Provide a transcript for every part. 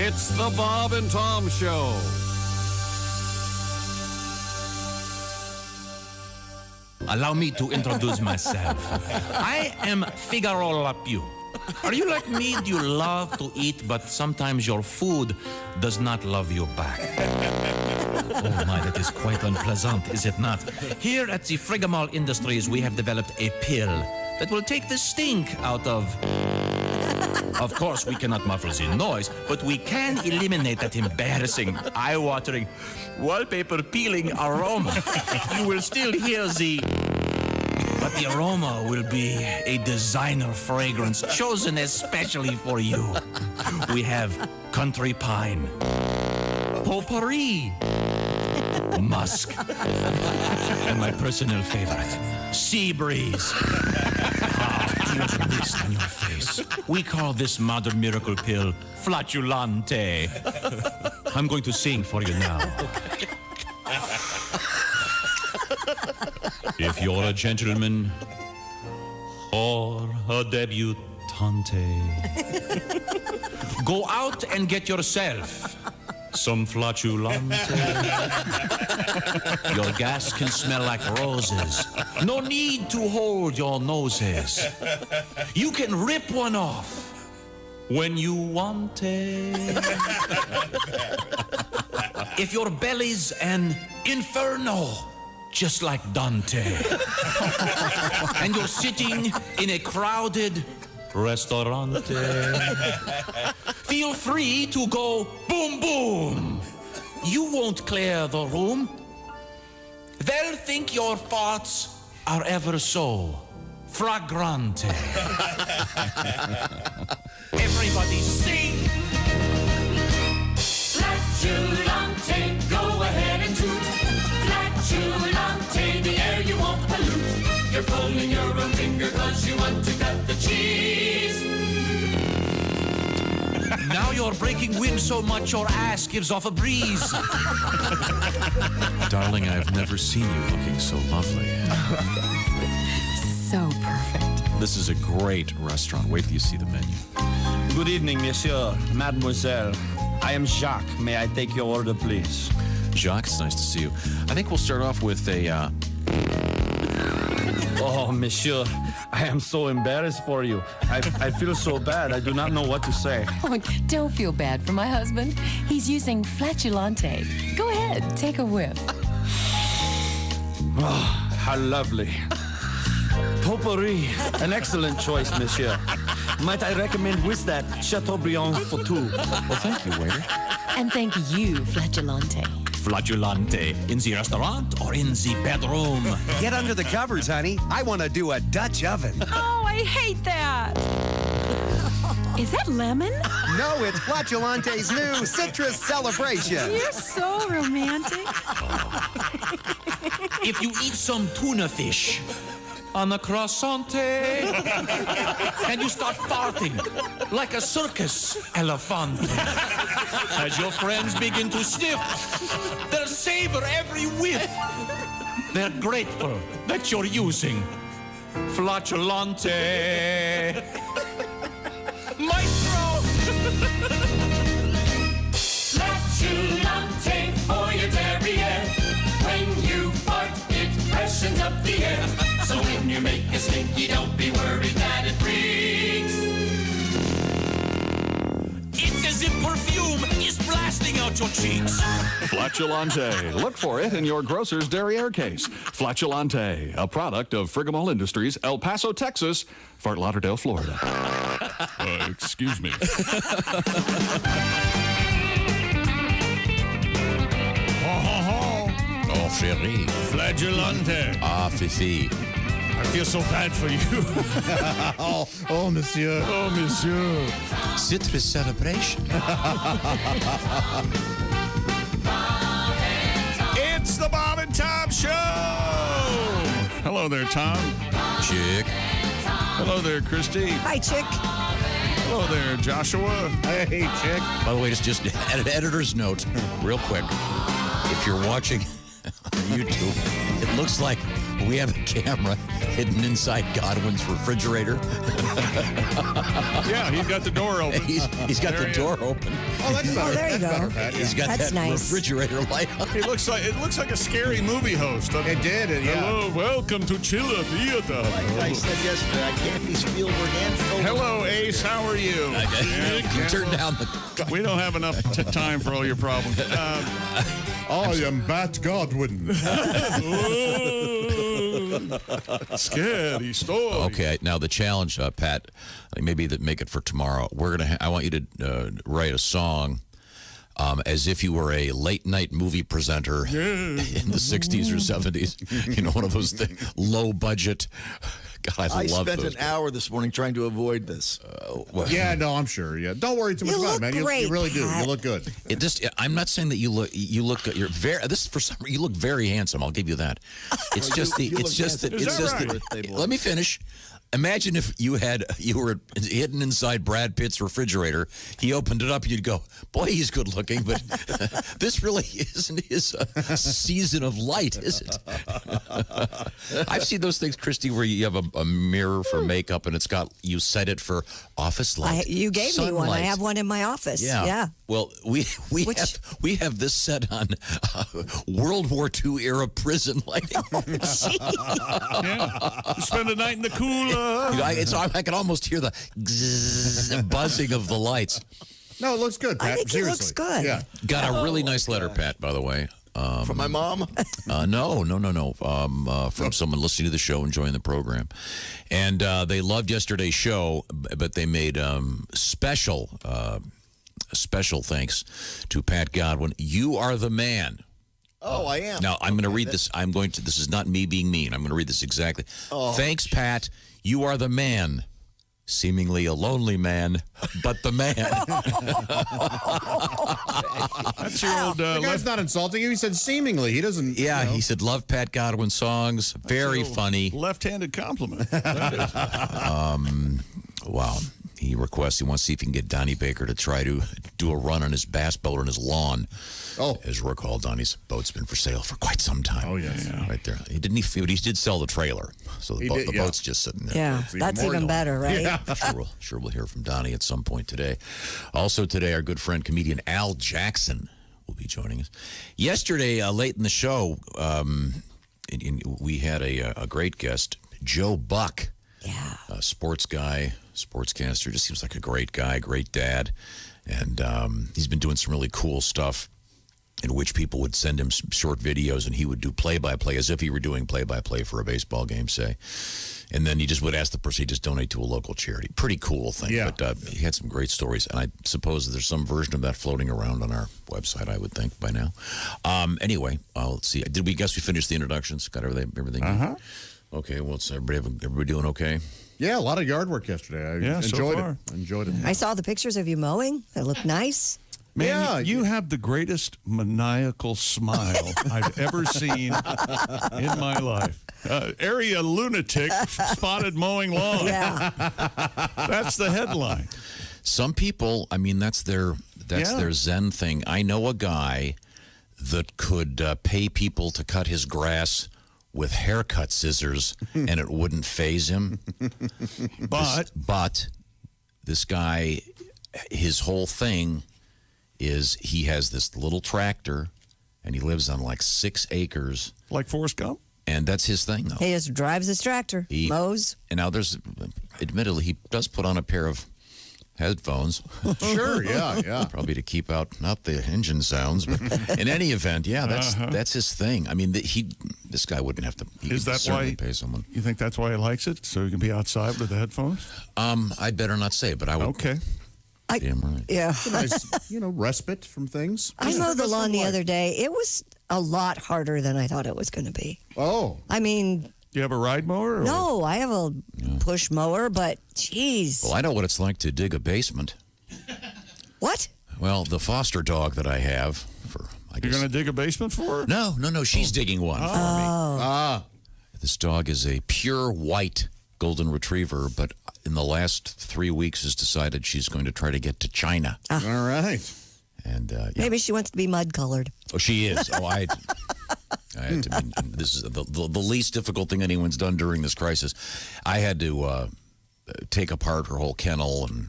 It's the Bob and Tom Show. Allow me to introduce myself. I am Figaro Lapiu. Are you like me? Do you love to eat, but sometimes your food does not love you back? Oh my, that is quite unpleasant, is it not? Here at the Frigamall Industries, we have developed a pill that will take the stink out of... Of course, we cannot muffle the noise, but we can eliminate that embarrassing, eye-watering, wallpaper-peeling aroma. You will still hear the... But the aroma will be a designer fragrance chosen especially for you. We have country pine, potpourri, musk, and my personal favorite, sea breeze. Feel the mist on your face. We call this modern miracle pill Flatulante. I'm going to sing for you now. If you're a gentleman or a debutante, go out and get yourself some Flatulante. Your gas can smell like roses. No need to hold your noses. You can rip one off when you want it. If your belly's an inferno, just like Dante, and you're sitting in a crowded restaurant, feel free to go boom boom. You won't clear the room. They'll think your farts are ever so fragrante. Everybody sing. Flatulante, go ahead and toot. Flatulante, the air you won't pollute. You're pulling your own finger cause you want to cut the cheese. Now you're breaking wind so much your ass gives off a breeze. Darling, I've never seen you looking so lovely. So perfect. This is a great restaurant. Wait till you see the menu. Good evening, monsieur, mademoiselle. I am Jacques. May I take your order, please? Jacques, it's nice to see you. I think we'll start off with a... Oh, monsieur, I am so embarrassed for you. I feel so bad. I do not know what to say. Oh, don't feel bad for my husband. He's using Flatulante. Go ahead, take a whiff. Oh, how lovely. Potpourri, an excellent choice, monsieur. Might I recommend with that Chateaubriand for two? Well, thank you, waiter. And thank you, Flatulante. Flatulante, in the restaurant or in the bedroom? Get under the covers, honey. I want to do a Dutch oven. Oh, I hate that. Is that lemon? No, it's Flatulante's new citrus celebration. You're so romantic. If you eat some tuna fish on a croissante and you start farting like a circus elephant, as your friends begin to sniff, they'll savor every whiff. They're grateful that you're using Flatulante. Maestro! Flatulante for your derriere. When you fart, it freshens up the air. So when you make a stinky, don't be worried that it reeks. It's as if perfume is blasting out your cheeks. Flatulante. Look for it in your grocer's derriere case. Flatulante, a product of Frigamall Industries, El Paso, Texas, Fort Lauderdale, Florida. Excuse me. Oh, chérie. Flatulante. Ah, Fifi. I feel so bad for you. oh, monsieur. Oh, monsieur. Citrus celebration. It's the Bob and Tom Show. Hello there, Tom. Chick. Hello there, Christy. Hi, chick. Hello there, Joshua. Hey, chick. By the way, just an editor's note, real quick. If you're watching on YouTube, it looks like We have a camera hidden inside Godwin's refrigerator. Yeah, he's got the door open. He's got the door open. Oh, that's better. there you That's go. better, Pat. He's got That's that nice. refrigerator light on. It looks like a scary movie host. It did, yeah. Hello, welcome to Chilla Theater. Like I said yesterday, I can't be Spielberg and Phil. Hello, Ace. How are you? You turn down the. We don't have enough time for all your problems. I am Bat Godwin. Scary story. Okay, now the challenge, Pat. Maybe that make it for tomorrow. We're gonna. I want you to write a song. As if you were a late night movie presenter in the 60s or 70s. You know, one of those low budget. God, I love spent those. an hour this morning trying to avoid this. Yeah, no, I'm sure. Yeah, don't worry too much You about it, look man. You great, really do. Pat. You look good. It just. I'm not saying that you look. You're very. This for some. You look very handsome. I'll give you that. It's just the. you It's look just that. handsome. It's Is just that that. right? Let me finish. Imagine if you were hidden inside Brad Pitt's refrigerator. He opened it up, and you'd go, "Boy, he's good looking." But this really isn't his season of light, is it? I've seen those things, Christy, where you have a mirror for makeup, and you set it for office light. You gave me one. I sunlight. have one in my office. Yeah. Well, we have this set on World War II era prison lighting. Yeah. You spend a night in the cooler. I can almost hear the buzzing of the lights. No, it looks good, Pat. I think it Seriously. looks good. Yeah. Got a really nice letter, Pat, by the way. From my mom? No. From someone listening to the show, enjoying the program. And they loved yesterday's show, but they made special thanks to Pat Godwin. You are the man. Oh, I am. Now, I'm going to read this. This is not me being mean. I'm going to read this exactly. Thanks, Pat. You are the man. Seemingly a lonely man, but the man. That's your old The guy's not insulting you. He said seemingly. He doesn't. Yeah, he said, love Pat Godwin songs. Very funny. left-handed compliment. Wow. He wants to see if he can get Donnie Baker to try to do a run on his bass boat on his lawn. Oh. As you recall, Donnie's boat's been for sale for quite some time. Oh, yeah. Right there. He did sell the trailer. So the did, yeah. boat's just sitting there. Yeah. That's even better, right? Yeah. Sure we'll hear from Donnie at some point today. Also today, our good friend, comedian Al Jackson will be joining us. Yesterday, late in the show, we had a great guest, Joe Buck. Yeah. A sports guy, sportscaster, just seems like a great guy, great dad. And he's been doing some really cool stuff in which people would send him some short videos and he would do play-by-play as if he were doing play-by-play for a baseball game, say. And then he just would ask the person, he just donate to a local charity. Pretty cool thing. Yeah. But he had some great stories. And I suppose there's some version of that floating around on our website, I would think, by now. Anyway, let's see. Did we finished the introductions? Got everything? Uh-huh. Okay, well, everybody doing okay? Yeah, a lot of yard work yesterday. I so enjoyed far. it. Enjoyed it. I saw the pictures of you mowing. They look nice. Man, Yeah. you have the greatest maniacal smile I've ever seen in my life. Area lunatic spotted mowing lawn. Yeah. That's the headline. Some people, I mean, that's their Zen thing. I know a guy that could pay people to cut his grass with haircut scissors, and it wouldn't faze him. But this guy, his whole thing is he has this little tractor, and he lives on like 6 acres, Like Forrest Gump? and that's his thing, though. He just drives his tractor, mows. And now admittedly, he does put on a pair of headphones. Sure, yeah. Probably to keep out not the engine sounds, but in any event, yeah, that's his thing. I mean, this guy wouldn't have to. He Is could that certainly why pay someone? You think that's why he likes it? So he can be outside with the headphones? I'd better not say, but I would. Okay. Damn right. Yeah. Nice, respite from things. I mowed the That's lawn the life. other day. It was a lot harder than I thought it was going to be. Oh. I mean, Do you have a ride mower? Or? no, I have a push mower, but geez. Well, I know what it's like to dig a basement. What? Well, the foster dog that I have You're going to dig a basement for her? No. She's digging one for me. Ah. This dog is a pure white golden retriever, but in the last 3 weeks has decided she's going to try to get to China. All right. And yeah. Maybe she wants to be mud colored. Oh, she is. Oh, This is the least difficult thing anyone's done during this crisis. I had to take apart her whole kennel and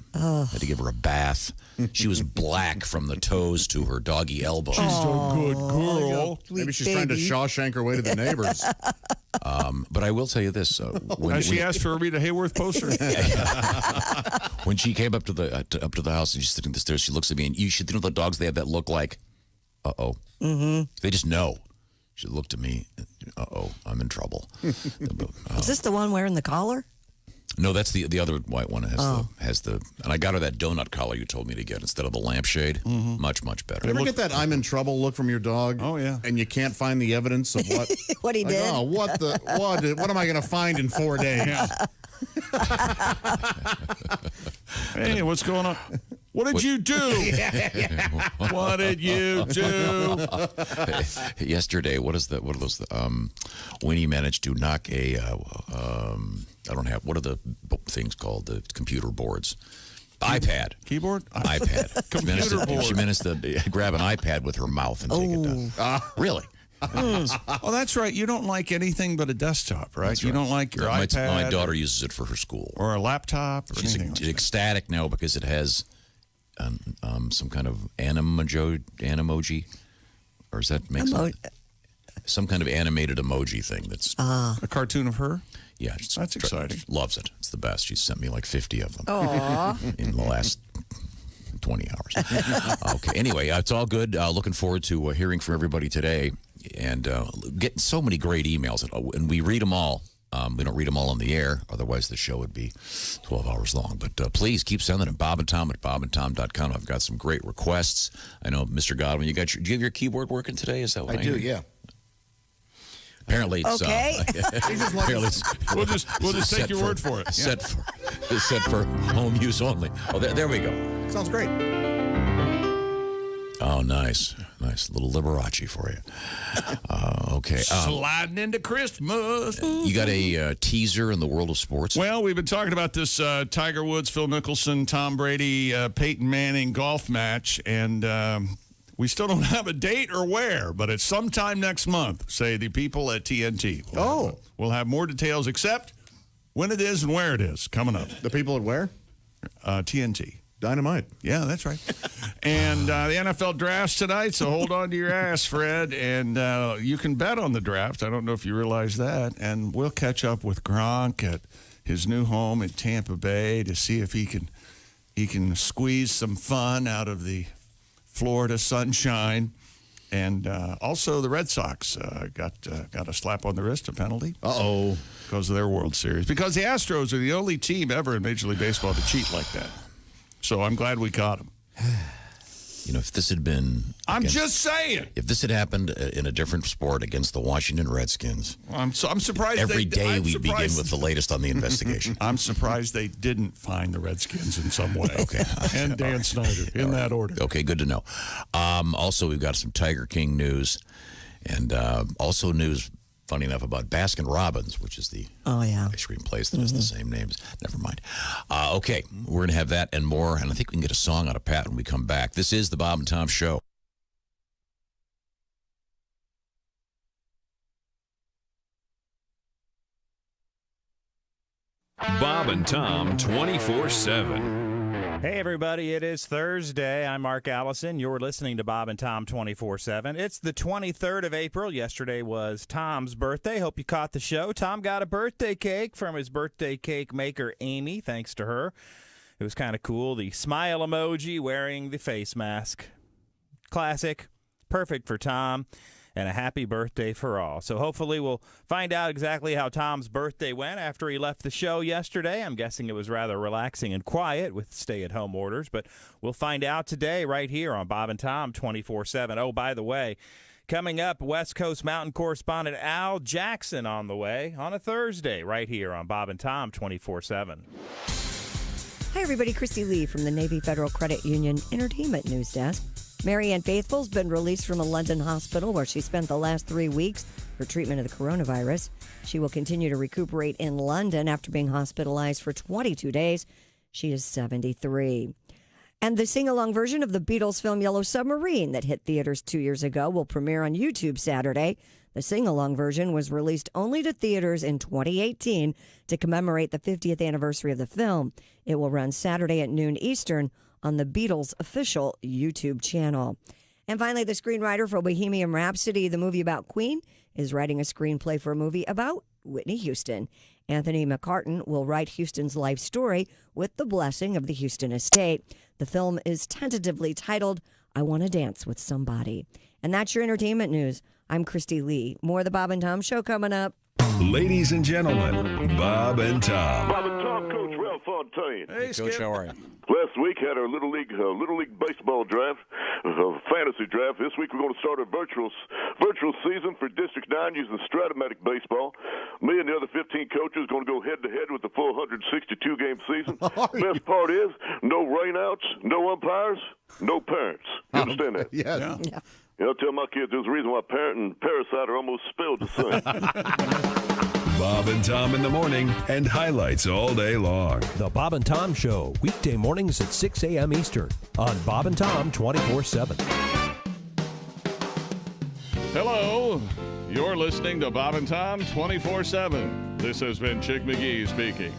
had to give her a bath. She was black from the toes to her doggy elbow. She's a good girl. Maybe she's trying to Shawshank her way to the neighbors. But I will tell you this: Has she asked for a Rita Hayworth poster? when she came up to the house and she's sitting on the stairs, she looks at me and you should know the dogs they have that look like, uh-oh. Mm-hmm. They just know. She looked at me, uh-oh, I'm in trouble. Is this the one wearing the collar? No, that's the other white one has the and I got her that donut collar you told me to get instead of the lampshade. Much better. You ever get that I'm in trouble look from your dog? Oh, yeah. And you can't find the evidence of what What he did? Oh, what am I going to find in 4 days? Hey, what's going on? What did you do? What did you do? Yesterday, what are those? Winnie managed to knock a. I don't have. What are the things called? The computer boards. iPad. Keyboard? iPad. Computer board. She managed to grab an iPad with her mouth and take it down. Really? Oh, that's right. You don't like anything but a desktop, right? That's You right. don't like your iPad. My daughter uses it for her school. Or a laptop or She's anything like that. ecstatic now because it has some kind of animoji, or does that make sense? Some kind of animated emoji thing that's a cartoon of her? Yeah. That's exciting. Loves it. It's the best. She's sent me like 50 of them Aww. in the last 20 hours. Okay. Anyway, it's all good. Looking forward to hearing from everybody today and getting so many great emails. And we read them all. We don't read them all on the air. Otherwise, the show would be 12 hours long. But please keep sending them. Bob and Tom at bobandtom.com. I've got some great requests. I know, Mr. Godwin, do you have your keyboard working today? Is that what I do, hear? yeah. Apparently, it's, Okay. We'll just take your word for it. Set for home use only. Oh, there we go. Sounds great. Oh, nice little Liberace for you. Okay, Sliding into Christmas. you got a teaser in the world of sports? Well, we've been talking about this Tiger Woods, Phil Mickelson, Tom Brady, Peyton Manning golf match, and we still don't have a date or where, but it's sometime next month, say the people at TNT. We'll have more details, except when it is and where it is, coming up. The people at where? TNT. Dynamite. Yeah, that's right. And the NFL draft's tonight, so hold on to your ass, Fred. And you can bet on the draft. I don't know if you realize that. And we'll catch up with Gronk at his new home in Tampa Bay to see if he can squeeze some fun out of the Florida sunshine. And also the Red Sox got a slap on the wrist, a penalty. Uh-oh. Because of their World Series. Because the Astros are the only team ever in Major League Baseball to cheat like that. So I'm glad we caught him. You know, if this had been... I'm just saying. If this had happened in a different sport against the Washington Redskins... I'm surprised. Every day we begin with the latest on the investigation. I'm surprised they didn't find the Redskins in some way. Okay. And Dan Snyder, in that order. Okay, good to know. Also, we've got some Tiger King news. And also news... Funny enough about Baskin Robbins, which is the ice cream place that has the same names. Never mind. Okay, we're going to have that and more, and I think we can get a song out of Pat when we come back. This is the Bob and Tom Show. Bob and Tom 24/7. Hey, everybody, it is Thursday. I'm Mark Allison. You're listening to Bob and Tom 24/7. It's the 23rd of April. Yesterday was Tom's birthday. Hope you caught the show. Tom got a birthday cake from his birthday cake maker, Amy, thanks to her. It was kind of cool. The smile emoji wearing the face mask. Classic. Perfect for Tom. And a happy birthday for all. So hopefully we'll find out exactly how Tom's birthday went after he left the show yesterday. I'm guessing it was rather relaxing and quiet with stay-at-home orders, but we'll find out today right here on Bob and Tom 24/7. Oh, by the way, coming up, West Coast Mountain correspondent Al Jackson on the way on a Thursday right here on Bob and Tom 24/7. Hi, everybody. Christy Lee from the Navy Federal Credit Union Entertainment News Desk. Marianne Faithfull's been released from a London hospital where she spent the last 3 weeks for treatment of the coronavirus. She will continue to recuperate in London after being hospitalized for 22 days. She is 73. And the sing-along version of the Beatles film Yellow Submarine that hit theaters 2 years ago will premiere on YouTube Saturday. The sing-along version was released only to theaters in 2018 to commemorate the 50th anniversary of the film. It will run Saturday at noon Eastern on the Beatles' official YouTube channel. And finally, the screenwriter for Bohemian Rhapsody, the movie about Queen, is writing a screenplay for a movie about Whitney Houston. Anthony McCartan will write Houston's life story with the blessing of the Houston estate. The film is tentatively titled, I Want to Dance with Somebody. And that's your entertainment news. I'm Christy Lee. More of the Bob and Tom Show coming up. Ladies and gentlemen, Bob and Tom. Bob and Tom, Coach Ralph Fontaine. Hey, Coach, how are you? Last week had our Little League baseball draft, fantasy draft. This week we're going to start a virtual season for District 9 using Stratomatic baseball. Me and the other 15 coaches are going to go head-to-head with the full 162-game season. Best part is no rainouts, no umpires, no parents. You understand that? Yeah. You know, I tell my kids there's a reason why Parent and Parasite are almost spelled the same. Bob and Tom in the morning and highlights all day long. The Bob and Tom Show, weekday mornings at 6 a.m. Eastern on Bob and Tom 24/7. Hello. You're listening to Bob and Tom 24/7. This has been Chick McGee speaking.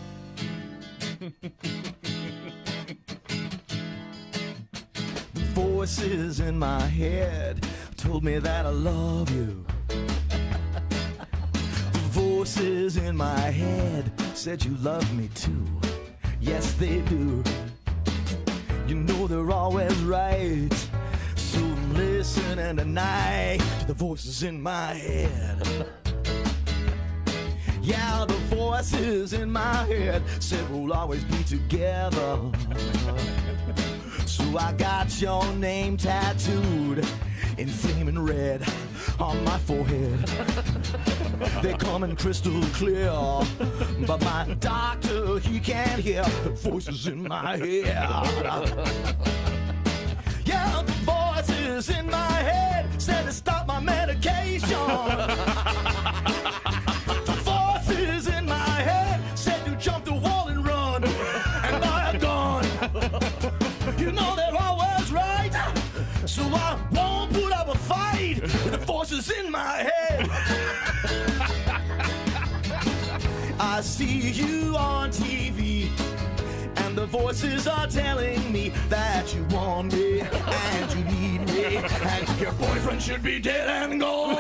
Voices in my head told me that I love you. The voices in my head said you love me too. Yes, they do. You know they're always right. So I'm listening tonight to the voices in my head. Yeah, the voices in my head said we'll always be together. So I got your name tattooed in flaming red on my forehead. They're coming crystal clear, but my doctor, he can't hear the voices in my head. Yeah, the voices in my head said to stop my medication. The voices in my head said to jump the wall and run and buy a gun. You know they're always right, so I won't put up a fight with the voices in my head. I see you on TV, and the voices are telling me that you want me and you need me, and your boyfriend should be dead and gone.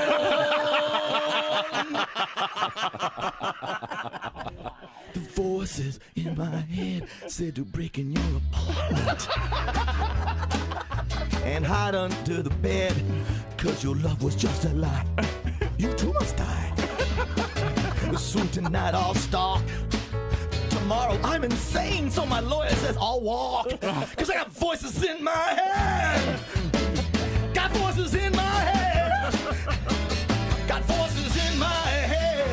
The voices in my head said to break in your apartment and hide under the bed, 'cause your love was just a lie. You too must die. So tonight I'll stalk. Tomorrow I'm insane, so my lawyer says I'll walk. 'Cause I got voices in my head. Got voices in my head. Got voices in my head.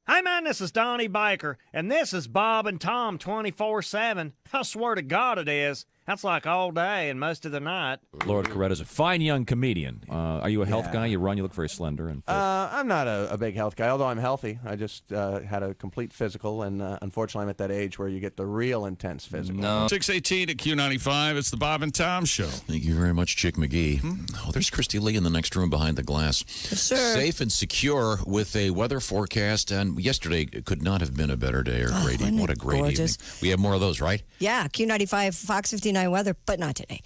Hey man, this is Donnie Baker, and this is Bob and Tom 24/7. I swear to God it is. That's like all day and most of the night. Lord Coretta's a fine young comedian. Are you a health guy? You run, you look very slender. And I'm not a big health guy, although I'm healthy. I just had a complete physical, and unfortunately I'm at that age where you get the real intense physical. 618 at Q95. It's the Bob and Tom Show. Thank you very much, Chick McGee. Oh, there's Christy Lee in the next room behind the glass. Yes, sir. Safe and secure with a weather forecast, and yesterday could not have been a better day or great evening. What a great gorgeous evening. We have more of those, right? Yeah, Q95, Fox 59 weather, but not today.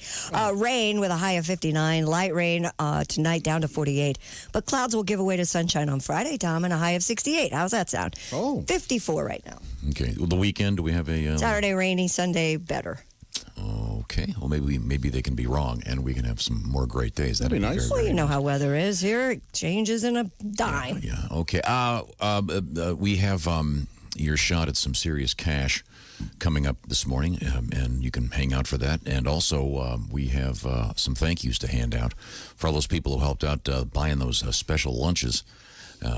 Rain with a high of 59, light rain tonight down to 48. But clouds will give way to sunshine on Friday, Tom, and a high of 68. How's that sound? 54 right now. Okay. Well, the weekend, do we have a... Saturday rainy, Sunday better. Okay. Well, maybe they can be wrong, and we can have some more great days. That'd be nice. Well, you know how weather is here. It changes in a dime. Yeah. Okay. We have your shot at some serious cash coming up this morning, and you can hang out for that. And also, we have some thank yous to hand out for all those people who helped out buying those special lunches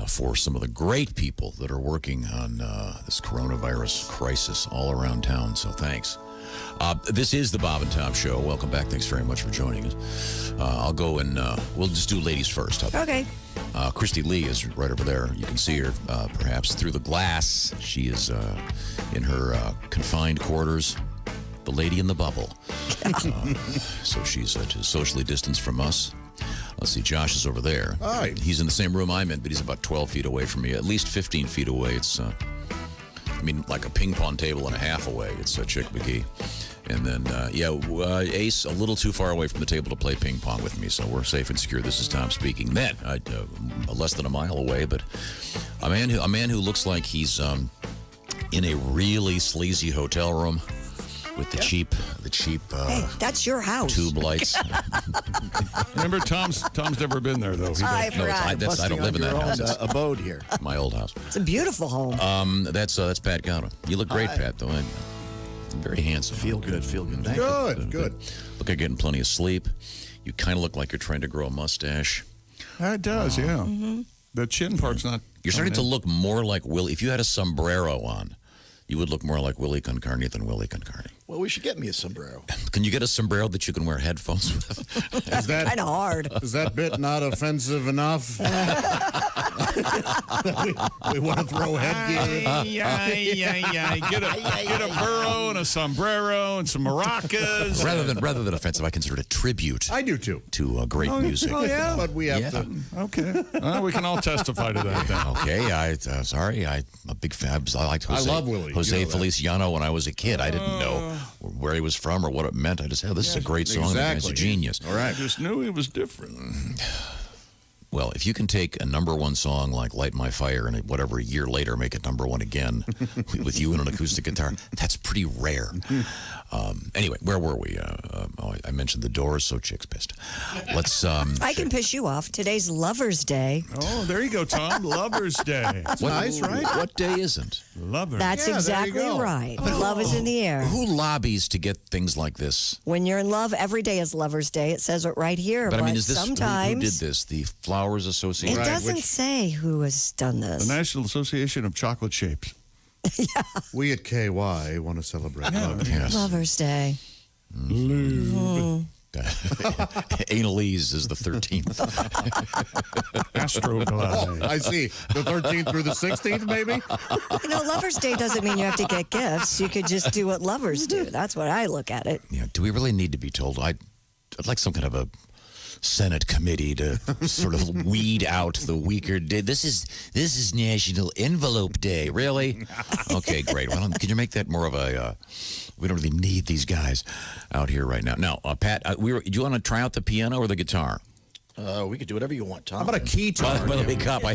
for some of the great people that are working on this coronavirus crisis all around town. So thanks. This is the Bob and Tom Show. Welcome back. Thanks very much for joining us. I'll go and we'll just do ladies first. Okay. Christy Lee is right over there. You can see her, perhaps, through the glass. She is in her confined quarters, the lady in the bubble. So she's socially distanced from us. Let's see, Josh is over there. Hi. He's in the same room I'm in, but he's about 12 feet away from me, at least 15 feet away. It's, like a ping pong table and a half away. It's Chick McGee. And then, Ace, a little too far away from the table to play ping pong with me, so we're safe and secure. This is Tom speaking. Then, less than a mile away, but a man who looks like he's in a really sleazy hotel room with the cheap. Hey, that's your house. Tube lights. Remember, Tom's never been there though. I forgot. I don't live in that house. It's abode here. my old house. It's a beautiful home. That's Pat Cowden. You look great, Pat. Though I'm very handsome. Feel good. Thank Good. Good. Look like you're getting plenty of sleep. You kind of look like you're trying to grow a mustache. It does, yeah. Mm-hmm. The chin part's not. You're starting to coming in. look more like Willie. If you had a sombrero on, you would look more like Willie Concarne than Willie Concarne. Well, we should get me a sombrero. Can you get a sombrero that you can wear headphones with? Is that Kind of hard. Is that bit not offensive enough? we want to throw headgear. Get a burro and a sombrero and some maracas. rather than offensive, I consider it a tribute. I do too. To great music. Oh yeah, but we have to. Okay, we can all testify to that then. Okay, I'm a big fan. I liked Jose. I love Willie. Jose You know that. Feliciano when I was a kid. I didn't know where he was from or what it meant. I just said, this is a great song. The guy's a genius. All right. I just knew he was different. Well, if you can take a number one song like Light My Fire and whatever, a year later make it number one again with you and an acoustic guitar, that's pretty rare. Anyway, where were we? I mentioned the Doors, so Chick's pissed. Let's. I can piss you off. Today's Lover's Day. Oh, there you go, Tom. Lover's Day. That's nice, right? What day isn't? Lover's. That's Yeah, there you exactly go. right. Love is in the air. Who lobbies to get things like this? When you're in love, every day is Lover's Day. It says it right here. But I mean, is this sometimes who did this? The Flowers Association? it doesn't which- say who has done this. The National Association of Chocolate Shapes. We at KY want to celebrate love. Yes. Lover's Day. Annalise is the 13th. Astroglide. I see. The 13th through the 16th, maybe? Lover's Day doesn't mean you have to get gifts. You could just do what lovers do. That's what I look at it. Yeah. Do we really need to be told? I'd like some kind of a Senate committee to sort of weed out the weaker day. This is National Envelope Day. Really? Okay, great. Well, can you make that more of a? We don't really need these guys out here right now. Now, Pat, do you want to try out the piano or the guitar? We could do whatever you want, Tom. How about a keytar? By the way, cop, by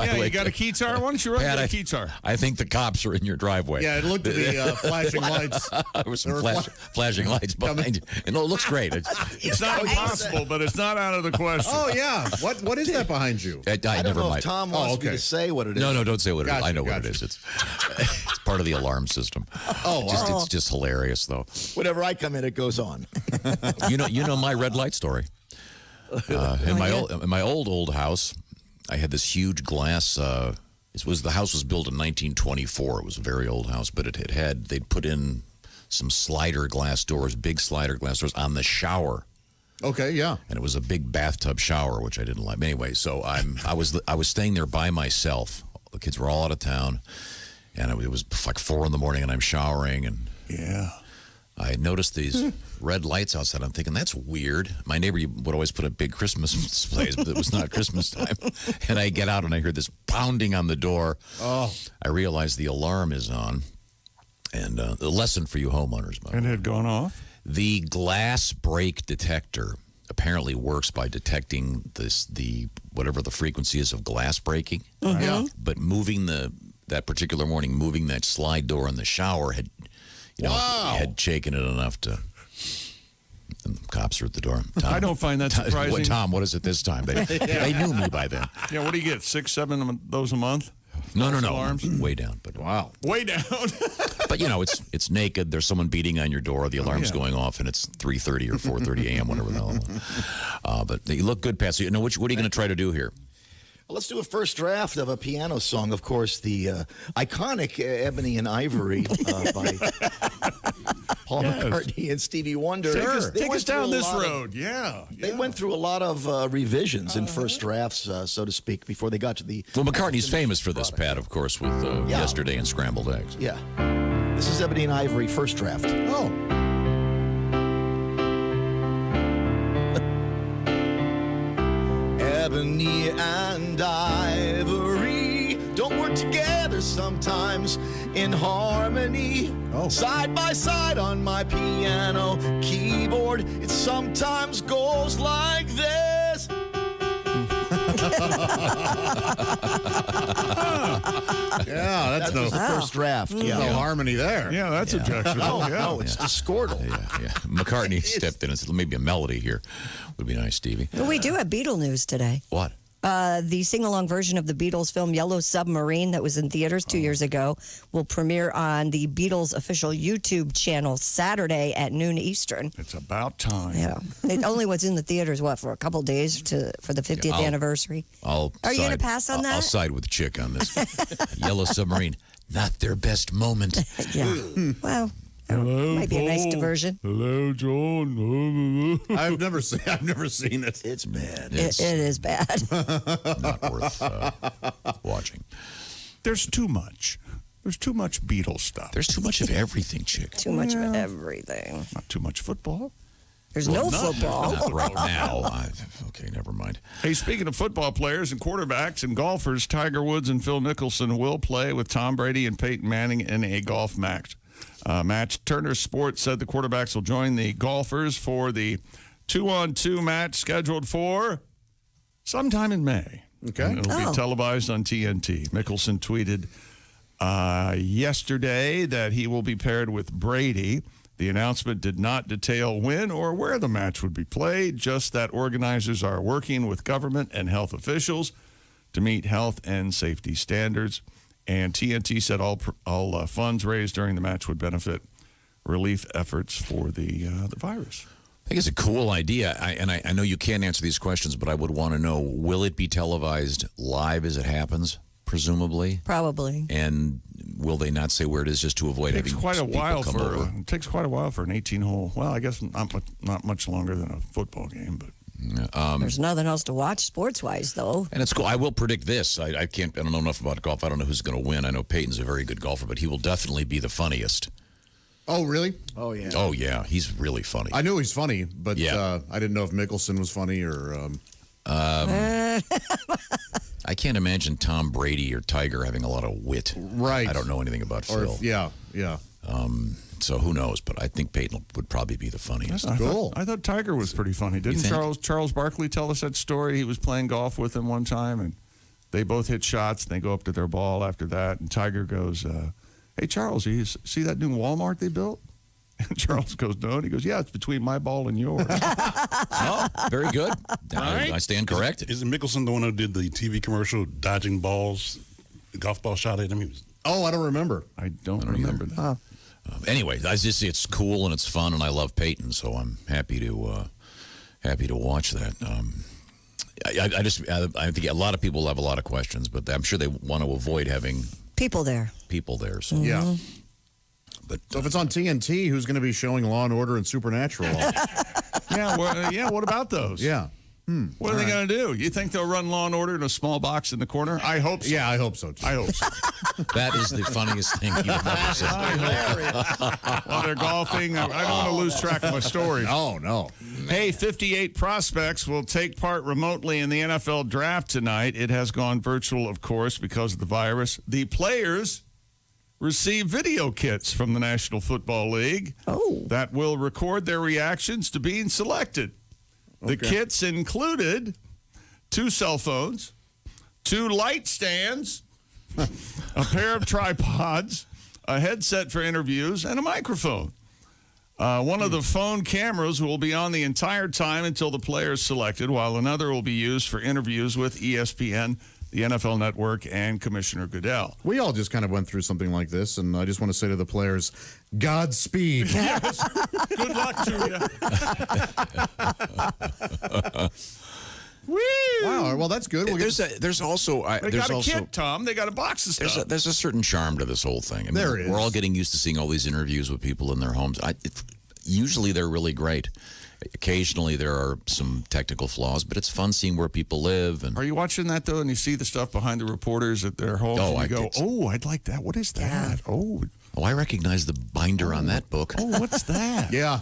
the way, You got a keytar? Why don't you run Pat, a keytar? I think the cops are in your driveway. Yeah, it looked to be flashing lights. There were some There were flashing lights behind you. And it looks great. It's not impossible, but it's not out of the question. Oh, yeah. What is that behind you? I never mind. Tom wants me to say what it is. No, don't say what it is. Gotcha, I know what gotcha. it is. It's part of the alarm system. It's just hilarious, though. Whenever I come in, it goes on. You know my red light story. In my old house, I had this huge glass. The house was built in 1924. It was a very old house, but they'd put in some slider glass doors, big slider glass doors on the shower. Okay, yeah. And it was a big bathtub shower, which I didn't like. Anyway, so I was staying there by myself. The kids were all out of town, and it was like 4 a.m, and I'm showering, and Yeah. I noticed these red lights outside. I'm thinking, that's weird. My neighbor would always put up big Christmas displays, but it was not Christmas time. And I get out and I hear this pounding on the door. Oh. I realize the alarm is on. And the lesson for you homeowners, And it had gone off? the glass break detector apparently works by detecting whatever the frequency is of glass breaking. Mm-hmm. Yeah. But that particular morning, moving that slide door in the shower had shaken it enough to. And the cops are at the door. Tom, I don't find that surprising. Tom, what is it this time? They knew me by then. Yeah, what do you get? 6, 7 of those a month? No. Alarms? Way down. But wow. Way down. But it's naked. There's someone beating on your door. The alarm's going off, and it's 3:30 or 4:30 a.m. Whatever the hell. It was. But you look good, Pat. So what are you going to try to do here? Well, let's do a first draft of a piano song. Of course, the iconic Ebony and Ivory by Paul McCartney and Stevie Wonder. Take us down this road. They went through a lot of revisions in first drafts, so to speak, before they got to the. Well, McCartney's famous for this, Pat, of course, with Yesterday and Scrambled Eggs. Yeah. This is Ebony and Ivory first draft. Oh. Ebony and ivory don't work together sometimes in harmony. Side by side on my piano keyboard, it sometimes goes like this. Yeah, that's the first draft. No harmony there. Yeah, that's objectionable. No, it's discordal. Yeah. McCartney stepped in and said, maybe a melody here would be nice, Stevie. Well, we do have Beatle news today. What? The sing-along version of the Beatles film Yellow Submarine that was in theaters 2 years ago will premiere on the Beatles official YouTube channel Saturday at noon Eastern. It's about time. Yeah. It only was in the theaters, for a couple days for the 50th anniversary? Are you going to pass on that? I'll side with Chick on this. Yellow Submarine, not their best moment. Yeah. Well, hello, might be a nice diversion. Hello, John. I've never seen it. It's bad. It is bad. Not worth watching. There's too much. There's too much Beatles stuff. There's too much of everything, Chick. Too much of everything. Not too much football. There's no football. Not right now. Okay, never mind. Hey, speaking of football players and quarterbacks and golfers, Tiger Woods and Phil Mickelson will play with Tom Brady and Peyton Manning in a golf match. Turner Sports said the quarterbacks will join the golfers for the 2-on-2 match scheduled for sometime in May. Okay. And it'll be televised on TNT. Mickelson tweeted yesterday that he will be paired with Brady. The announcement did not detail when or where the match would be played, just that organizers are working with government and health officials to meet health and safety standards. And TNT said all funds raised during the match would benefit relief efforts for the virus. I think it's a cool idea. I know you can't answer these questions, but I would want to know, will it be televised live as it happens, presumably? Probably. And will they not say where it is just to avoid having people come over? It takes quite a while for an 18-hole. Well, I guess not much longer than a football game, but. There's nothing else to watch sports-wise, though. And it's cool. I will predict this. I don't know enough about golf. I don't know who's going to win. I know Peyton's a very good golfer, but he will definitely be the funniest. Oh, really? Oh, yeah. Oh, yeah. He's really funny. I knew he's funny, but I didn't know if Mickelson was funny or... I can't imagine Tom Brady or Tiger having a lot of wit. Right. I don't know anything about Phil. Yeah. So who knows? But I think Peyton would probably be the funniest. I thought Tiger was pretty funny. Didn't Charles Barkley tell us that story? He was playing golf with him one time, and they both hit shots, and they go up to their ball after that, and Tiger goes, hey, Charles, you see that new Walmart they built? And Charles goes, no. And he goes, yeah, it's between my ball and yours. Oh, very good. I stand corrected. Isn't Mickelson the one who did the TV commercial dodging balls, the golf ball shot at him? I don't remember. I don't remember that. Huh. Anyway, it's cool and it's fun, and I love Peyton, so I'm happy to watch that. I think a lot of people have a lot of questions, but I'm sure they want to avoid having people there. So. Yeah. But so if it's on TNT, who's going to be showing Law and Order and Supernatural? What about those? Yeah. What are they going to do? You think they'll run Law and Order in a small box in the corner? I hope so. Yeah, I hope so, too. I hope so. That is the funniest thing you've ever said. While they're golfing, I don't want to lose track of my stories. No. Hey, 58 prospects will take part remotely in the NFL draft tonight. It has gone virtual, of course, because of the virus. The players receive video kits from the National Football League that will record their reactions to being selected. The kits included 2 cell phones, 2 light stands, a pair of tripods, a headset for interviews, and a microphone. One of the phone cameras will be on the entire time until the player is selected, while another will be used for interviews with ESPN, the NFL Network, and Commissioner Goodell. We all just kind of went through something like this, and I just want to say to the players, Godspeed. Yes. Good luck to you. Wow. Well, that's good. There's also They got a kit, Tom. They got a box of stuff. There's a certain charm to this whole thing. I mean, There is. We're all getting used to seeing all these interviews with people in their homes. Usually they're really great. Occasionally there are some technical flaws, but it's fun seeing where people live. And Are you watching that, though, and you see the stuff behind the reporters at their homes? Oh, and you go, I'd like that. What is that? Oh, I recognize the binder on that book. Oh, what's that? Yeah.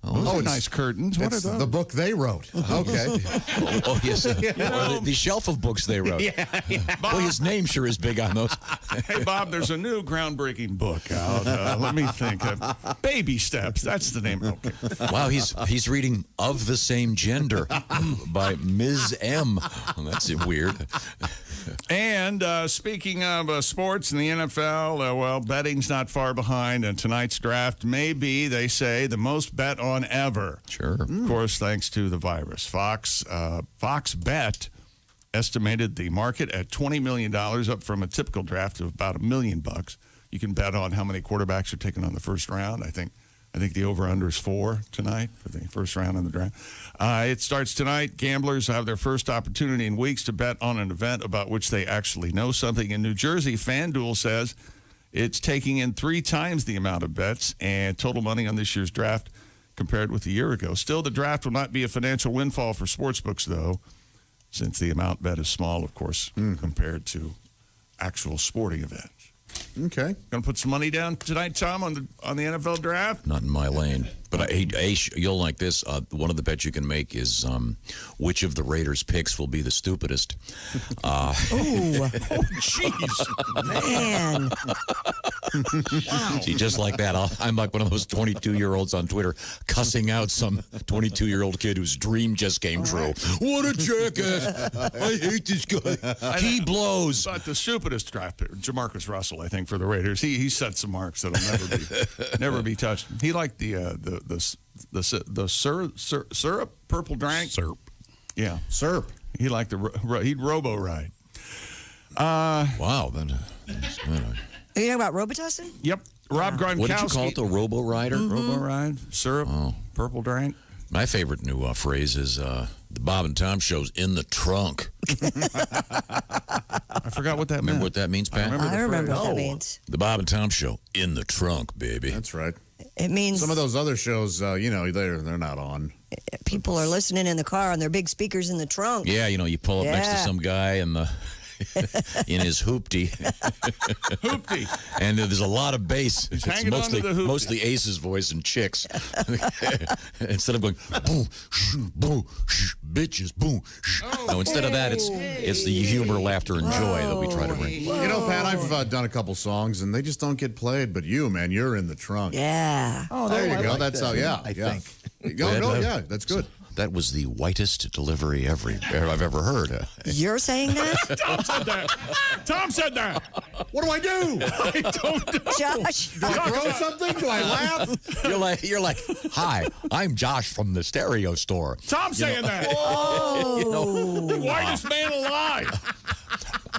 Those are it's nice curtains. What are It's those? the book they wrote. Okay. Yes. Or the shelf of books they wrote. Yeah. Boy, his name sure is big on those. Hey, Bob, there's a new groundbreaking book out. Let me think. Baby Steps. That's the name. Okay. Wow, he's reading Of the Same Gender by Ms. M. Well, that's weird. And speaking of sports in the NFL, well, betting's not far behind, and tonight's draft may be, they say, the most bet on ever. Sure. Of course, thanks to the virus. Fox Bet estimated the market at $20 million, up from a typical draft of about $1 million. You can bet on how many quarterbacks are taken on the first round. I think the over-under is 4 tonight for the first round of the draft. It starts tonight. Gamblers have their first opportunity in weeks to bet on an event about which they actually know something. In New Jersey, FanDuel says it's taking in 3 times the amount of bets and total money on this year's draft compared with a year ago. Still, the draft will not be a financial windfall for sportsbooks, though, since the amount bet is small, of course, compared to actual sporting events. Okay. Going to put some money down tonight, Tom, on the NFL draft? Not in my lane. But you'll like this. One of the bets you can make is which of the Raiders' picks will be the stupidest. Oh, jeez. Man. See, just like that, I'm like one of those 22-year-olds on Twitter cussing out some 22-year-old kid whose dream just came true. What a jackass. I hate this guy. He blows. But the stupidest draft pick, Jamarcus Russell, I think, for the Raiders. He set some marks that'll never be touched. He liked the syrup, purple drink. Syrup. Yeah. Syrup. He liked he'd robo-ride. Wow. Then, Are you talking about Robitussin? Yep. Rob Gronkowski. what did you call it, the robo-rider? Robo-ride, syrup, purple drink. My favorite new phrase is the Bob and Tom Show's in the trunk. I forgot what that meant. Remember what that means, Pat? I remember what that means. The Bob and Tom Show in the trunk, baby. That's right. It means Some of those other shows, they're not on. people are listening in the car on their big speakers in the trunk. Yeah, you pull up next to some guy in his hoopty. Hoopty. And there's a lot of bass. It's hanging onto the hoopty. mostly Ace's voice and chicks. Instead of going, boom, shh, boom, shh, bitches, boom, shh. No, instead of that, it's the humor, laughter, and joy that we try to bring. You know, Pat, I've done a couple songs, and they just don't get played. But you, man, you're in the trunk. Yeah. Oh, there you go. like That's that. how, yeah. I yeah. think. Yeah, that's good. That was the whitest delivery I've ever heard. You're saying that? Tom said that. Tom said that. What do I do? I don't know. Josh. Do I throw something? Do I laugh? You're like, hi, I'm Josh from the stereo store. Tom saying that. Whoa. The whitest man alive.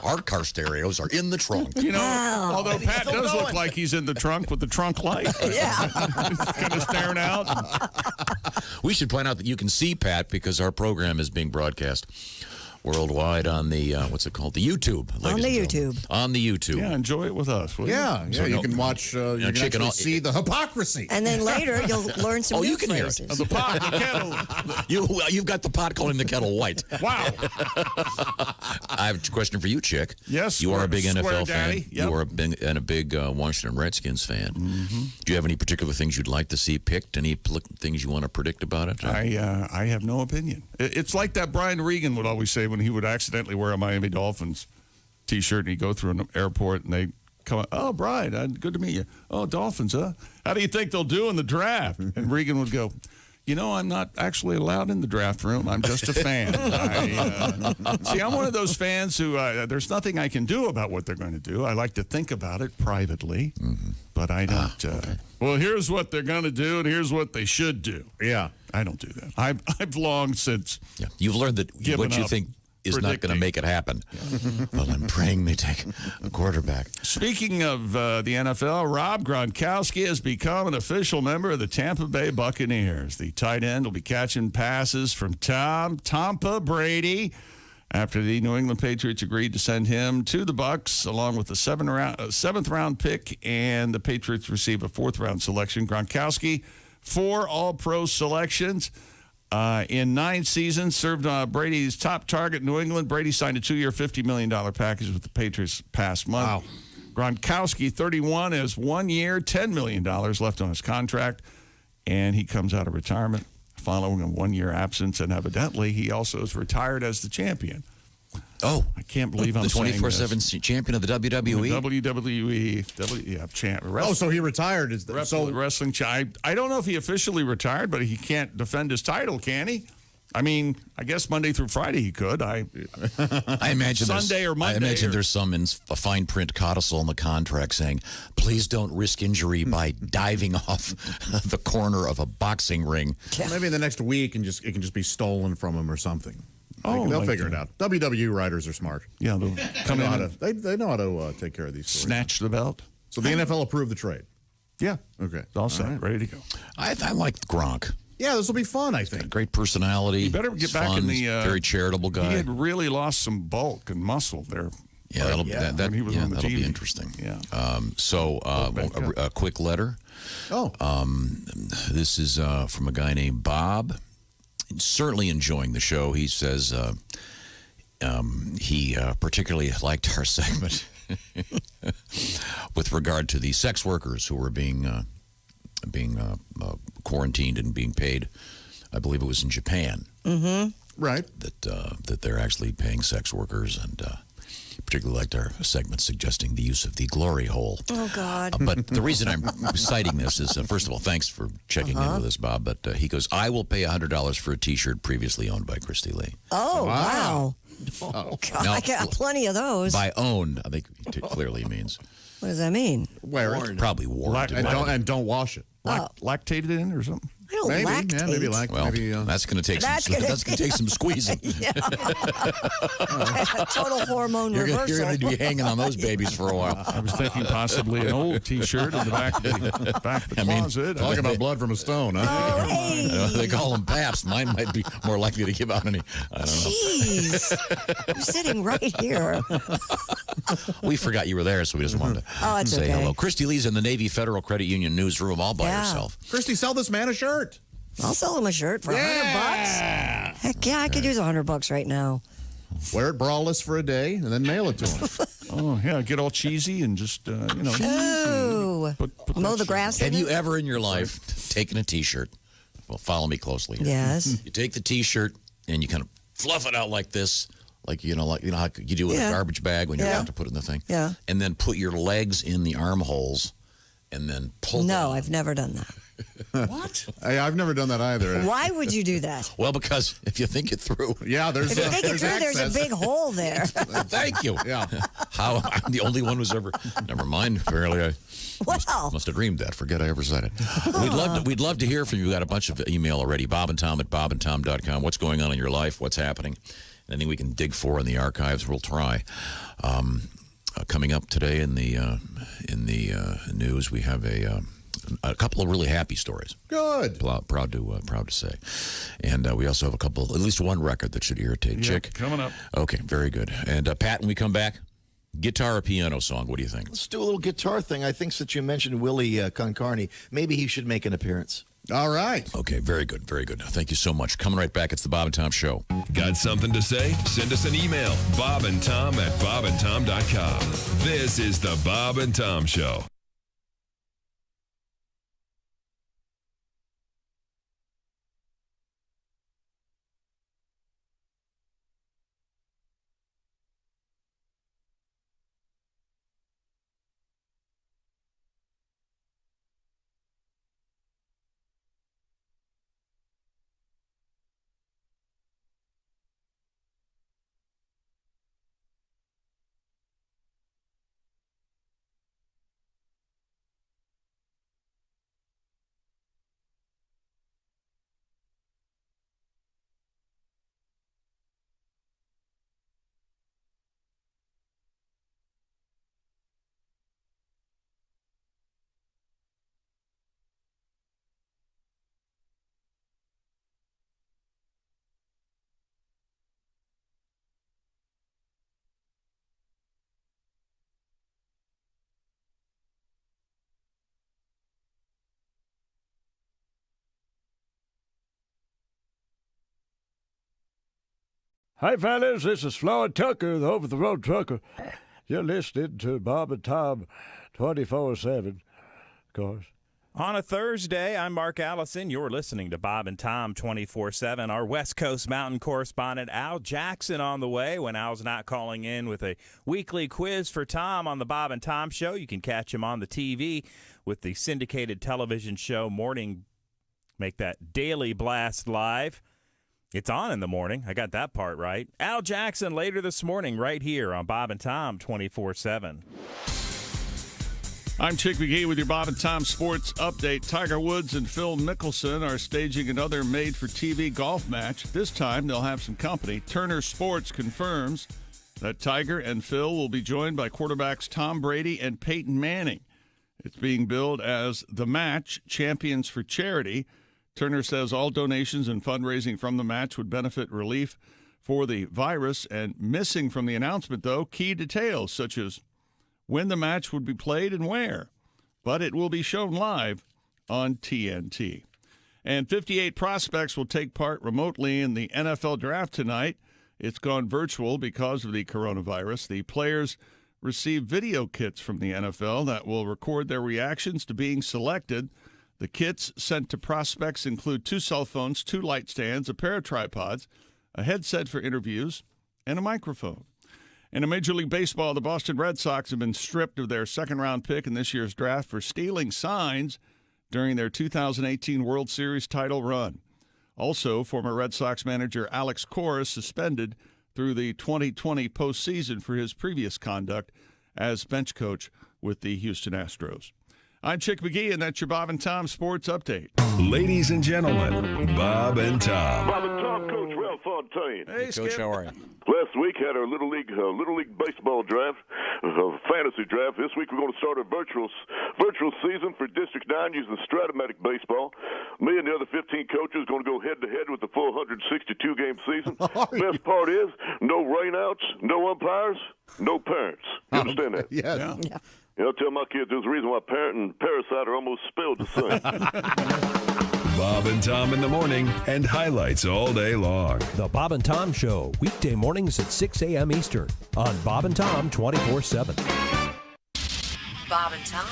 Our car stereos are in the trunk. Although Pat does look like he's in the trunk with the trunk light. Yeah. Kind of staring out. We should point out that you can see Pat because our program is being broadcast worldwide on the, what's it called? The YouTube. On the YouTube. On the YouTube. Yeah, enjoy it with us. Will you? Yeah, you can watch, you can actually see the hypocrisy. And then later you'll learn some new you can hear phrases. it. The pot, the kettle. You've got the pot calling the kettle white. Wow. I have a question for you, Chick. Yes. You are a big swear NFL daddy. fan. Yep. You are a big Washington Redskins fan. Mm-hmm. Do you have any particular things you'd like to see picked? Any things you want to predict about it? I have no opinion. It's like that Brian Regan would always say when he would accidentally wear a Miami Dolphins T-shirt and he'd go through an airport and they come out, oh, Brian, good to meet you. Oh, Dolphins, huh? How do you think they'll do in the draft? And Regan would go, I'm not actually allowed in the draft room. I'm just a fan. I'm one of those fans who there's nothing I can do about what they're going to do. I like to think about it privately, but I don't. Okay. Well, here's what they're going to do, and here's what they should do. Yeah. I don't do that. I've long since. Yeah. You've learned that what you up. think is not going to make it happen. Well, I'm praying they take a quarterback. Speaking of the NFL, Rob Gronkowski has become an official member of the Tampa Bay Buccaneers. The tight end will be catching passes from Tampa Brady after the New England Patriots agreed to send him to the Bucs along with the seventh-round pick, and the Patriots receive a fourth-round selection. Gronkowski, 4 All-Pro selections. In 9 seasons, served Brady's top target in New England. Brady signed a 2-year, $50 million package with the Patriots past month. Wow. Gronkowski, 31, has 1 year, $10 million left on his contract, and he comes out of retirement following a 1-year absence, and evidently he also is retired as the champion. Oh, I can't believe I'm the saying 24/7 champion of the WWE. WWE, champ. So he retired. Wrestling. I don't know if he officially retired, but he can't defend his title, can he? I mean, I guess Monday through Friday he could. I imagine Sunday or Monday. I imagine there's some a fine print codicil in the contract saying, "Please don't risk injury by diving off the corner of a boxing ring." Well, maybe in the next week, it can just be stolen from him or something. They'll figure it out. WWE writers are smart. Yeah, they'll come in. They know how to take care of these stories. Snatch the belt. So the NFL approved the trade. Yeah. Okay. All set. Ready to go. I like Gronk. Yeah, this will be fun, I think. Great personality. You better get back in the very charitable guy. He had really lost some bulk and muscle there. Yeah, that'll be interesting. Yeah. A quick letter. Oh. This is from a guy named Bob. Certainly enjoying the show. He says he particularly liked our segment with regard to the sex workers who were being quarantined and being paid. I believe it was in Japan. Mm-hmm. Right. That they're actually paying sex workers, and particularly liked our segment suggesting the use of the glory hole. Oh, God. But the reason I'm citing this is, first of all, thanks for checking in with us, Bob. But he goes, I will pay $100 for a T-shirt previously owned by Christy Lee. Oh, wow. Oh, God, Now, I got plenty of those. By owned, I think it clearly means. What does that mean? Wear it. Probably worn. And don't wash it. Lactated in or something? I don't lactate. Yeah, maybe that's going to take some squeezing. Total hormone reversal. You're going to be hanging on those babies for a while. I was thinking possibly an old T-shirt in the back of the closet. Talking about blood from a stone, huh? Oh, hey. They call them Paps. Mine might be more likely to give out any. I don't know. Jeez. I'm sitting right here. We forgot you were there, so we just wanted to say hello. Christy Lee's in the Navy Federal Credit Union newsroom all by herself. Christy, sell this man a shirt. I'll sell him a shirt for $100. Heck yeah, I could use $100 right now. Wear it braless for a day and then mail it to him. Oh, yeah, get all cheesy and just, Ooh. Put mow the grass. Have you ever in your life taken a T-shirt? Well, follow me closely here. Yes. You take the T-shirt and you kind of fluff it out like this, like how you do with a garbage bag when you're about to put it in the thing. Yeah. And then put your legs in the armholes and then pull them. No, I've never done that. What? I've never done that either. Why would you do that? Well, because if you think it through. Yeah, if you think it through, there's a big hole there. Thank you. Yeah. How I'm the only one who's ever. Never mind. Apparently, I must have dreamed that. Forget I ever said it. We'd love to hear from you. We got a bunch of email already. Bob and Tom at bobandtom.com. What's going on in your life? What's happening? Anything we can dig for in the archives, we'll try. Coming up today in the news, we have a couple of really happy stories. Good. Proud to say, and we also have at least one record that should irritate Chick coming up. Okay, very good. And Pat, when we come back, guitar or piano song? What do you think? Let's do a little guitar thing. I think since you mentioned Willie Concarney, maybe he should make an appearance. All right. Okay, very good, very good. Thank you so much. Coming right back, it's the Bob and Tom Show. Got something to say? Send us an email, bobandtom@bobandtom.com. This is the Bob and Tom Show. Hi, fellas. This is Floyd Tucker, the over-the-road trucker. You're listening to Bob and Tom 24/7, of course. On a Thursday, I'm Mark Allison. You're listening to Bob and Tom 24/7. Our West Coast Mountain correspondent Al Jackson on the way when Al's not calling in with a weekly quiz for Tom on the Bob and Tom Show. You can catch him on the TV with the syndicated television show Morning. Make that daily blast live. It's on in the morning. I got that part right. Al Jackson later this morning right here on Bob and Tom 24/7. I'm Chick McGee with your Bob and Tom Sports Update. Tiger Woods and Phil Mickelson are staging another made-for-TV golf match. This time, they'll have some company. Turner Sports confirms that Tiger and Phil will be joined by quarterbacks Tom Brady and Peyton Manning. It's being billed as The Match, Champions for Charity. Turner says all donations and fundraising from the match would benefit relief for the virus. And missing from the announcement, though, key details such as when the match would be played and where. But it will be shown live on TNT. And 58 prospects will take part remotely in the NFL Draft tonight. It's gone virtual because of the coronavirus. The players receive video kits from the NFL that will record their reactions to being selected. The kits sent to prospects include 2 cell phones, 2 light stands, a pair of tripods, a headset for interviews, and a microphone. In Major League Baseball, the Boston Red Sox have been stripped of their second-round pick in this year's draft for stealing signs during their 2018 World Series title run. Also, former Red Sox manager Alex Cora is suspended through the 2020 postseason for his previous conduct as bench coach with the Houston Astros. I'm Chick McGee, and that's your Bob and Tom Sports Update. Ladies and gentlemen, Bob and Tom. Bob and Tom, Coach Ralph Fontaine. Hey, Coach, Skip. how are you? Last week had our Little League baseball draft, fantasy draft. This week we're going to start a virtual season for District 9 using Stratomatic baseball. Me and the other 15 coaches are going to go head-to-head with the full 162-game season. Best part is no rainouts, no umpires, no parents. You understand that? Yeah. You know, I tell my kids there's a reason why Parent and Parasite are almost spelled the same. Bob and Tom in the morning and highlights all day long. The Bob and Tom Show, weekday mornings at 6 a.m. Eastern on Bob and Tom 24/7. Bob and Tom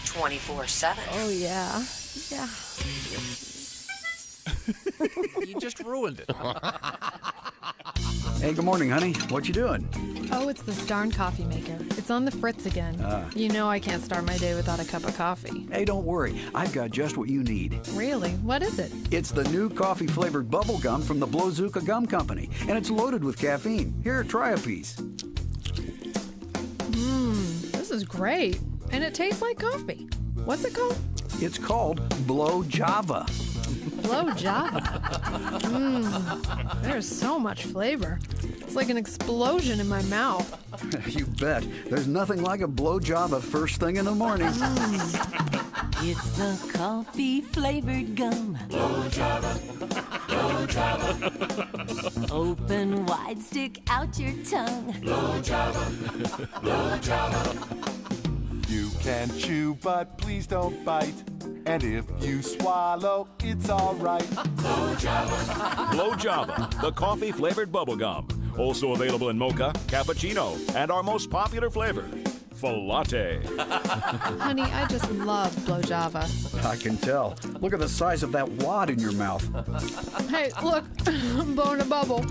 24/7. Oh, yeah. Yeah. You just ruined it. Hey, good morning, honey. What you doing? Oh, it's this darn coffee maker. It's on the fritz again. You know I can't start my day without a cup of coffee. Hey, don't worry. I've got just what you need. Really? What is it? It's the new coffee-flavored bubble gum from the Blowzuka Gum Company, and it's loaded with caffeine. Here, try a piece. This is great. And it tastes like coffee. What's it called? It's called Blow Java. Blow Java. There's so much flavor. It's like an explosion in my mouth. You bet. There's nothing like a Blow Java first thing in the morning. It's the coffee-flavored gum. Blow Java, Blow Java. Open wide, stick out your tongue. Blow Java, Blow Java. You can chew, but please don't bite. And if you swallow, it's all right. Blow Java. Blow Java, the coffee-flavored bubblegum. Also available in mocha, cappuccino, and our most popular flavor, Latte. Honey, I just love Blow Java. I can tell. Look at the size of that wad in your mouth. Hey, look, I'm blowing a bubble.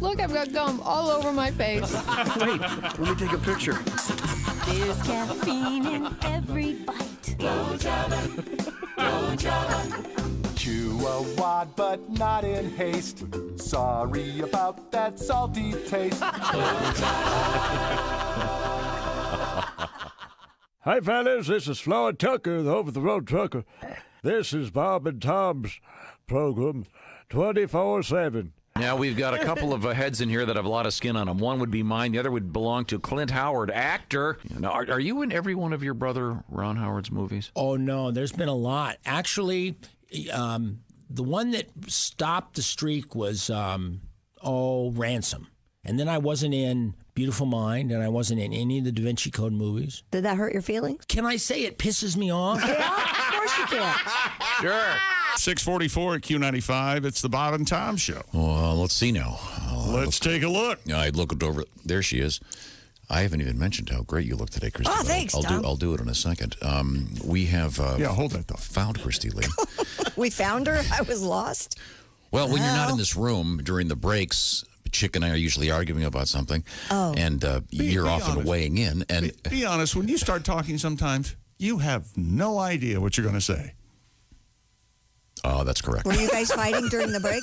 Look, I've got gum all over my face. Wait, let me take a picture. There's caffeine in every bite. Blow Java, Blow Java. Chew a wad, but not in haste. Sorry about that salty taste. Hi, fellas. This is Floyd Tucker, the over-the-road trucker. This is Bob and Tom's program 24/7. Now, we've got a couple of heads in here that have a lot of skin on them. One would be mine. The other would belong to Clint Howard, actor. Now, are you in every one of your brother Ron Howard's movies? Oh, no. There's been a lot. Actually, the one that stopped the streak was, Ransom. And then I wasn't in Beautiful Mind, and I wasn't in any of the Da Vinci Code movies. Did that hurt your feelings? Can I say it pisses me off? Yeah, of course you can. Sure. 644 at Q95. It's the Bob and Tom Show. Well, let's see now. Let's take a look. I looked over. There she is. I haven't even mentioned how great you look today, Christy. Oh, thanks, Tom. I'll do it in a second. We have hold that thought. Found Christy Lee. We found her. I was lost. Well, when you're not in this room during the breaks, Chick and I are usually arguing about something, and you're often honest. weighing in. And Be honest, when you start talking sometimes, you have no idea what you're going to say. Oh, that's correct. Were you guys fighting during the break?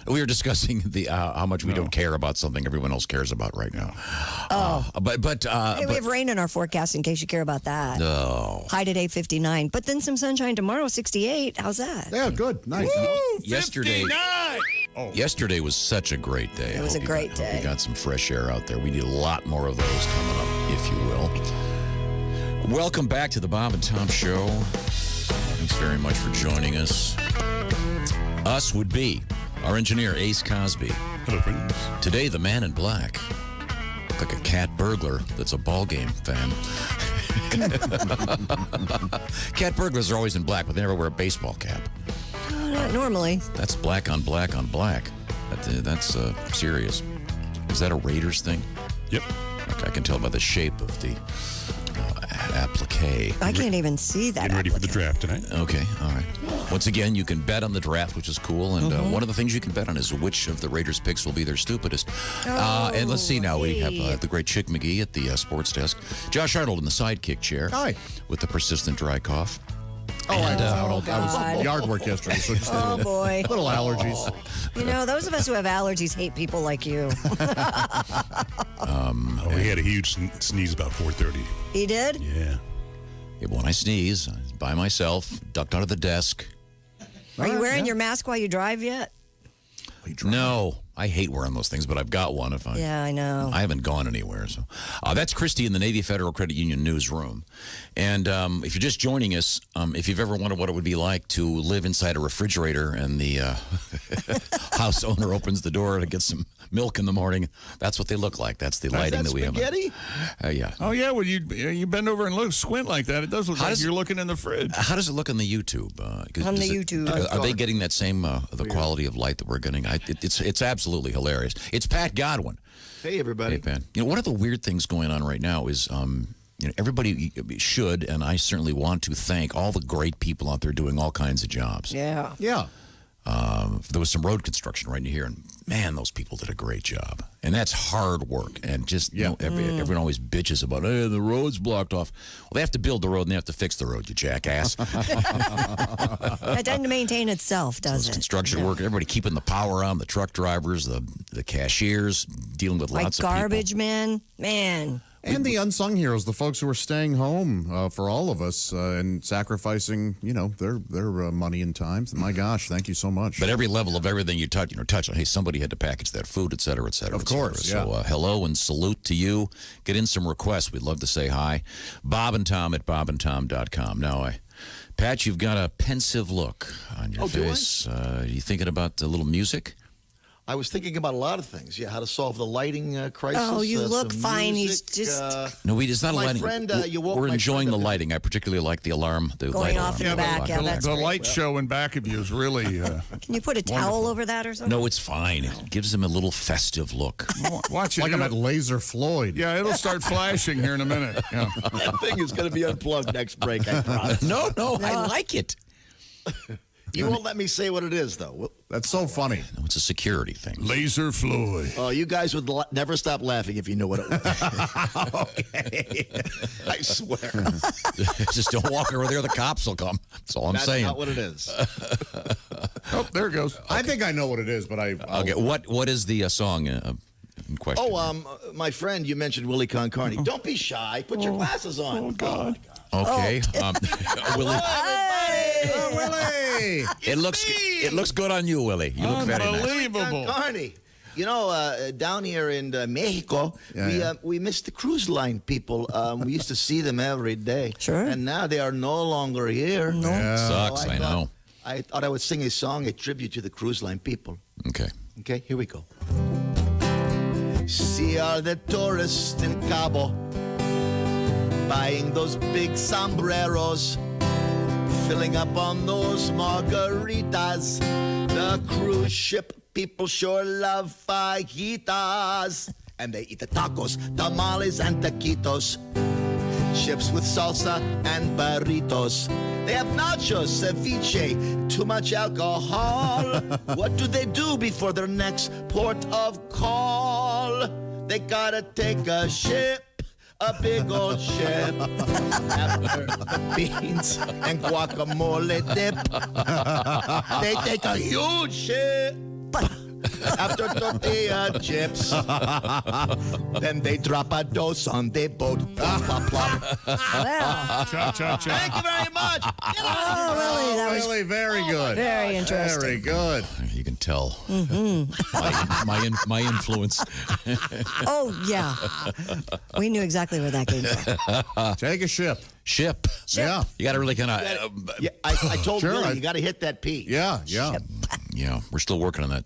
We were discussing the how much we don't care about something everyone else cares about right now. Hey, we have rain in our forecast in case you care about that. No. High today, 59. But then some sunshine tomorrow, 68. How's that? Yeah, good. Nice. Yesterday was such a great day. It was a great day. We got some fresh air out there. We need a lot more of those coming up, if you will. Welcome back to the Bob and Tom Show. Thanks very much for joining us. Us would be our engineer, Ace Cosby. Hello, friends. Today, the man in black. Look like a cat burglar that's a ball game fan. Cat burglars are always in black, but they never wear a baseball cap. Not normally. That's black on black on black. That's serious. Is that a Raiders thing? Yep. Okay, I can tell by the shape of the applique. I can't even see that. Getting ready for the draft tonight. Okay, all right. Once again, you can bet on the draft, which is cool. And one of the things you can bet on is which of the Raiders picks will be their stupidest. And let's see now. We have the great Chick McGee at the sports desk. Josh Arnold in the sidekick chair. Hi. With the persistent dry cough. I was yard work yesterday, so just boy. little allergies. You know, those of us who have allergies hate people like you. He had a huge sneeze about 4:30. He did? Yeah. Yeah, but when I sneeze, I'm by myself, ducked under the desk. Are you wearing your mask while you drive yet? No, I hate wearing those things, but I've got one. Yeah, I know. I haven't gone anywhere. So that's Christy in the Navy Federal Credit Union newsroom. And if you're just joining us, if you've ever wondered what it would be like to live inside a refrigerator and the house owner opens the door to get some milk in the morning, that's what they look like. That's the lighting that we have. Spaghetti? Yeah. Oh, yeah. Well, you bend over and squint like that. It does look like you're looking in the fridge. How does it look on the YouTube? On the YouTube. Are they getting that same the quality of light that we're getting? It's absolutely hilarious. It's Pat Godwin. Hey, everybody. Hey, Pat. You know, one of the weird things going on right now is everybody should, and I certainly want to thank all the great people out there doing all kinds of jobs. Yeah. Yeah. There was some road construction right in here, and man, those people did a great job. And that's hard work. And just, everyone always bitches about, hey, the road's blocked off. Well, they have to build the road and they have to fix the road, you jackass. It doesn't maintain itself, does it? Construction work, everybody keeping the power on, the truck drivers, the cashiers, dealing with lots of people. Garbage men, man. And the unsung heroes, the folks who are staying home for all of us and sacrificing, their money and time. My gosh, thank you so much. But every level of everything you touch, hey, somebody had to package that food, et cetera, et cetera. Of course, yeah. So hello and salute to you. Get in some requests. We'd love to say hi. Bob and Tom at bobandtom.com. Now, Pat, you've got a pensive look on your face. Are you thinking about a little music? I was thinking about a lot of things. Yeah, how to solve the lighting crisis. Oh, you look fine. Music, He's just... No, it's not a lighting. Friend, we're enjoying the lighting. I particularly like the alarm. The going light off alarm. in the back. Yeah, that's the great. light show in back of you is really... Can you put a towel over that or something? No, it's fine. It gives them a little festive look. Watch it. Like I'm at Laser Floyd. Yeah, it'll start flashing here in a minute. Yeah. That thing is going to be unplugged next break, I promise. No, I like it. You won't let me say what it is, though. That's so funny. No, it's a security thing. Laser Floyd. Oh, you guys would never stop laughing if you knew what it was. Okay. I swear. Just don't walk over there. The cops will come. That's all I'm saying. That's not what it is. Oh, there it goes. I think I know what it is, but Okay, what is the song in question? My friend, you mentioned Willie Concarney. Don't be shy. Put your glasses on. Oh, God. Okay. Willie. Willie. It looks good on you, Willie. You look very nice. Unbelievable. Concarney. You know, down here in Mexico, we miss the cruise line people. We used to see them every day. Sure. And now they are no longer here. No. Yeah. Sucks, So I know. I thought I would sing a song, a tribute to the cruise line people. Okay. Okay, here we go. See all the tourists in Cabo buying those big sombreros. filling up on those margaritas. The cruise ship people sure love fajitas. And they eat the tacos, tamales, and taquitos. Chips with salsa and burritos. They have nachos, ceviche, too much alcohol. What do they do before their next port of call? They gotta take a ship, a big old ship. After the beans and guacamole dip, they take a huge ship. After tortilla chips, then they drop a dose on the boat. Plop, plop, plop. Well, Thank you very much. oh, Willie, that was Really, very good. very interesting. Very good. You can tell Mm-hmm. my influence. Oh, yeah. We knew exactly where that came from. Take a ship. Ship. Yeah. You got to really kind of. Yeah, I told Sure, Willie, I- you got to hit that P. Yeah. Yeah, we're still working on that.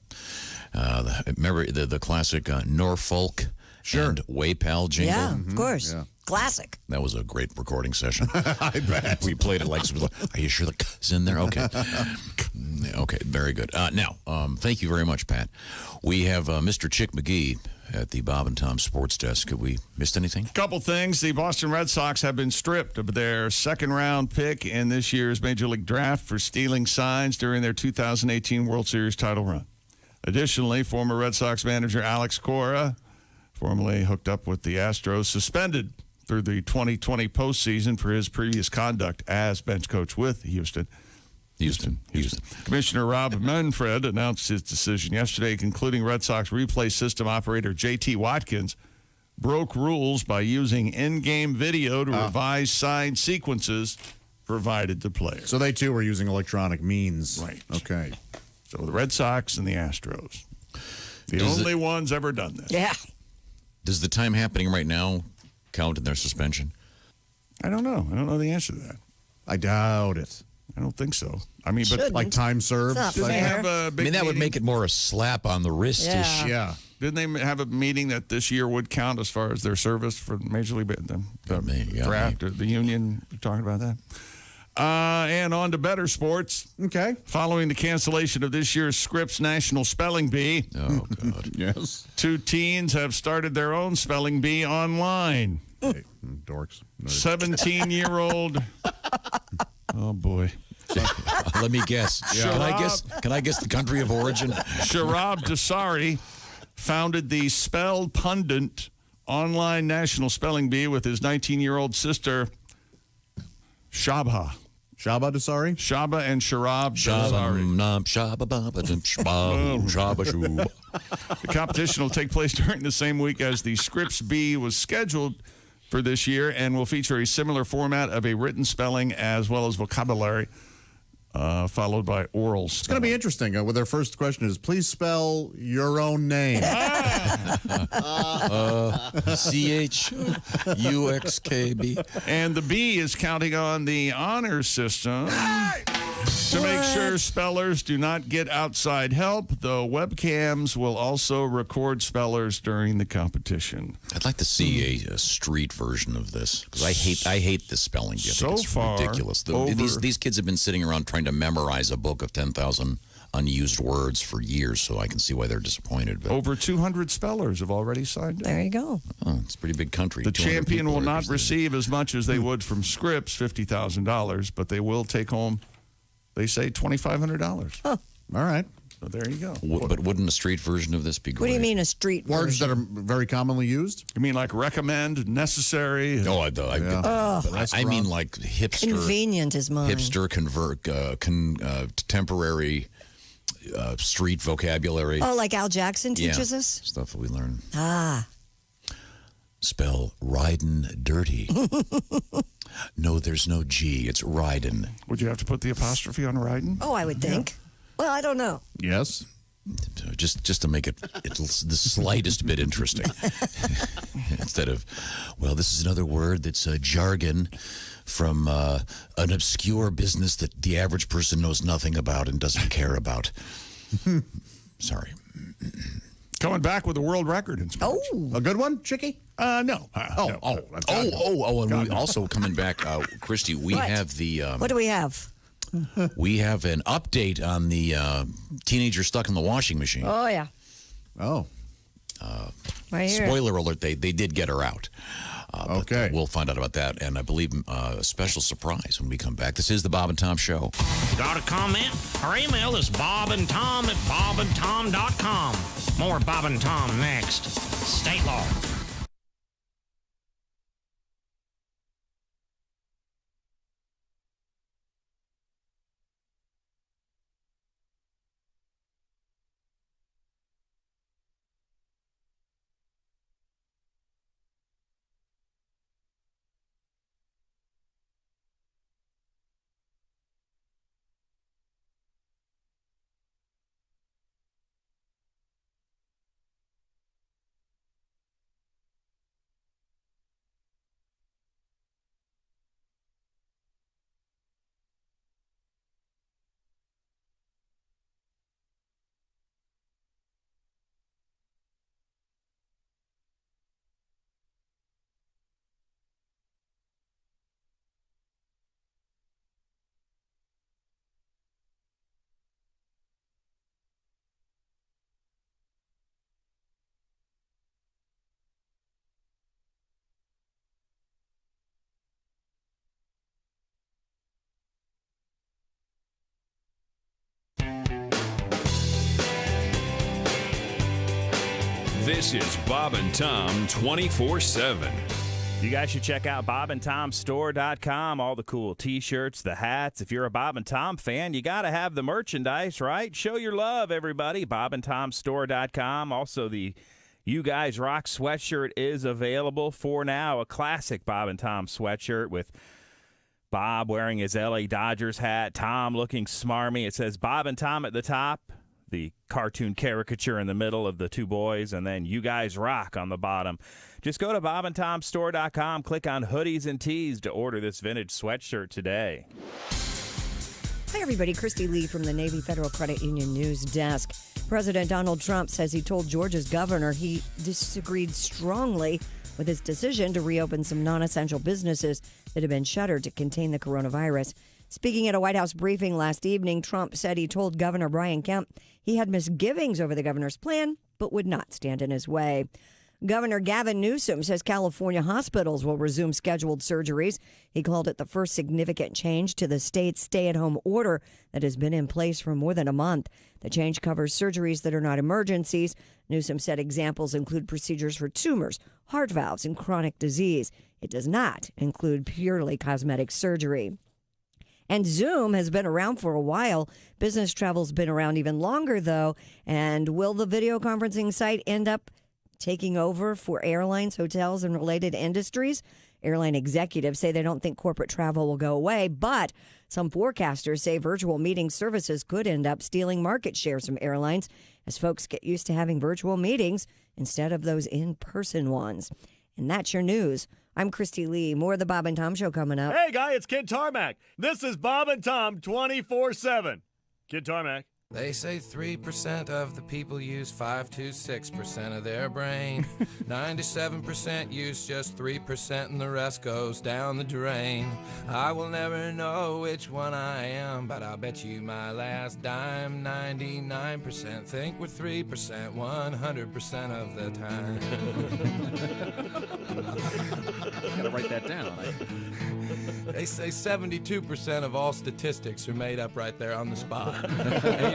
Remember the classic Norfolk and Waypal jingle? Yeah, of course. Yeah. Classic. That was a great recording session. I bet. We played it like, are you sure the is in there? Okay. Okay, very good. Now, thank you very much, Pat. We have Mr. Chick McGee at the Bob and Tom Sports Desk. Have we missed anything? Couple things. The Boston Red Sox have been stripped of their second-round pick in this year's Major League Draft for stealing signs during their 2018 World Series title run. Additionally, former Red Sox manager Alex Cora, formerly hooked up with the Astros, suspended through the 2020 postseason for his previous conduct as bench coach with Houston. Commissioner Rob Manfred announced his decision yesterday, concluding Red Sox replay system operator J.T. Watkins broke rules by using in-game video to revise sign sequences provided to players. So they too were using electronic means. Right. Okay. So the Red Sox and the Astros, the only ones ever done this. Yeah. Does the time happening right now count in their suspension? I don't know. I don't know the answer to that. I doubt it. I don't think so. I mean, but Shouldn't. Like time served. It's not didn't they fair. have a big That would meeting? make it more a slap on the wrist Yeah. issue. Yeah. Didn't they have a meeting that this year would count as far as their service for Major League the draft or the union? We're talking about that. And on to better sports. Okay. Following the cancellation of this year's Scripps National Spelling Bee, Oh, God. Yes. 2 teens have started their own spelling bee online. Hey, dorks. 17-year-old. Oh boy. Let me guess. Can I guess the country of origin? Sharab Dasari founded the Spell Pundit online national spelling bee with his 19-year-old sister, Shaba. Shaba Dasari? Shaba and Sharab Dasari. The competition will take place during the same week as the Scripps Bee was scheduled for this year and will feature a similar format of a written spelling as well as vocabulary, followed by oral It's going to be interesting. Well, their first question is, please spell your own name. CHUXKB. And the bee is counting on the honor system to make sure spellers do not get outside help, though webcams will also record spellers during the competition. I'd like to see a street version of this because I hate this spelling bee. I think it's ridiculous. These kids have been sitting around trying to memorize a book of 10,000 unused words for years, so I can see why they're disappointed. But, Over 200 spellers have already signed up. There you go. oh, it's a pretty big country. The 200 champion people will not represented. receive as much as they would from Scripps, $50,000, but they will take home, they say, $2,500. Huh. All right. So there you go. But wouldn't a street version of this be great? What do you mean a street Words version? that are very commonly used? You mean like recommend, necessary? No, I mean Ugh. like hipster. Convenient is mine. Hipster contemporary street vocabulary. Oh, like Al Jackson Yeah, teaches us? stuff that we learn. Ah. Spell ridin' dirty. No, there's no G. It's ridin'. Would you have to put the apostrophe on riding? Oh, I would think. Well, I don't know. Yes. Just to make it the slightest bit interesting. Instead of, well, this is another word that's jargon from an obscure business that the average person knows nothing about and doesn't care about. Sorry. Coming back with a world record in sports. Oh. A good one, Chicky? No. No. And we also coming back, Christy, we What? have the... What do we have? We have an update on the teenager stuck in the washing machine. Oh, yeah. Oh. Right here. Spoiler alert, they did get her out. Okay. We'll find out about that, and I believe a special surprise when we come back. This is the Bob and Tom Show. Got a comment? Our email is bobandtom@bobandtom.com. More Bob and Tom next. State law. This is Bob and Tom 24/7. You guys should check out bobandtomstore.com. All the cool T-shirts, the hats. If you're a Bob and Tom fan, you got to have the merchandise, right? Show your love, everybody. bobandtomstore.com. Also, the You Guys Rock sweatshirt is available for now. A classic Bob and Tom sweatshirt with Bob wearing his LA Dodgers hat, Tom looking smarmy. It says Bob and Tom at the top, the cartoon caricature in the middle of the two boys, and then You Guys Rock on the bottom. Just go to bobandtomstore.com, click on hoodies and tees to order this vintage sweatshirt today. Hi, everybody. Christy Lee from the Navy Federal Credit Union News Desk. President Donald Trump says he told Georgia's governor he disagreed strongly with his decision to reopen some non-essential businesses that have been shuttered to contain the coronavirus. Speaking at a White House briefing last evening, Trump said he told Governor Brian Kemp he had misgivings over the governor's plan, but would not stand in his way. Governor Gavin Newsom says California hospitals will resume scheduled surgeries. He called it the first significant change to the state's stay-at-home order that has been in place for more than a month. The change covers surgeries that are not emergencies. Newsom said examples include procedures for tumors, heart valves, and chronic disease. It does not include purely cosmetic surgery. And Zoom has been around for a while. Business travel's been around even longer, though. And will the video conferencing site end up taking over for airlines, hotels, and related industries? Airline executives say they don't think corporate travel will go away, but some forecasters say virtual meeting services could end up stealing market shares from airlines as folks get used to having virtual meetings instead of those in-person ones. And that's your news. I'm Christy Lee. More of the Bob and Tom Show coming up. Hey, guy, it's Kid Tarmac. This is Bob and Tom 24/7. Kid Tarmac. They say 3% of the people use 5 to 6% of their brain. 97% use just 3% and the rest goes down the drain. I will never know which one I am, but I'll bet you my last dime. 99% think we're 3% 100% of the time. Gotta write that down. They say 72% of all statistics are made up right there on the spot.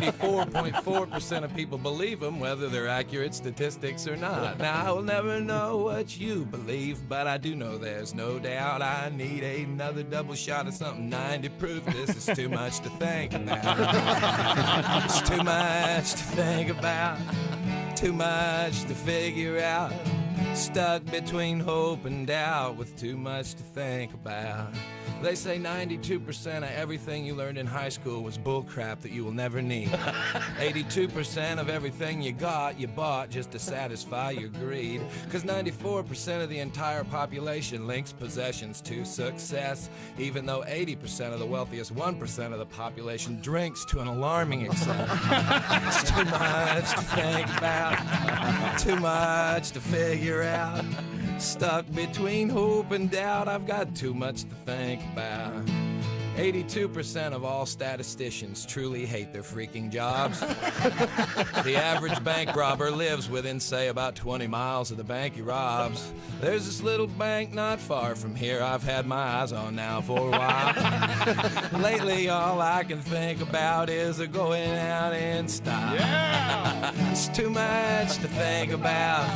84.4% of people believe them, whether they're accurate statistics or not. Now, I will never know what you believe, but I do know there's no doubt I need another double shot of something 90 proof. This is too much to think about. It's too much to think about. Too much to figure out. Stuck between hope and doubt with too much to think about. They say 92% of everything you learned in high school was bullcrap that you will never need. 82% of everything you got, you bought just to satisfy your greed. Because 94% of the entire population links possessions to success, even though 80% of the wealthiest 1% of the population drinks to an alarming extent. It's too much to think about, too much to figure out. Stuck between hope and doubt, I've got too much to think about. 82% of all statisticians truly hate their freaking jobs. The average bank robber lives within, say, about 20 miles of the bank he robs. There's this little bank not far from here I've had my eyes on now for a while. Lately, all I can think about is going out in style. Yeah! It's too much to think about,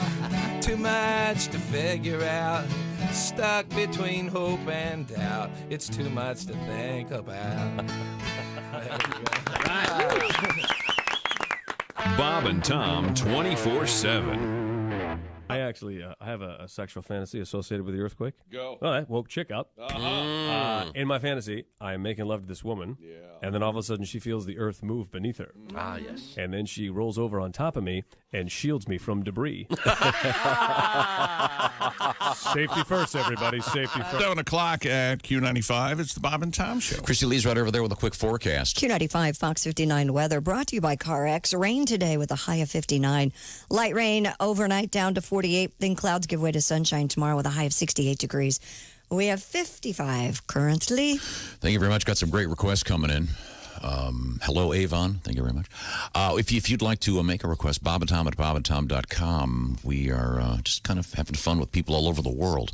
too much to figure out. Stuck between hope and doubt. It's too much to think about. Bob and Tom 24/7. I actually I have a sexual fantasy associated with the earthquake. Go. Well, that woke chick up. In my fantasy, I am making love to this woman. Yeah. And then all of a sudden, she feels the earth move beneath her. Ah, yes. And then she rolls over on top of me and shields me from debris. Safety first, everybody. Safety first. 7 o'clock at Q95. It's the Bob and Tom Show. Christy Lee's right over there with a quick forecast. Q95 Fox 59 weather brought to you by CarX. Rain today with a high of 59. Light rain overnight down to 48. Then clouds give way to sunshine tomorrow with a high of 68 degrees. We have 55 currently. Thank you very much. Got some great requests coming in. Hello, Avon. Thank you very much. If you'd like to make a request, Bob and Tom at bobandtom.com. We are just kind of having fun with people all over the world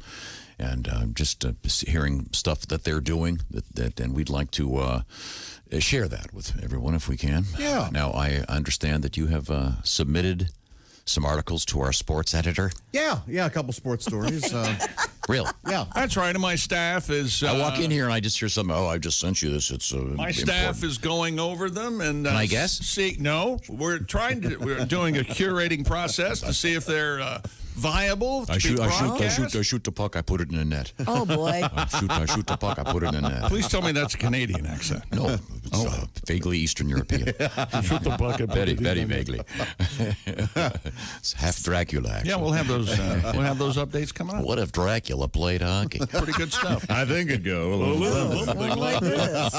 and just hearing stuff that they're doing, and we'd like to share that with everyone if we can. Yeah. Now, I understand that you have submitted some articles to our sports editor. Yeah, a couple sports stories. Real? Yeah. That's right. And my staff is... I walk in here and I just hear something, I just sent you this. It's my staff is going over them. And Can I guess? See, no, we're doing a curating process to see if they're viable. I shoot the puck, I put it in the net. Oh, boy. I shoot the puck, I put it in the net. Please tell me that's a Canadian accent. No, it's vaguely Eastern European. Shoot the puck, I put very, it in very the net. vaguely. It's half Dracula, actually. Yeah, we'll have those updates coming up. What if Dracula played hockey? Pretty good stuff. I think it'd go. Something like this.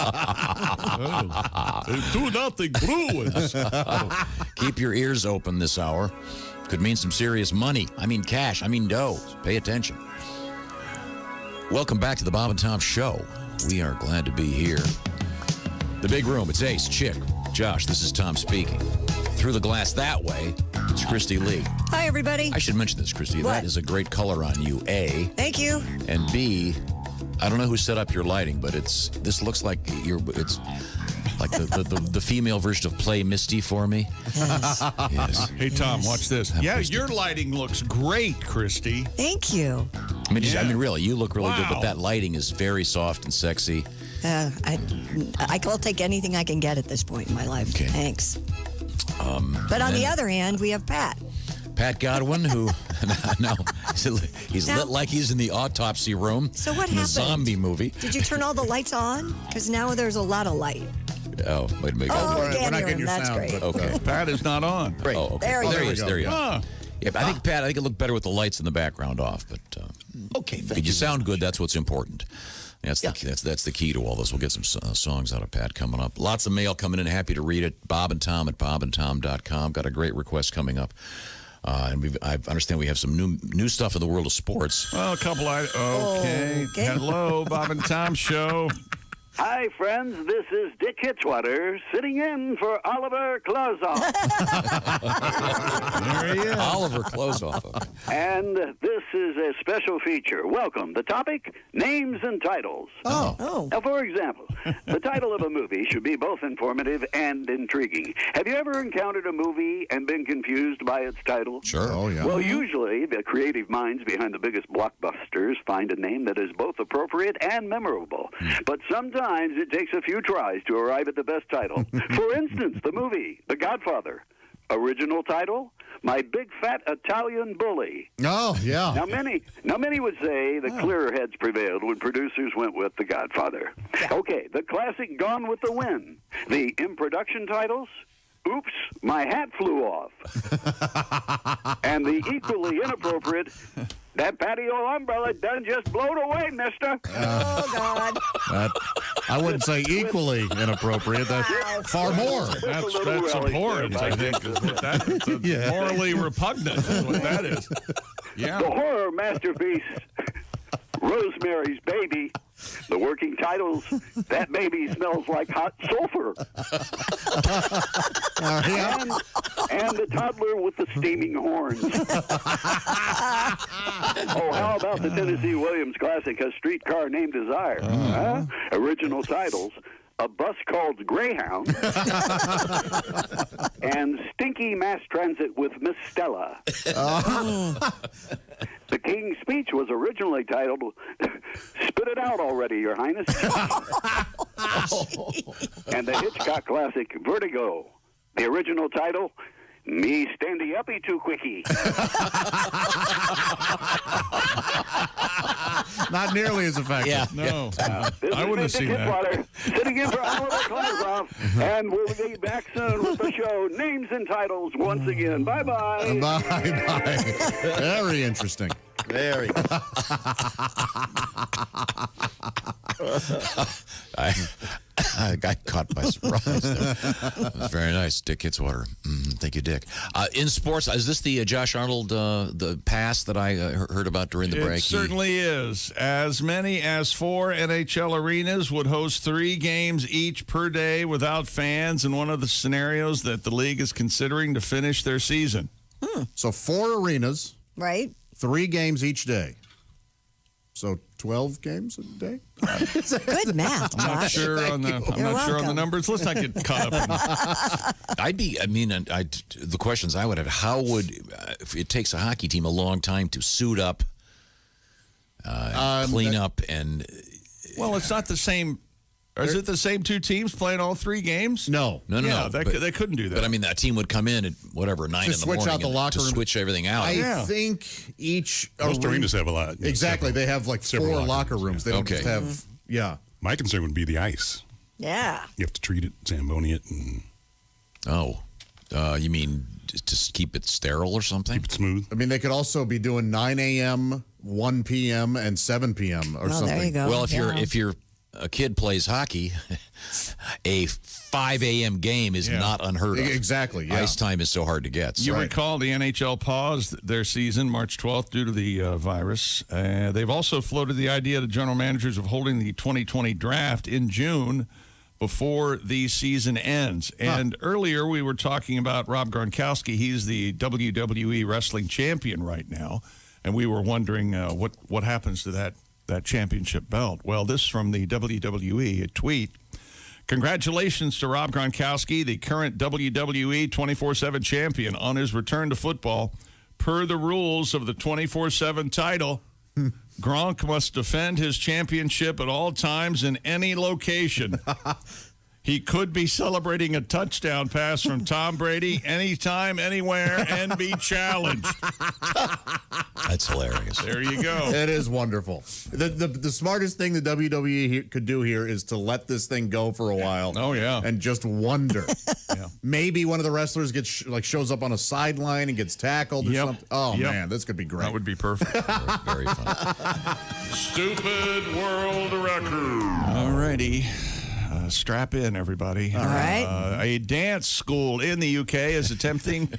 2-0 Bruins. Keep your ears open this hour. Could mean some serious money. I mean cash. I mean dough. Pay attention. Welcome back to the Bob and Tom Show. We are glad to be here. The big room. It's Ace, Chick, Josh. This is Tom speaking. Through the glass that way, it's Christy Lee. Hi, everybody. I should mention this, Christy. What? That is a great color on you, A. Thank you. And B, I don't know who set up your lighting, but this looks like it's like the female version of Play Misty for me. Yes. Yes. Hey, Tom, watch this. Yeah, Christy. your lighting looks great, Christy. Thank you. I mean, really, you look really good, but that lighting is very soft and sexy. I'll take anything I can get at this point in my life. Okay. Thanks. But on the other hand, we have Pat. Pat Godwin, who now he's lit like he's in the autopsy room. So what in happened? A zombie movie. Did you turn all the lights on? Because now there's a lot of light. Oh, wait a minute. Oh, we're not getting your that's sound, great. but, Okay. Pat is not on. Oh, okay. There he There he is. is. There he is. Ah. Yeah, but I think it looked better with the lights in the background off. But Okay, thank did you. you sound good? That's what's important. That's the key to all this. We'll get some songs out of Pat coming up. Lots of mail coming in. Happy to read it. Bob and Tom at bobandtom.com. Got a great request coming up. And I understand we have some new stuff in the world of sports. Well, a couple okay. Hello, Bob and Tom Show. Hi, friends. This is Dick Hitzwater sitting in for Oliver Klozoff. There he is. Oliver Klozoff. And this is a special feature. Welcome. The topic, names and titles. Oh. Now, for example, the title of a movie should be both informative and intriguing. Have you ever encountered a movie and been confused by its title? Sure. Oh, yeah. Well, usually the creative minds behind the biggest blockbusters find a name that is both appropriate and memorable. But sometimes it takes a few tries to arrive at the best title. For instance, the movie The Godfather. Original title, My Big Fat Italian Bully. Oh, yeah. Now many would say the clearer heads prevailed when producers went with The Godfather. Okay, the classic Gone with the Wind. The in-production titles, Oops, My Hat Flew Off. And the equally inappropriate, That patio umbrella done just blowed away, mister. Oh, God. I wouldn't say equally inappropriate. That's far more. That's abhorrent, I think. Is what that is. It's morally repugnant is what that is. Yeah. The horror masterpiece, Rosemary's Baby. The working titles, That Baby Smells Like Hot Sulfur. And The Toddler with the Steaming Horns. Oh, how about the Tennessee Williams classic, A Streetcar Named Desire? Huh? Original titles, A Bus Called Greyhound, and Stinky Mass Transit with Miss Stella. The King's Speech was originally titled, Spit It Out Already, Your Highness. And the Hitchcock classic, Vertigo. The original title, Me Standy Uppy Too Quickie. Not nearly as effective. Yeah. No. This I is wouldn't have Mr. seen that. Kidwater, sitting in for Oliver Klazoff, and we'll be back soon with the show Names and Titles once again. Bye-bye. Bye-bye. Very interesting. Very. I got caught by surprise there. That was very nice, Dick Kitzwater. Thank you, Dick. In sports, is this the Josh Arnold the pass that I heard about during the break? It certainly is. As many as 4 NHL arenas would host 3 games each per day without fans in one of the scenarios that the league is considering to finish their season. So 4 arenas. Right. 3 games each day. So 12 games a day? Good math, I'm not Josh. sure on the numbers. Let's not get caught up in the questions I would have, how would, if it takes a hockey team a long time to suit up, clean up, and... Well, it's not the same. Is it the same 2 teams playing all 3 games? No. No. They couldn't do that. But, I mean, that team would come in at, 9 in the morning. Switch out the locker room. To switch everything out. I think each... Most arenas have a lot. Exactly. They have like 4 locker rooms. They don't just have... Yeah. My concern would be the ice. Yeah. You have to treat it, Zamboni it, and... You mean just keep it sterile or something? Keep it smooth. I mean, they could also be doing 9 a.m., 1 p.m., and 7 p.m. or something. There you go. Well, if you're a kid plays hockey, a 5 a.m. game is not unheard of. Exactly. Yeah. Ice time is so hard to get. You recall the NHL paused their season March 12th due to the virus. They've also floated the idea to general managers of holding the 2020 draft in June before the season ends. And earlier we were talking about Rob Gronkowski. He's the WWE wrestling champion right now. And we were wondering what happens to that championship belt. Well, this from the WWE, a tweet. Congratulations to Rob Gronkowski, the current WWE 24/7 champion, on his return to football. Per the rules of the 24/7 title, Gronk must defend his championship at all times in any location. He could be celebrating a touchdown pass from Tom Brady anytime, anywhere, and be challenged. That's hilarious. There you go. It is wonderful. The smartest thing the WWE could do here is to let this thing go for a while. Oh, yeah. And just wonder. Yeah. Maybe one of the wrestlers gets shows up on a sideline and gets tackled or something. Oh, man, this could be great. That would be perfect. Very fun. Stupid world record. All righty. Strap in, everybody. All right. A dance school in the UK is attempting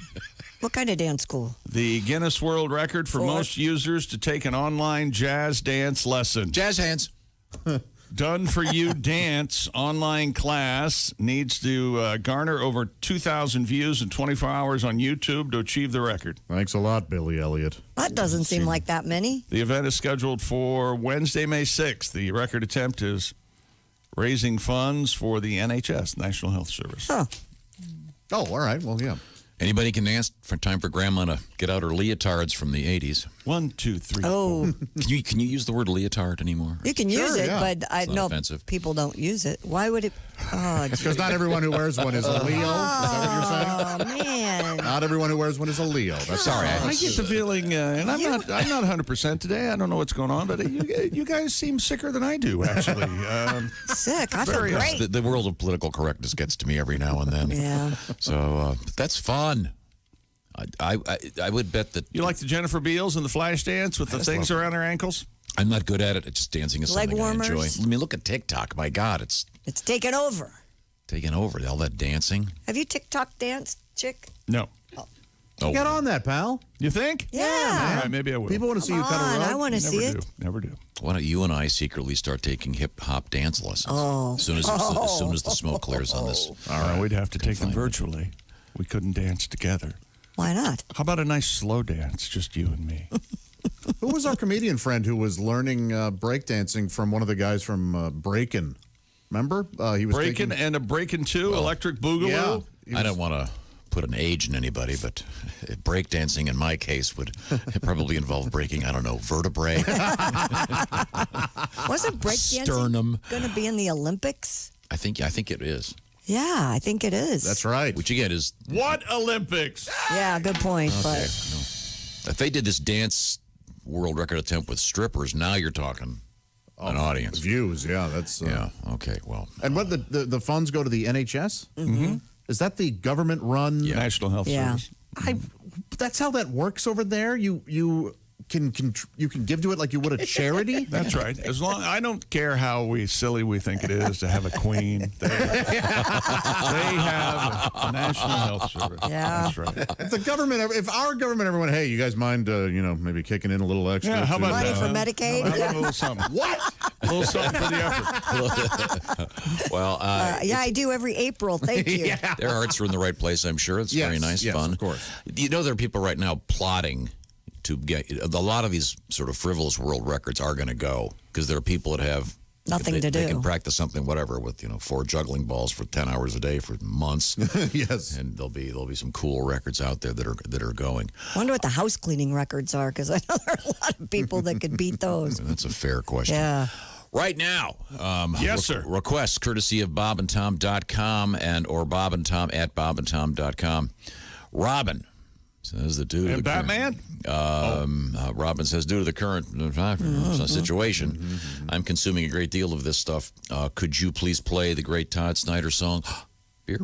What kind of dance school? the Guinness World Record for most users to take an online jazz dance lesson. Jazz hands. Done For You Dance online class needs to garner over 2,000 views in 24 hours on YouTube to achieve the record. Thanks a lot, Billy Elliot. That doesn't seem like that many. The event is scheduled for Wednesday, May 6th. The record attempt is raising funds for the NHS, National Health Service. Huh. Oh, all right. Well, yeah. Anybody can dance for time for Grandma to get out her leotards from the 80s. 1, 2, 3. Oh. Can you use the word leotard anymore? You can use it, but I It's not know offensive. people don't use it. Why would it? Oh, Because not everyone who wears one is a Leo. Is that what you're saying? Oh, man. Not everyone who wears one is a Leo. That's Sorry, I get the feeling, and I'm not 100% today. I don't know what's going on, but you guys seem sicker than I do, actually. Sick. I feel very- great. The world of political correctness gets to me every now and then. Yeah. So that's fun. I would bet that You like the Jennifer Beals and the flash dance with the just things love around their ankles? I'm not good at it. It's just dancing is Leg something I enjoy. warmers? I mean, look at TikTok. My God, it's It's taken over. taking over. All that dancing. Have you TikTok danced, chick? No. Get on that, pal. You think? Yeah. All right, maybe I will. People want to see you cut a on, rug. I want to see Never it. do. Never do. Why don't you and I secretly start taking hip hop dance lessons? As soon as the smoke clears on this. All right, we'd have to take them virtually. We couldn't dance together. Why not? How about a nice slow dance, just you and me? Who was our comedian friend who was learning breakdancing from one of the guys from Breakin'? Remember? He was Breakin' and a Breakin' 2, Electric Boogaloo? Yeah. I don't want to put an age in anybody, but breakdancing in my case would probably involve breaking, I don't know, vertebrae. Wasn't breakdancing Sternum. going to be in the Olympics? I think it is. Yeah, I think it is. That's right. Which again is What Olympics? Yeah, good point. But if they did this dance world record attempt with strippers, now you're talking an audience. Views, yeah. That's Yeah, okay, well. And what the funds go to the NHS? Mm-hmm. Is that the government-run National Health Service? That's how that works over there. You can give to it like you would a charity. That's right. As long I don't care how silly we think it is to have a queen. They have a National Health Service. Yeah. That's right. If our government ever went, hey, you guys mind, maybe kicking in a little extra? Yeah, how about money that, for huh? Medicaid? How about a little something? What? A little something for the effort. Well, yeah, I do every April. Thank you. their hearts are in the right place, I'm sure. It's very nice, fun. Of course. You know, there are people right now plotting to get a lot of these sort of frivolous world records are going to go because there are people that have Nothing they, to They do. can practice something, whatever, with 4 juggling balls for 10 hours a day for months. Yes, and there'll be some cool records out there that are going. Wonder what the house cleaning records are, because I know there are a lot of people that could beat those. That's a fair question. Yeah. Right now, yes, sir. Requests courtesy of bobandtom.com and or bobandtom@bobandtom.com. Robin says that due to And the Batman? Robin says due to the current situation, I'm consuming a great deal of this stuff. Could you please play the great Todd Snyder song? Beer.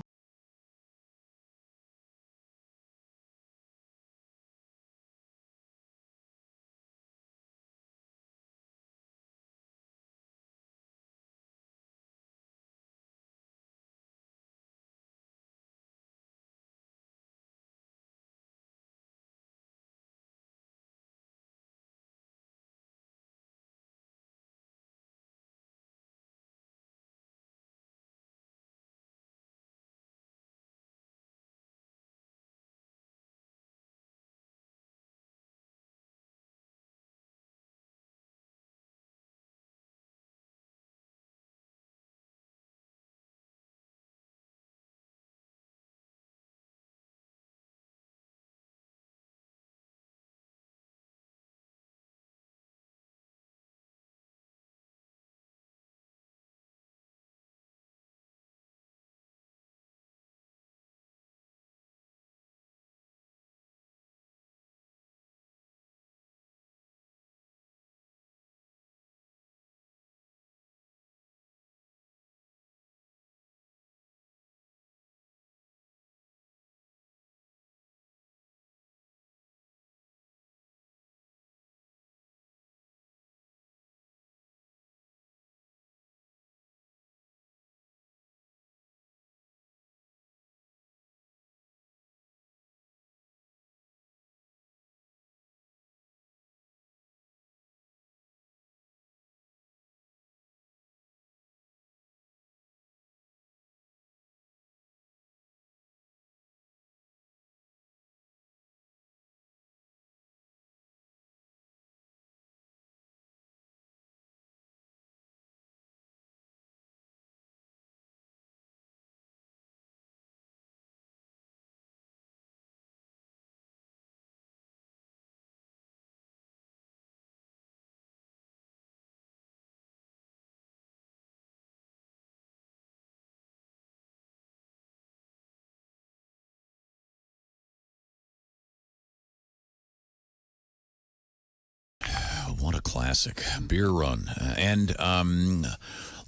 What a classic. Beer Run. And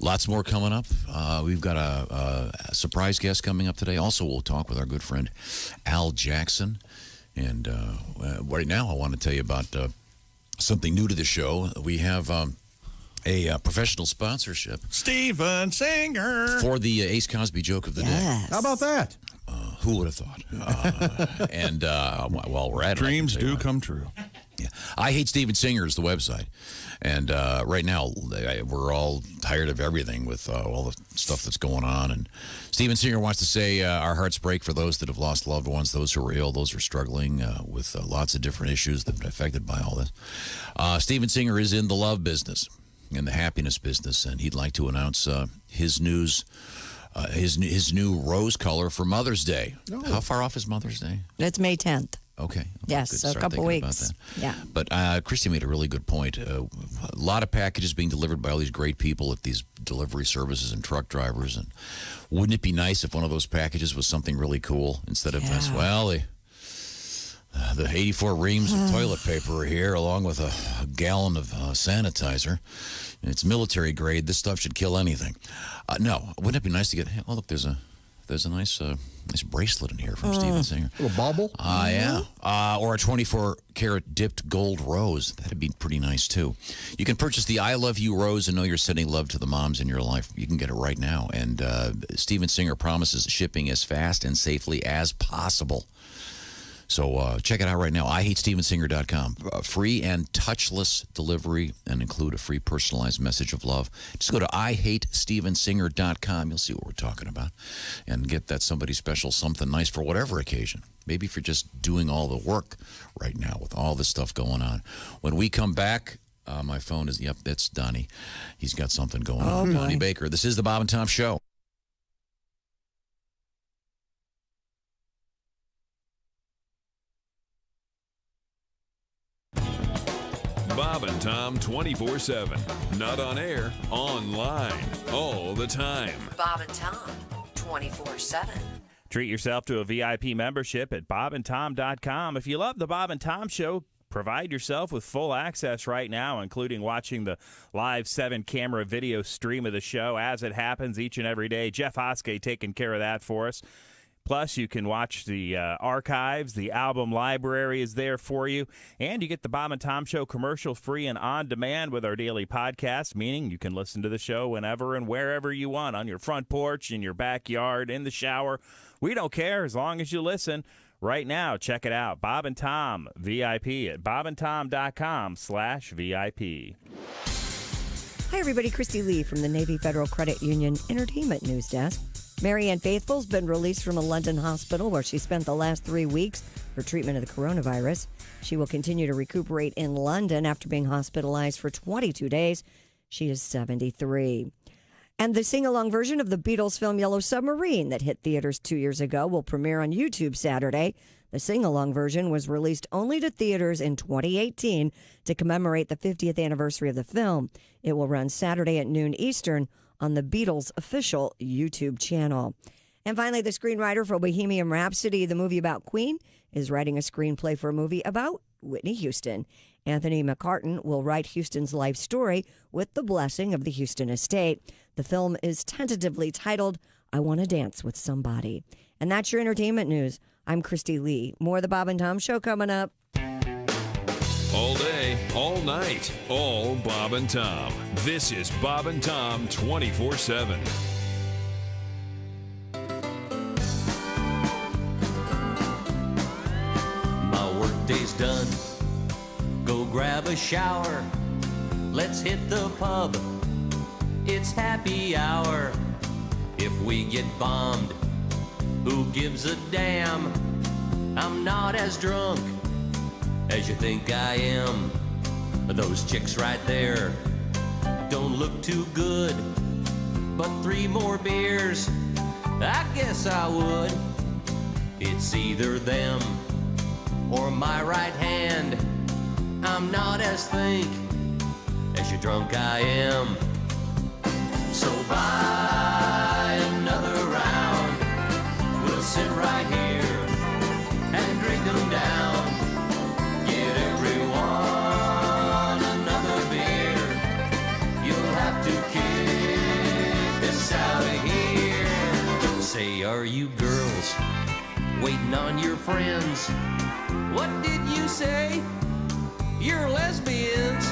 lots more coming up. We've got a surprise guest coming up today. Also, we'll talk with our good friend Al Jackson. And right now, I want to tell you about something new to the show. We have a professional sponsorship. Steven Singer. For the Ace Cosby joke of the day. How about that? Who would have thought? And while we're at it, Dreams do come true. Yeah. I Hate Steven Singer is the website. And right now, we're all tired of everything with all the stuff that's going on. And Steven Singer wants to say our hearts break for those that have lost loved ones, those who are ill, those who are struggling with lots of different issues that have been affected by all this. Steven Singer is in the love business, in the happiness business, and he'd like to announce his new rose color for Mother's Day. Oh. How far off is Mother's Day? It's May 10th. Okay. Yes, good. so a Start couple thinking weeks. about that. Yeah. But Christy made a really good point. A lot of packages being delivered by all these great people at these delivery services and truck drivers. And wouldn't it be nice if one of those packages was something really cool instead of this? Well, the 84 reams of toilet paper are here, along with a gallon of sanitizer. It's military grade. This stuff should kill anything. No, wouldn't it be nice to get? Oh, look, there's a nice bracelet in here from Steven Singer. A little bauble? Yeah. Or a 24-karat dipped gold rose. That'd be pretty nice, too. You can purchase the I Love You rose and know you're sending love to the moms in your life. You can get it right now. And Steven Singer promises shipping as fast and safely as possible. So check it out right now. IHateStevenSinger.com. Free and touchless delivery and include a free personalized message of love. Just go to IHateStevenSinger.com. You'll see what we're talking about. And get that somebody special something nice for whatever occasion. Maybe if you're just doing all the work right now with all this stuff going on. When we come back, my phone is, yep, that's Donnie. He's got something going on. boy. Donnie Baker. This is the Bob and Tom Show. Bob and Tom 24/7. Not on air, online, all the time. Bob and Tom, 24/7. Treat yourself to a VIP membership at bobandtom.com. If you love the Bob and Tom Show, provide yourself with full access right now, including watching the live 7-camera video stream of the show as it happens each and every day. Jeff Hoskey taking care of that for us. Plus, you can watch the archives. The album library is there for you. And you get the Bob and Tom Show commercial-free and on-demand with our daily podcast, meaning you can listen to the show whenever and wherever you want, on your front porch, in your backyard, in the shower. We don't care as long as you listen. Right now, check it out. Bob and Tom VIP at bobandtom.com/VIP. Hi, everybody. Christy Lee from the Navy Federal Credit Union Entertainment News Desk. Marianne Faithfull's been released from a London hospital where she spent the last 3 weeks for treatment of the coronavirus. She will continue to recuperate in London after being hospitalized for 22 days. She is 73. And the sing-along version of the Beatles film Yellow Submarine that hit theaters 2 years ago will premiere on YouTube Saturday. The sing-along version was released only to theaters in 2018 to commemorate the 50th anniversary of the film. It will run Saturday at noon Eastern on the Beatles' official YouTube channel. And finally, the screenwriter for Bohemian Rhapsody, the movie about Queen, is writing a screenplay for a movie about Whitney Houston. Anthony McCartan will write Houston's life story with the blessing of the Houston estate. The film is tentatively titled, I Want to Dance with Somebody. And that's your entertainment news. I'm Christy Lee. More of the Bob and Tom Show coming up. All day, all night, all Bob and Tom. This is Bob and Tom 24/7. My workday's done. Go grab a shower. Let's hit the pub. It's happy hour. If we get bombed, who gives a damn? I'm not as drunk as you think I am. Those chicks right there don't look too good, but 3 more beers, I guess I would. It's either them or my right hand. I'm not as think as you drunk I am. So buy another round. We'll sit right here and drink them down. Get everyone another beer. You'll have to kick us out of here. Say, are you girls waiting on your friends? What did you say? You're lesbians.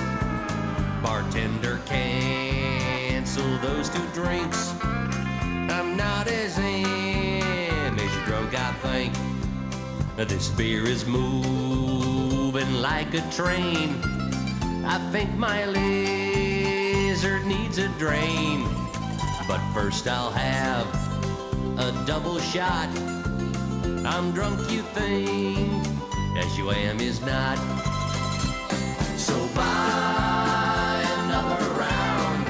Bartender, cancel those 2 drinks. I'm not as am as you drunk I think. This beer is moving like a train. I think my lizard needs a drain. But first I'll have a double shot. I'm drunk, you think, as you am is not. So buy another round.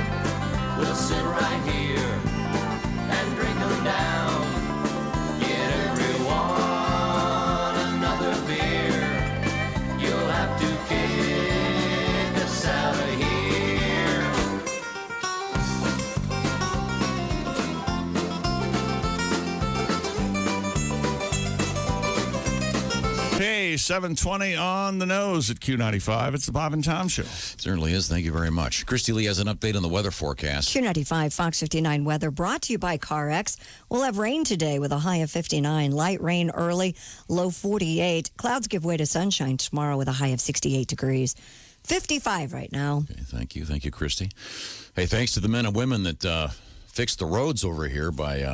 We'll sit right here and drink 'em down. Get everyone another beer. You'll have to kick us out of here. Hey, 7:20 on the nose at Q95. It's the Bob and Tom Show. Certainly is. Thank you very much. Christy Lee has an update on the weather forecast. Q95 Fox 59 weather brought to you by CarX. We'll have rain today with a high of 59. Light rain early, low 48. Clouds give way to sunshine tomorrow with a high of 68 degrees. 55 right now. Okay, thank you. Thank you, Christy. Hey, thanks to the men and women that fixed the roads over here by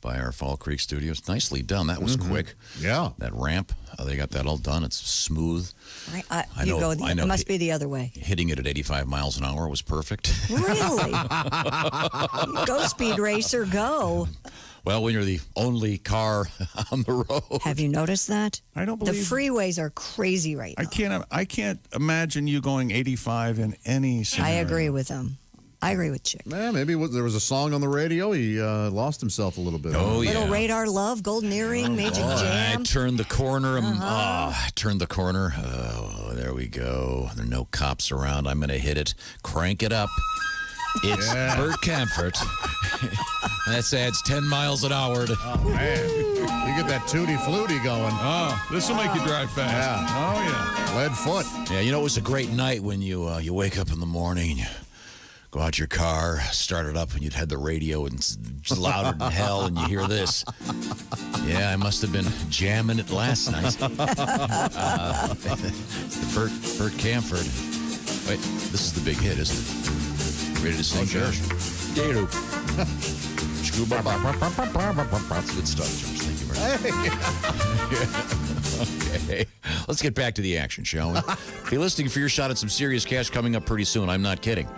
our Fall Creek studios. Nicely done. That was quick. Yeah. That ramp, they got that all done. It's smooth. I know. It must be the other way. Hitting it at 85 miles an hour was perfect. Really? Go, Speed Racer, go. Well, when you're the only car on the road. Have you noticed that? I don't The believe freeways are crazy right now. I can't imagine you going 85 in any scenario. I agree with them. I agree with Chick. Yeah, maybe there was a song on the radio. He lost himself a little bit. Oh, Little yeah. Radar Love, Golden Earring, Magic Jam. I turned the corner. Turned the corner. Oh, there we go. There are no cops around. I'm going to hit it. Crank it up. It's Bert Camfort. That adds 10 miles an hour. Oh, man. You get that Tootie Flutie going. Oh, this will make you drive fast. Yeah. Oh, yeah. Lead foot. Yeah, you know, it was a great night when you wake up in the morning and you go out your car, start it up, and you'd had the radio and it's louder than hell, and you hear this. Yeah, I must have been jamming it last night. Bert Camford. Wait, this is the big hit, isn't it? Ready to sing, Josh? That's good stuff, Josh. Thank you very much. Okay. Let's get back to the action, shall we? Be listening for your shot at some serious cash coming up pretty soon. I'm not kidding.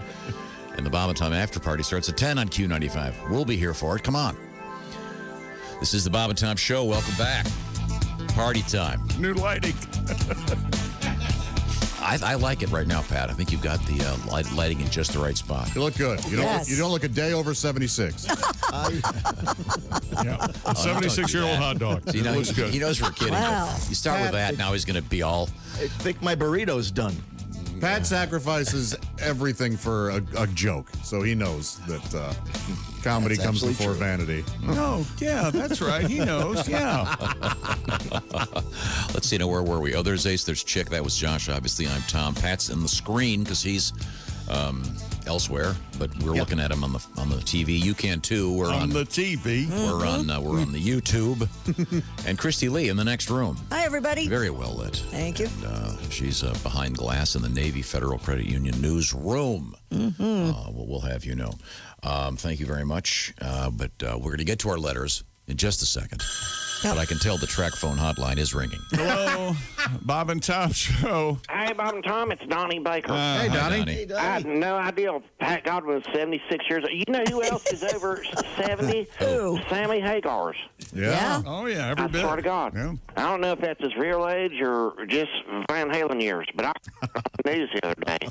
And the Bob and Tom After Party starts at 10 on Q95. We'll be here for it. Come on. This is the Bob and Tom Show. Welcome back. Party time. New lighting. I like it right now, Pat. I think you've got the lighting in just the right spot. You look good. You don't look a day over 76. Yeah. 76-year-old hot dog. So, Looks good. He knows we're kidding. Wow. You start with that, now he's going to be all... I think my burrito's done. Pat sacrifices everything for a joke, so he knows that comedy That's comes absolutely before true. vanity. No, yeah, that's right. He knows. Yeah. Let's see, now where were we? Oh, there's Ace, there's Chick. That was Josh. Obviously, I'm Tom. Pat's in the screen because he's elsewhere, but we're looking at him on the TV. You can too. We're on the TV. We're on the YouTube. And Christy Lee in the next room. Hi, everybody. Very well lit. Thank you. And, she's behind glass in the Navy Federal Credit Union newsroom. We'll have you know. Thank you very much. But we're going to get to our letters in just a second. But I can tell the track phone hotline is ringing. Hello, Bob and Tom Show. Hey, Bob and Tom, it's Donnie Baker. Hey, Donnie. Hey, I had no idea Pat Godwin was 76 years old. You know who else is over 70? Who? Sammy Hagar's. Yeah. Oh, yeah, every I bit. swear to God. Yeah. I don't know if that's his real age or just Van Halen years, but I heard on the news the other day.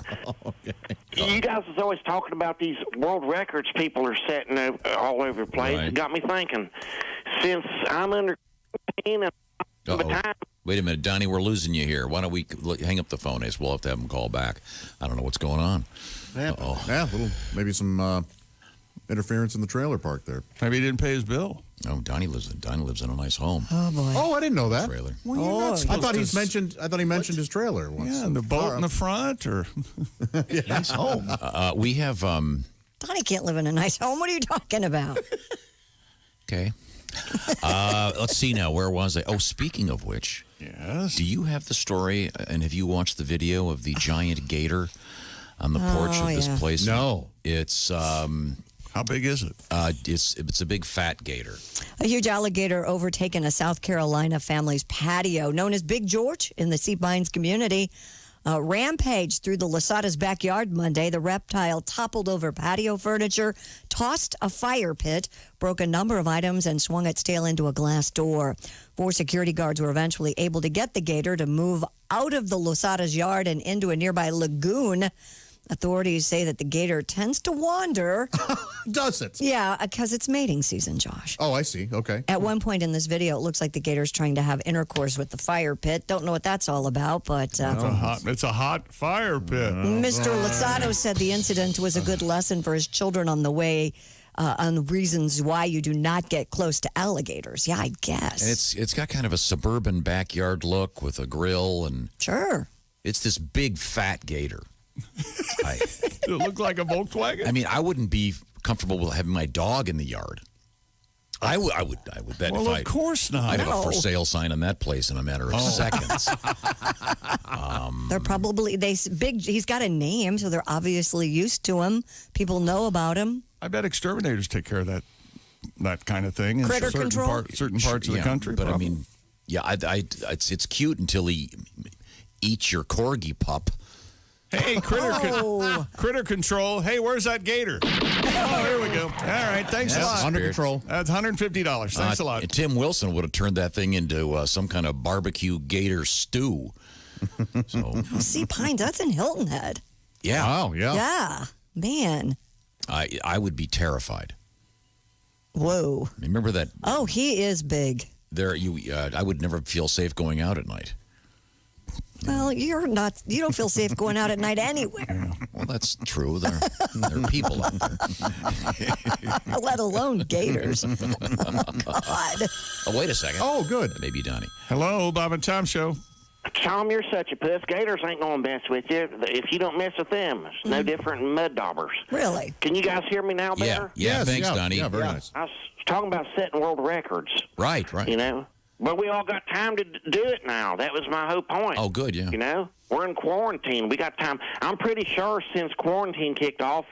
You guys was always talking about these world records people are setting all over the place. Right. It got me thinking, since I'm under 18 and the time, Wait a minute, Donnie, we're losing you here. Why don't we hang up the phone, Ace? We'll have to have him call back. I don't know what's going on. Yeah, maybe some interference in the trailer park there. Maybe he didn't pay his bill. Oh, Donnie lives in a nice home. Oh, boy. Oh, I didn't know that. Trailer. Well, you're not I supposed thought to he mentioned his trailer once. Yeah, and the boat in the front, or nice home. We have Donnie can't live in a nice home. What are you talking about? okay. Let's see now. Where was I? Oh, speaking of which, yes. do you have the story? And have you watched the video of the giant gator on the porch of this place? No. It's How big is it? It's a big fat gator. A huge alligator overtaken a South Carolina family's patio, known as Big George in the Sea Pines community. Rampaged through the Losada's backyard Monday. The reptile toppled over patio furniture, tossed a fire pit, broke a number of items, and swung its tail into a glass door. 4 security guards were eventually able to get the gator to move out of the Losada's yard and into a nearby lagoon. Authorities say that the gator tends to wander. Does it? Yeah, because it's mating season, Josh. Oh, I see. Okay. At one point in this video, it looks like the gator's trying to have intercourse with the fire pit. Don't know what that's all about, but... It's a hot fire pit. Mr. Losado said the incident was a good lesson for his children on the way, on the reasons why you do not get close to alligators. Yeah, I guess. And it's got kind of a suburban backyard look with a grill and... Sure. It's this big fat gator. It looked like a Volkswagen. I mean, I wouldn't be comfortable with having my dog in the yard. I would bet Well, if of course not. I'd have a No. for sale sign on that place in a matter of seconds. They're probably he's got a name, so they're obviously used to him. People know about him. I bet exterminators take care of that kind of thing in Critter certain control? certain parts of the Yeah, country. But probably. I mean, yeah, it's cute until he eats your corgi pup. Hey, critter control. Hey, where's that gator? Oh, here we go. All right, thanks a lot. Under control. That's $150. Thanks a lot. Tim Wilson would have turned that thing into some kind of barbecue gator stew. So, Sea Pines, that's in Hilton Head. yeah. Oh, yeah. Yeah, man. I would be terrified. Whoa. Remember that? Oh, he is big. I would never feel safe going out at night. Well, you don't feel safe going out at night anywhere, Well, that's true. There are people out there. let alone gators. God. Oh, wait a second. Oh, good. That may be Donnie. Hello, Bob and Tom Show. Tom, you're such a puss. Gators ain't going to mess with you. If you don't mess with them, it's no different than mud daubers. Really? Can you guys hear me now better? Yeah, thanks, Donnie. Yeah, very nice. I was talking about setting world records. Right. You know? But we all got time to do it now. That was my whole point. Oh, good, yeah. You know? We're in quarantine. We got time. I'm pretty sure since quarantine kicked off,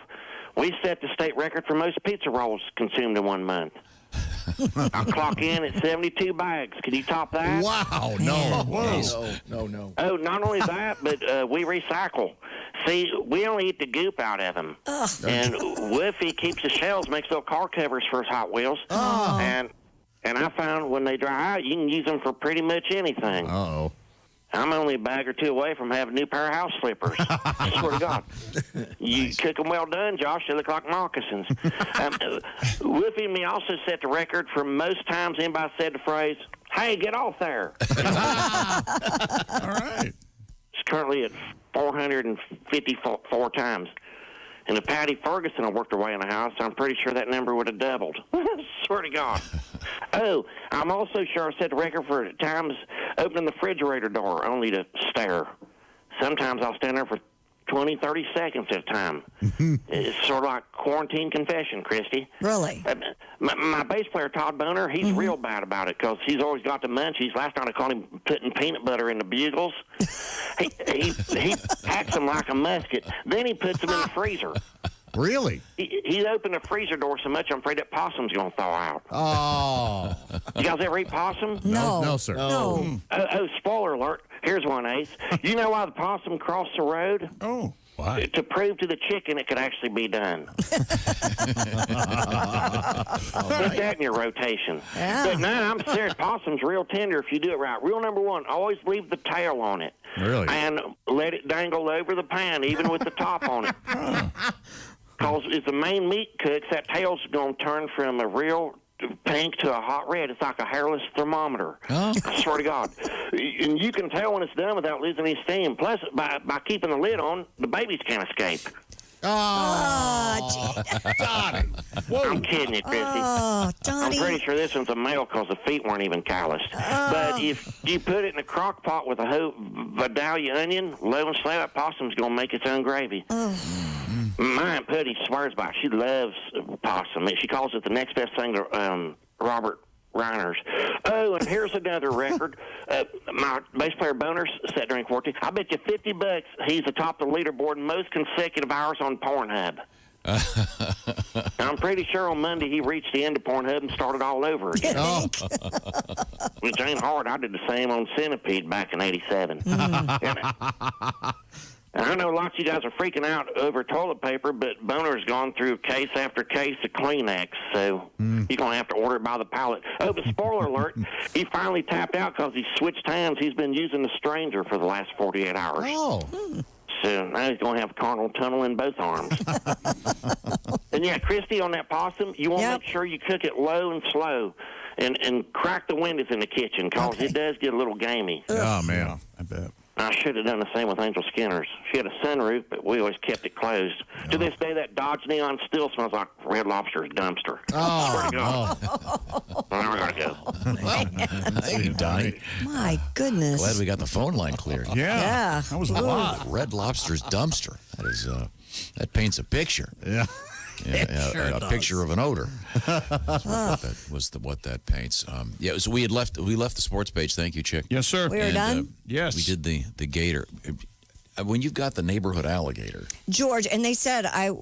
we set the state record for most pizza rolls consumed in 1 month. I'll clock in at 72 bags. Can you top that? Wow. No. Whoa. No. Oh, not only that, but we recycle. See, we only eat the goop out of them. And Woofy keeps the shells, makes little car covers for his Hot Wheels. And I found when they dry out, you can use them for pretty much anything. Uh-oh. I'm only a bag or two away from having a new pair of house slippers. I swear to God. You cook them well done, Josh, they look like moccasins. Woofy and me also set the record for most times anybody said the phrase, "Hey, get off there." All right. It's currently at 454 times. And if Patty Ferguson had worked her way in the house, I'm pretty sure that number would have doubled. Swear to God. Oh, I'm also sure I set the record for times opening the refrigerator door only to stare. Sometimes I'll stand there for 20, 30 seconds at a time. It's sort of like quarantine confession, Christy. Really? My bass player, Todd Boner, he's real bad about it because he's always got the munchies. Last time I caught him putting peanut butter in the bugles. He packs them like a musket. Then he puts them in the freezer. Really? He opened the freezer door so much, I'm afraid that possum's going to thaw out. Oh. You guys ever eat possum? No. No, sir. No. Oh, spoiler alert. Here's one, Ace. You know why the possum crossed the road? Oh, why? To prove to the chicken it could actually be done. Put that in your rotation. Yeah. But no, I'm serious. Possum's real tender if you do it right. Rule number one, always leave the tail on it. Really? And let it dangle over the pan, even with the top on it. Because as the main meat cooks, that tail's going to turn from a real pink to a hot red. It's like a hairless thermometer. Oh. I swear to God. And you can tell when it's done without losing any steam. Plus, by keeping the lid on, the babies can't escape. Oh, Donnie. I'm kidding you, Christy. Oh, Donnie. I'm pretty sure this one's a male because the feet weren't even calloused. But if you put it in a crock pot with a whole Vidalia onion, low and slow, that possum's going to make its own gravy. My Aunt Putty swears by it. She loves possum. She calls it the next best thing to Robert Reiner's. Oh, and here's another record. My bass player Boner's set during quarantine. I bet you $50 he's atop the leaderboard most consecutive hours on Pornhub. I'm pretty sure on Monday he reached the end of Pornhub and started all over again. Which ain't hard. I did the same on Centipede back in '87. And I know lots of you guys are freaking out over toilet paper, but Boner's gone through case after case of Kleenex, so he's going to have to order it by the pallet. Oh, but spoiler alert, he finally tapped out because he switched hands. He's been using the Stranger for the last 48 hours. Oh. So now he's going to have carnal tunnel in both arms. And yeah, Christy, on that possum, you want to make sure you cook it low and slow. And crack the windows in the kitchen because it does get a little gamey. Oh, man. I bet. I should have done the same with Angel Skinner's. She had a sunroof, but we always kept it closed. To this day, that Dodge Neon still smells like Red Lobster's dumpster. Swear to God. I gotta go. Hey, Donnie. My goodness. Glad we got the phone line cleared. Yeah. That was a lot. Red Lobster's dumpster. That is, that paints a picture. Yeah. A picture of an odor. That's what that paints. So we left the sports page. Thank you, Chick. Yes, sir. We are done? Yes. We did the gator. When you've got the neighborhood alligator. George, and they said, I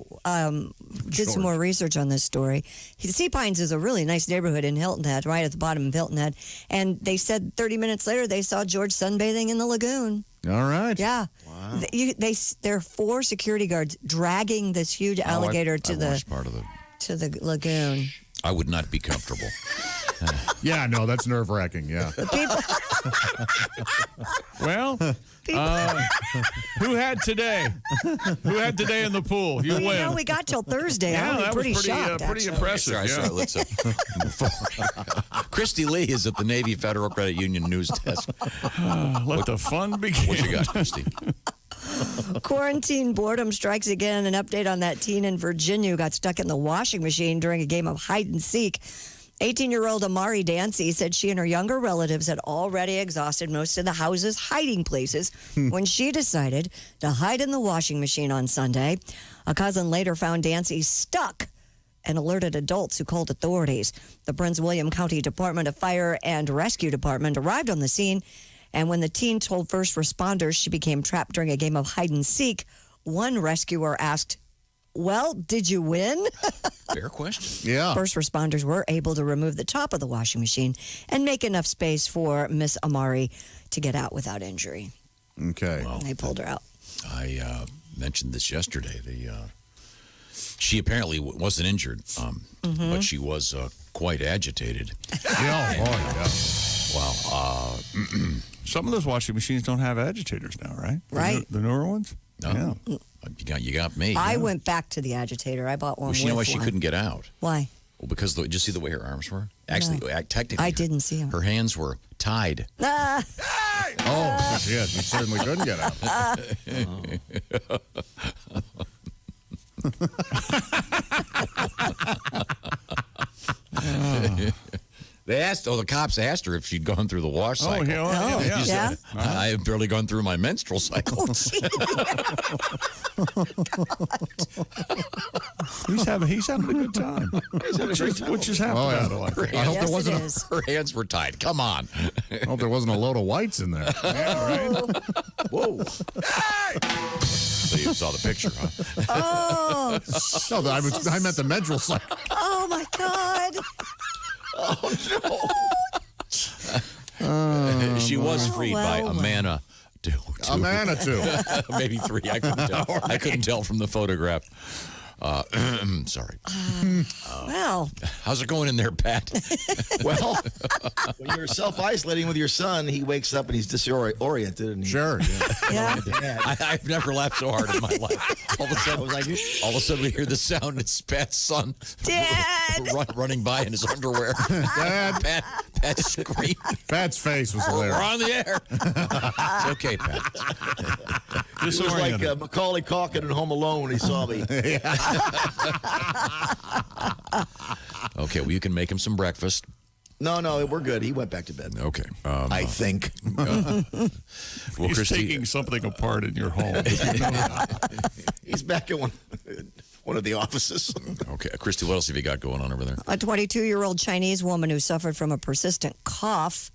did some more research on this story. Sea Pines is a really nice neighborhood in Hilton Head, right at the bottom of Hilton Head. And they said 30 minutes later they saw George sunbathing in the lagoon. All right. Yeah. Wow. There are 4 security guards dragging this huge alligator to the lagoon. I would not be comfortable. Yeah, no, that's nerve-wracking, yeah. Well, who had today? Who had today in the pool? You win. We got till Thursday. Yeah, I was that pretty was shocked. pretty impressive. Sorry, let's. Christy Lee is at the Navy Federal Credit Union news desk. Let the fun begin. What you got, Christy? Quarantine boredom strikes again. An update on that teen in Virginia who got stuck in the washing machine during a game of hide and seek. 18-year-old Amari Dancy said she and her younger relatives had already exhausted most of the house's hiding places when she decided to hide in the washing machine on Sunday. A cousin later found Dancy stuck and alerted adults who called authorities. The Prince William County Department of Fire and Rescue Department arrived on the scene, and when the teen told first responders she became trapped during a game of hide and seek, one rescuer asked, "Well, did you win?" Fair question. Yeah. First responders were able to remove the top of the washing machine and make enough space for Miss Amari to get out without injury. Okay. Well, They pulled her out. I mentioned this yesterday. She apparently wasn't injured, but she was quite agitated. Yeah. Wow. Some of those washing machines don't have agitators now, right? Right. The newer ones? No. Yeah. You got me. I went back to the agitator. I bought one. Well, you know why with she one. couldn't get out? Why? Well, because did you see the way her arms were? Actually, technically, I didn't see them. Her hands were tied. Ah. Oh, yeah, you certainly couldn't get out. The cops asked her if she'd gone through the wash cycle. Yeah. She said, I have barely gone through my menstrual cycle. He's having a good time. Which is half the battle. I think. I hope there wasn't. Her hands were tied. Come on. I hope there wasn't a load of whites in there. Yeah, right. Whoa. So you saw the picture, huh? Oh. No, I meant the menstrual cycle. Oh my God. Oh no. She was freed by Amana 2. Amana 2. Maybe 3. I couldn't tell. I couldn't tell from the photograph. Sorry. Well. How's it going in there, Pat? Well, when you're self-isolating with your son, he wakes up and he's disoriented. And Sure. Yeah. I've never laughed so hard in my life. All of a sudden we hear the sound. It's Pat's son. Dad. Running by in his underwear. Dad. Pat screaming. Pat's face was hilarious. We're on the air. It's okay, Pat. It was like Macaulay Culkin in Home Alone when he saw me. Okay, well, you can make him some breakfast. No, we're good. He went back to bed. Okay. I think. Well, He's Christy, taking something apart in your home. He's back at one of the offices. Okay, Christy, what else have you got going on over there? A 22-year-old Chinese woman who suffered from a persistent cough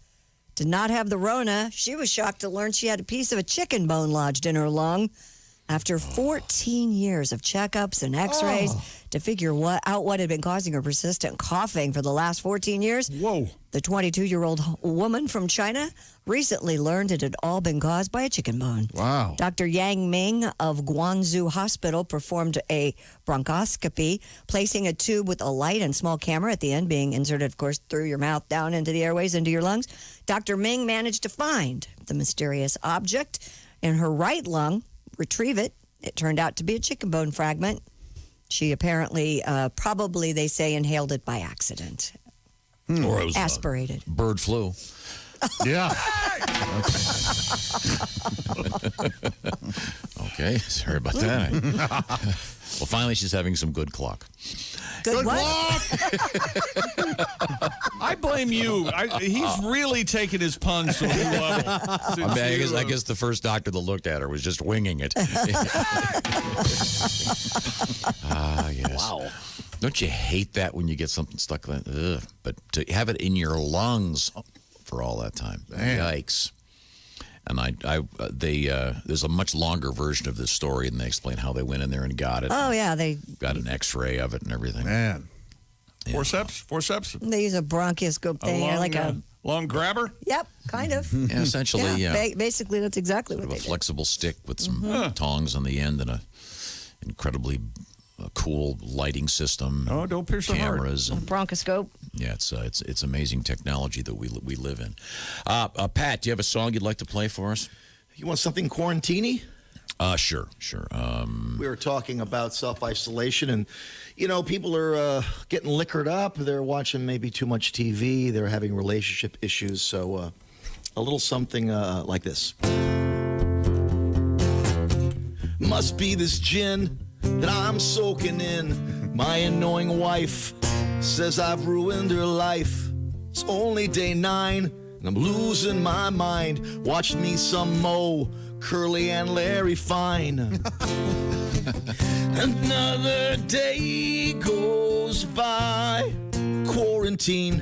did not have the Rona. She was shocked to learn she had a piece of a chicken bone lodged in her lung. After 14 years of checkups and x-rays to figure out what had been causing her persistent coughing for the last 14 years, the 22-year-old woman from China recently learned it had all been caused by a chicken bone. Wow. Dr. Yang Ming of Guangzhou Hospital performed a bronchoscopy, placing a tube with a light and small camera at the end being inserted, of course, through your mouth, down into the airways, into your lungs. Dr. Ming managed to find the mysterious object in her right lung, retrieve it. It turned out to be a chicken bone fragment. She apparently, probably, they say, inhaled it by accident. Or it was aspirated. Bird flu. Yeah. Okay, sorry about that. Well, finally, she's having some good clock. Good what? I blame you. He's really taken his puns to a new level. I guess the first doctor that looked at her was just winging it. Yes. Wow. Don't you hate that when you get something stuck like that? Ugh. But to have it in your lungs for all that time, yikes. And there's a much longer version of this story, and they explain how they went in there and got it. Oh, yeah. They got an X-ray of it and everything. Man. Yeah. Forceps? They use a bronchoscope thing. A long grabber? Yep, kind of. Yeah, essentially, yeah. Basically, that's exactly what they A did. flexible stick with some tongs on the end and a incredibly cool lighting system. Oh, don't pierce the heart. Cameras. And, bronchoscope. yeah, it's amazing technology that we live in. Pat, do you have a song you'd like to play for us? You want something quarantini? Sure. We were talking about self-isolation, and, people are getting liquored up. They're watching maybe too much TV. They're having relationship issues. So a little something like this. Must be this gin that I'm soaking in. My annoying wife says I've ruined her life. It's only day 9, and I'm losing my mind. Watch me some Mo, Curly, and Larry Fine. Another day goes by. Quarantine.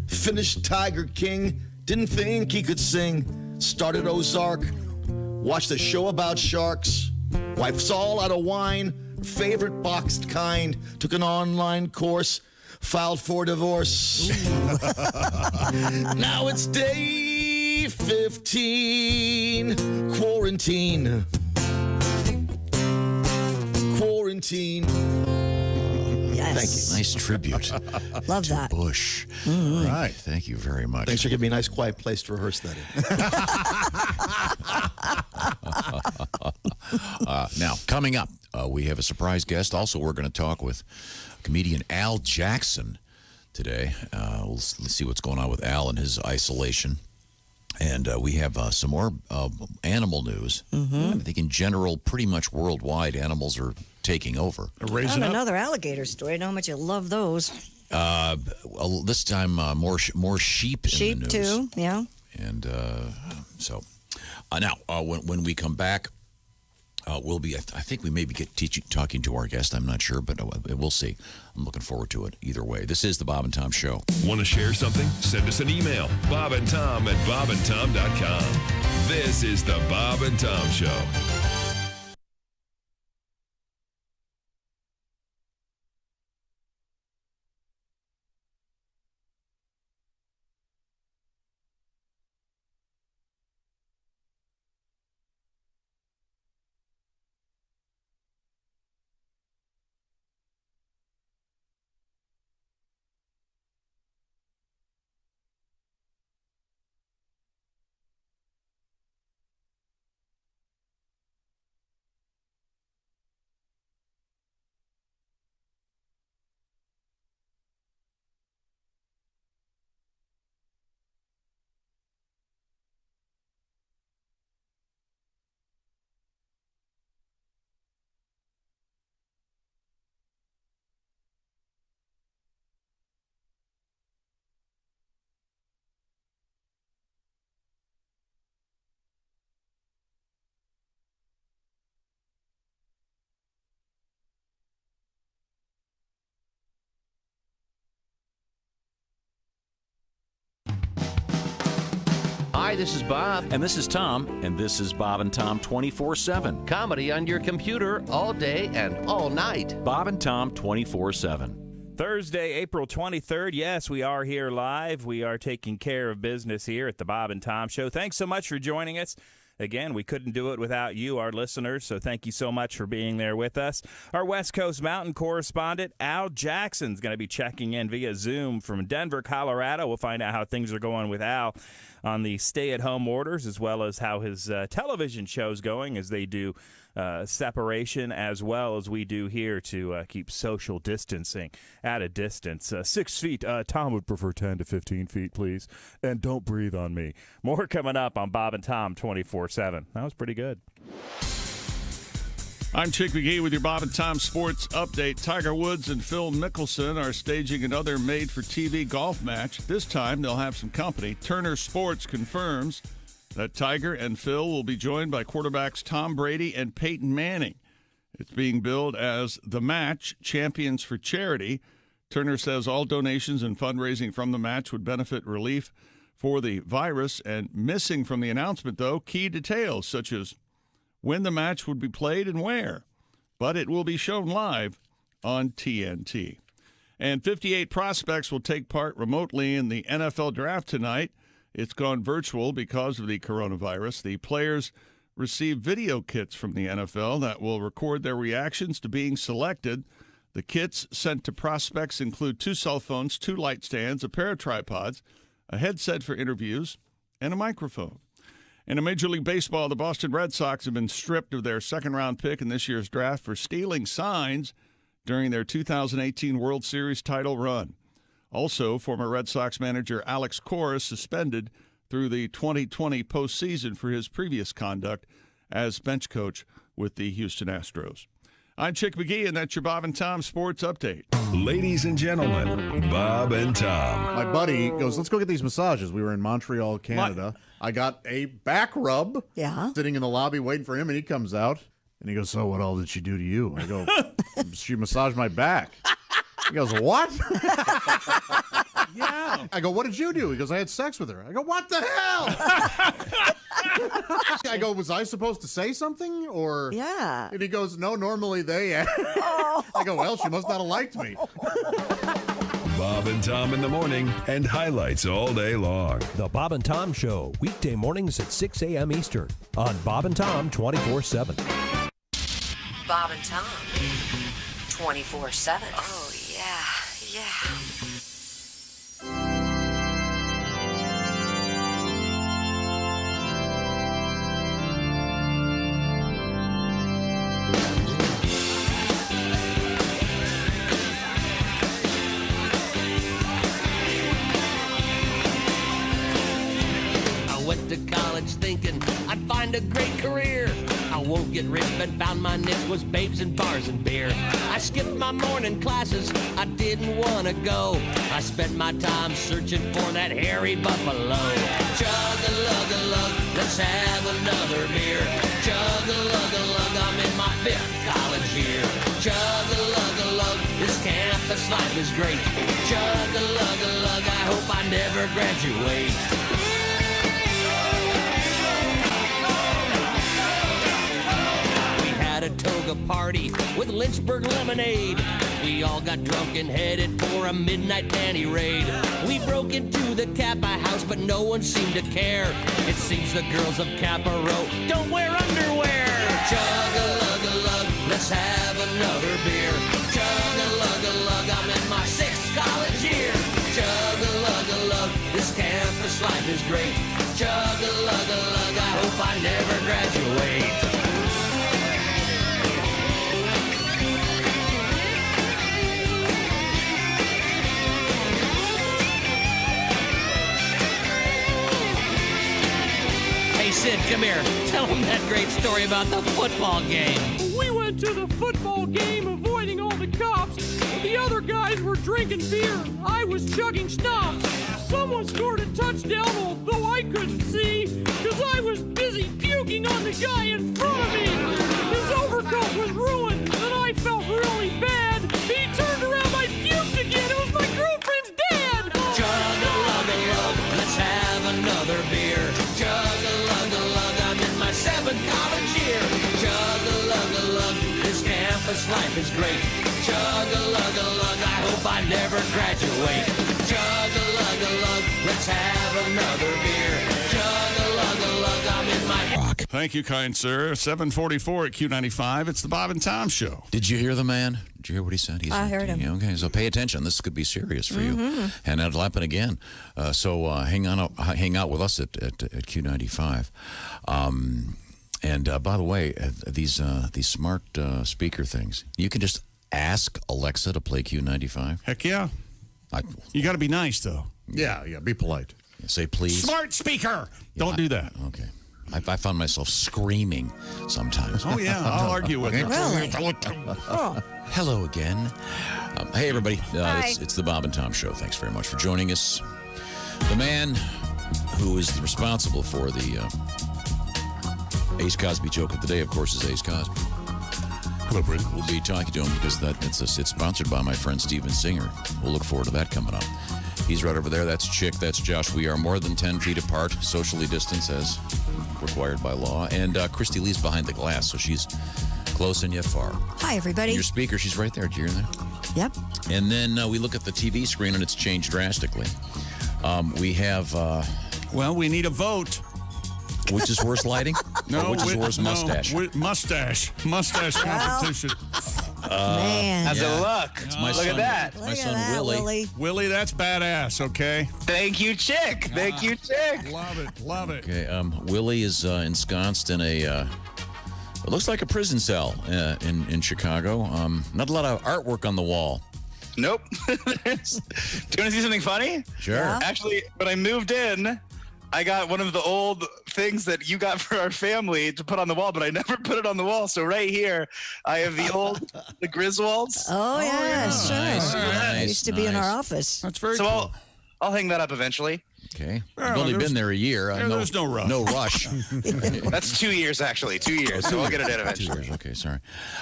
Finished Tiger King. Didn't think he could sing. Started Ozark. Watched a show about sharks. Wife's all out of wine. Favorite boxed kind. Took an online course. Filed for divorce. Now it's day 15. Quarantine. Yes. Thank you. Nice tribute. Love that. Bush. Mm-hmm. Right. Thank you very much. Thanks for giving me a nice quiet place to rehearse that in. Now, coming up, we have a surprise guest. Also, we're going to talk with comedian Al Jackson today. Let's see what's going on with Al and his isolation. And we have some more animal news. Mm-hmm. I think in general, pretty much worldwide, animals are taking over. Another alligator story. I know how much you love those. This time, more sheep in Sheep, the news. too, yeah. And so now, when we come back, we'll be, I think we may be talking to our guest. I'm not sure, but we'll see. I'm looking forward to it either way. This is the Bob and Tom Show. Want to share something? Send us an email. BobandTom@BobandTom.com. This is the Bob and Tom Show. Hi, this is Bob. And this is Tom. And this is Bob and Tom 24/7. Comedy on your computer all day and all night. Bob and Tom 24/7. Thursday, April 23rd. Yes, we are here live. We are taking care of business here at the Bob and Tom Show. Thanks so much for joining us. Again, we couldn't do it without you, our listeners, so thank you so much for being there with us. Our West Coast Mountain correspondent, Al Jackson's going to be checking in via Zoom from Denver, Colorado. We'll find out how things are going with Al on the stay-at-home orders, as well as how his television show's going as they do separation, as well as we do here to keep social distancing at a distance. 6 feet. Tom would prefer 10 to 15 feet, please. And don't breathe on me. More coming up on Bob and Tom 24/7. That was pretty good. I'm Chick McGee with your Bob and Tom Sports Update. Tiger Woods and Phil Mickelson are staging another made-for-TV golf match. This time, they'll have some company. Turner Sports confirms that Tiger and Phil will be joined by quarterbacks Tom Brady and Peyton Manning. It's being billed as The Match, Champions for Charity. Turner says all donations and fundraising from the match would benefit relief for the virus. And missing from the announcement, though, key details such as when the match would be played and where. But it will be shown live on TNT. And 58 prospects will take part remotely in the NFL Draft tonight. It's gone virtual because of the coronavirus. The players receive video kits from the NFL that will record their reactions to being selected. The kits sent to prospects include 2 cell phones, 2 light stands, a pair of tripods, a headset for interviews, and a microphone. In Major League Baseball, the Boston Red Sox have been stripped of their second-round pick in this year's draft for stealing signs during their 2018 World Series title run. Also, former Red Sox manager Alex Cora is suspended through the 2020 postseason for his previous conduct as bench coach with the Houston Astros. I'm Chick McGee, and that's your Bob and Tom Sports Update. Ladies and gentlemen, Bob and Tom. My buddy goes, let's go get these massages. We were in Montreal, Canada. I got a back rub. Yeah. Sitting in the lobby waiting for him, and he comes out, and he goes, so what all did she do to you? I go, she massaged my back. He goes, what? Yeah. I go, what did you do? He goes, I had sex with her. I go, what the hell? I go, was I supposed to say something? Or yeah. And he goes, no, normally they. I go, well, she must not have liked me. Bob and Tom in the morning and highlights all day long. The Bob and Tom Show, weekday mornings at 6 a.m. Eastern on Bob and Tom 24/7. Bob and Tom 24/7. Oh, yeah. I went to college thinking I'd find a great career. I won't get rich, but found my niche was babes and bars and beer. I skipped my morning classes, I didn't want to go. I spent my time searching for that hairy buffalo. Chug-a-lug-a-lug, let's have another beer. Chug-a-lug-a-lug, I'm in my 5th college year. Chug-a-lug-a-lug, this campus life is great. Chug-a-lug-a-lug, I hope I never graduate. A toga party with Lynchburg lemonade. We all got drunk and headed for a midnight panty raid. We broke into the Kappa house, but no one seemed to care. It seems the girls of Kappa Row don't wear underwear. Chug-a-lug-a-lug, let's have another beer. Chug-a-lug-a-lug, I'm in my 6th college year. Chug-a-lug-a-lug, this campus life is great. Chug-a-lug-a-lug, I hope I never graduate. Sid, come here. Tell them that great story about the football game. We went to the football game avoiding all the cops. The other guys were drinking beer. I was chugging schnapps. Someone scored a touchdown, although I couldn't see, because I was busy puking on the guy in front of me. His overcoat was ruined, and I felt really bad. He turned around, I puked again. It was my girlfriend's dad. Chug-a-lug-a-lug, let's have another beer. cheer. Chug-a-lug-a-lug, this campus life is great. Chug-a-lug-a-lug, I hope I never graduate. Chug-a-lug-a-lug, let's have another beer. Chug-a-lug-a-lug, I'm in my rock. Thank you, kind sir. 744 at Q95. It's the Bob and Tom Show. Did you hear the man? Did you hear what he said? I heard him. Yeah, okay, so pay attention. This could be serious for you, and it'll happen again. So hang out with us at Q95. And by the way, these smart speaker things, you can just ask Alexa to play Q95. Heck yeah. You got to be nice, though. Yeah, be polite. Say please. Smart speaker. Don't do that. Okay. I found myself screaming sometimes. Oh, yeah. I'll argue with you. Really? Hello again. Hey, everybody. Hi. It's the Bob and Tom Show. Thanks very much for joining us. The man who is responsible for the Ace Cosby joke of the day, of course, is Ace Cosby. Hello, Brent. We'll be talking to him because it's sponsored by my friend Steven Singer. We'll look forward to that coming up. He's right over there. That's Chick. That's Josh. We are more than 10 feet apart, socially distanced as required by law. And Christy Lee's behind the glass, so she's close and yet far. Hi, everybody. Your speaker, she's right there. Do you hear that? Yep. And then we look at the TV screen, and it's changed drastically. We have... well, we need a vote. Which is worse, lighting? No. Which is worse, mustache? Mustache competition. Man. How's it look? It's my Look son, at that. My son Willie. Willie, that's badass, okay? Thank you, Chick. Thank you, Chick. Love it. Love it. Okay, Willie is ensconced in a... it looks like a prison cell in Chicago. Not a lot of artwork on the wall. Nope. Do you want to see something funny? Sure. Yeah. Actually, when I moved in, I got one of the old things that you got for our family to put on the wall, but I never put it on the wall. So right here, I have the Griswolds. Oh, yeah, sure. Nice, It used to be in nice. our office. That's very So cool. I'll hang that up eventually. Okay. Well, You've only there's- been there a year. yeah, there's no rush. No rush. That's 2 years, actually. 2 years. So I'll get it in 2 eventually. years. Okay, sorry.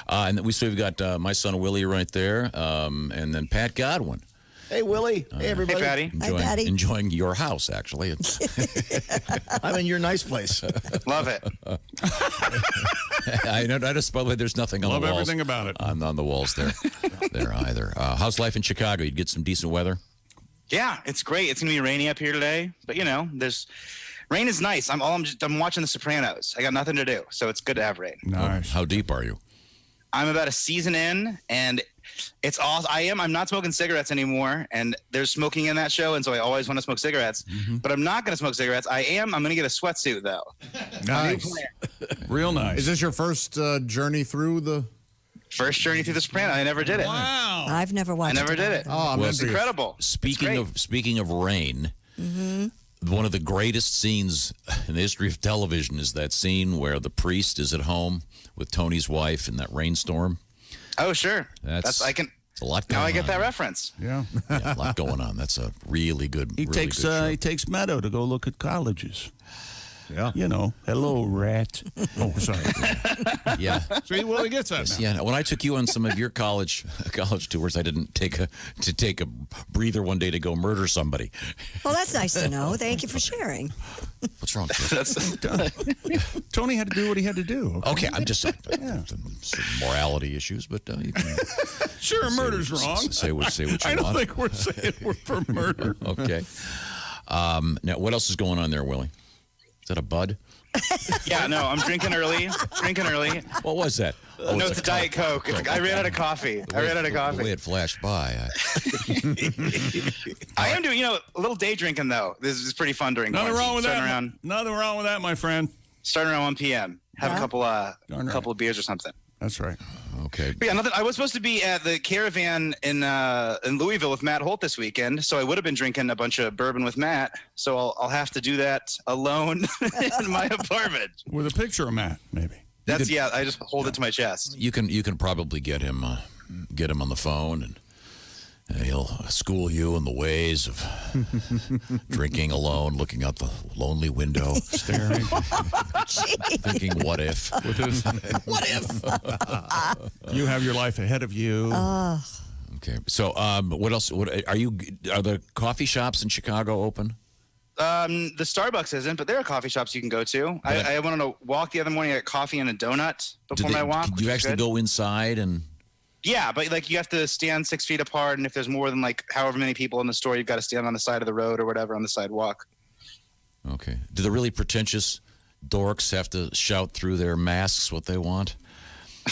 And then we've got my son Willie right there, and then Pat Godwin. Hey, Willie. Hey, everybody. Hey, Patty. Patty. Enjoying your house, actually. It's, I'm in your nice place. Love it. I just, by the way, there's nothing on Love the walls. everything about it. On the walls there either. How's life in Chicago? You'd get some decent weather? Yeah, it's great. It's gonna be rainy up here today, but rain is nice. I'm watching The Sopranos. I got nothing to do, so it's good to have rain. Nice. How deep are you? I'm about a season in, and it's awesome. I'm not smoking cigarettes anymore, and there's smoking in that show, and so I always want to smoke cigarettes. But I'm not going to smoke cigarettes. I'm going to get a sweatsuit, though. Nice. Real nice. Is this your first journey through the... First journey through The Sopranos. I never did it. Wow. I've never I watched never did it. Oh, I'm It's envious. incredible. Speaking of rain, one of the greatest scenes in the history of television is that scene where the priest is at home with Tony's wife in that rainstorm. Oh, sure. It's a lot going Now on. I get that reference. Yeah. Yeah, a lot going on. That's a really good. He really takes good show. he takes Meadow to go look at colleges. Yeah. You know, hello, rat. Oh, sorry. Yeah. See, well, he gets that now. Yeah. When I took you on some of your college tours, I didn't take a breather one day to go murder somebody. Well, that's nice to know. Thank you for sharing. What's wrong, Chris? Tony had to do what he had to do. Okay, I'm just saying. Some morality issues, but you can. Sure, murder's wrong. Say what you I don't want. think we're saying we're for murder. Okay. Now, what else is going on there, Willie? Is that a bud? Yeah, no, I'm drinking early. What was that? Oh, No, it's a Diet Coke. I ran out of coffee. The way it flashed by. I am doing, a little day drinking, though. This is pretty fun during Nothing quarantine. wrong with Starting that. Around, Nothing wrong with that, my friend. starting around 1 p.m. Have Yeah. a couple Darn right. couple of beers or something. That's right. Okay. But yeah, nothing. I was supposed to be at the Caravan in Louisville with Matt Holt this weekend, so I would have been drinking a bunch of bourbon with Matt. So I'll have to do that alone in my apartment. With a picture of Matt, maybe. I just hold it to my chest. You can probably get him on the phone, and he'll school you in the ways of drinking alone, looking out the lonely window, Staring. thinking, "What if?" What if? You have your life ahead of you. Okay. So, what else? Are the coffee shops in Chicago open? The Starbucks isn't, but there are coffee shops you can go to. I went on a walk the other morning. I got coffee and a donut before my walk. Did you actually go inside and? Yeah, but like you have to stand 6 feet apart, and if there's more than like however many people in the store, you've got to stand on the side of the road or whatever on the sidewalk. Okay. Do the really pretentious dorks have to shout through their masks what they want?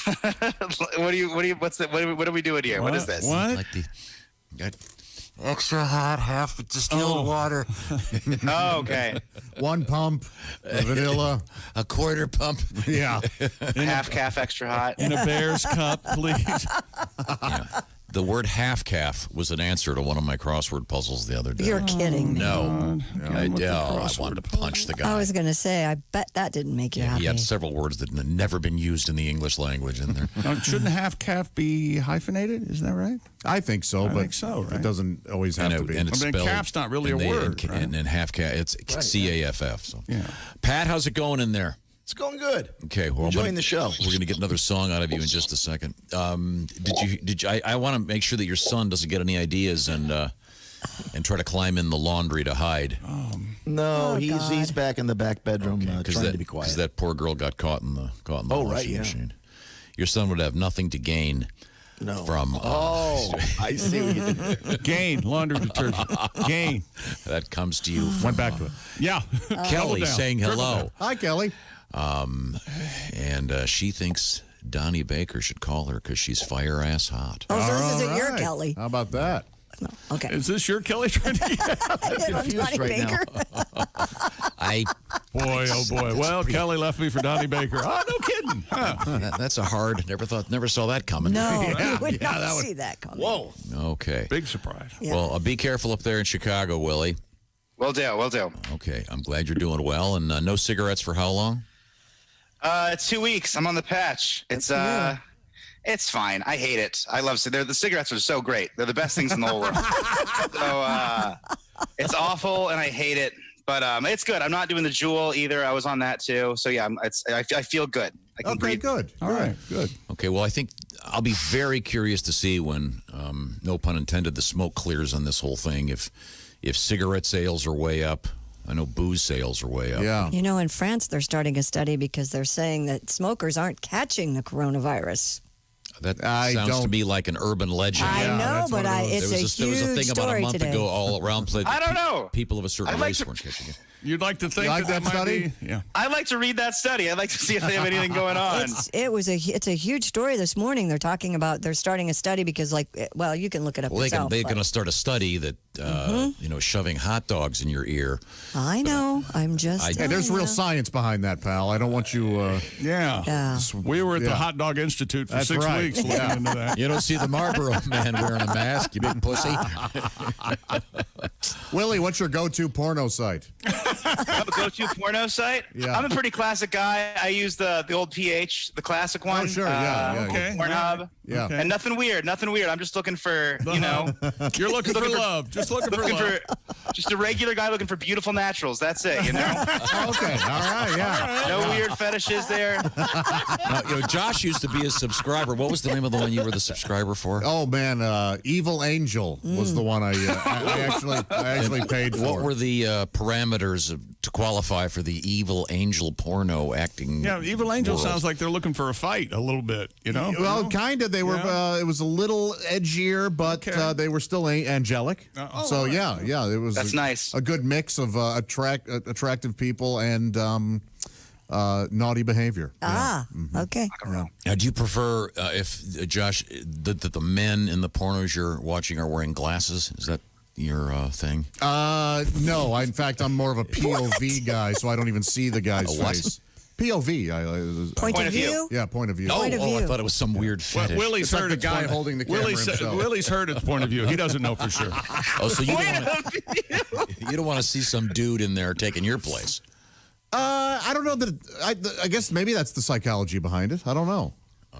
What are we doing here? What is this? What? Like extra hot, half distilled water. Oh, okay. 1 pump, vanilla. A quarter pump. Yeah. Half calf, extra hot. In a Bears cup, please. The word half calf was an answer to one of my crossword puzzles the other day. You're kidding me. No. I wanted to punch the guy. I was going to say, I bet that didn't make you happy. He had several words that had never been used in the English language in there. Now, shouldn't half calf be hyphenated? Isn't that right? I think so, but right? It doesn't always have to be. And it's spelled, calf's not really a word. And half calf, it's CAFF. So. Yeah. Pat, how's it going in there? It's going good. Okay, well, enjoying the show. We're going to get another song out of you in just a second. Did you? I want to make sure that your son doesn't get any ideas and try to climb in the laundry to hide. No, he's back in the back bedroom trying to be quiet. Because that poor girl got caught in the washing machine. Your son would have nothing to gain. From I see what you did. Gain laundry detergent. Gain that comes to you. Went back to it. Yeah, Kelly saying hello. Hi, Kelly. And she thinks Donnie Baker should call her because she's fire ass hot. Oh, so this isn't your Kelly. How about that? No. Okay. Is this your Kelly trying to get confused right Baker. Boy, oh boy. Well, Kelly left me for Donnie Baker. Oh, no kidding. Huh. That's a hard. Never saw that coming. No, you would not see that coming. Whoa. Okay. Big surprise. Yeah. Well, be careful up there in Chicago, Willie. Will do. Okay. I'm glad you're doing well. And no cigarettes for how long? 2 weeks. I'm on the patch. It's fine. I hate it. I love the cigarettes are so great. They're the best things in the whole world. So it's awful and I hate it, but it's good. I'm not doing the Juul either. I was on that too. So yeah, I feel good. I can breathe. Good. All right, good. Okay, well, I think I'll be very curious to see when, no pun intended, the smoke clears on this whole thing. If cigarette sales are way up. I know booze sales are way up. Yeah. You know, in France, they're starting a study because they're saying that smokers aren't catching the coronavirus. That sounds to me like an urban legend. I know, but it's a huge story There was a thing about a month today. ago all around. I don't know. People of a certain race weren't catching it. You'd like to think like that that study? Might be, yeah. I'd like to read that study. I'd like to see if they have anything going on. It's a huge story this morning. They're talking about they're starting a study because you can look it up yourself. They're going to start a study that shoving hot dogs in your ear. I know. I'm just. Hey, there's real science behind that, pal. I don't want you. Yeah. We were at the Hot Dog Institute for 6 weeks looking into that. You don't see the Marlboro man wearing a mask, you big pussy. Willie, what's your go-to porno site? Go-to porno site? Yeah. I'm a pretty classic guy. I use the old PH, the classic one. Oh, sure. Yeah. Okay. Pornhub. Yeah. And nothing weird. I'm just looking for, You're looking for love. Just looking for love. Just a regular guy looking for beautiful naturals. That's it, Okay. All right. Yeah. No weird fetishes there. Josh used to be a subscriber. What was the name of the one you were the subscriber for? Oh man, Evil Angel was the one I actually paid for. What were the parameters to qualify for the Evil Angel porno acting? Yeah, Evil Angel world? sounds like they're looking for a fight a little bit. Well, kind of. They were. It was a little edgier, but they were still angelic. So yeah, it was. That's nice. A good mix of attractive people and naughty behavior. Okay. Now, do you prefer if Josh that the men in the pornos you're watching are wearing glasses? Is that your thing? No. In fact, I'm more of a POV guy, so I don't even see the guy's face. POV. Point of view? Yeah, point of view. Point of view. I thought it was some weird fetish. Willie's It's heard like the guy holding the camera himself. Willie's heard its point of view. He doesn't know for sure. Oh, so you don't want to see some dude in there taking your place? I don't know that. I guess maybe that's the psychology behind it. I don't know.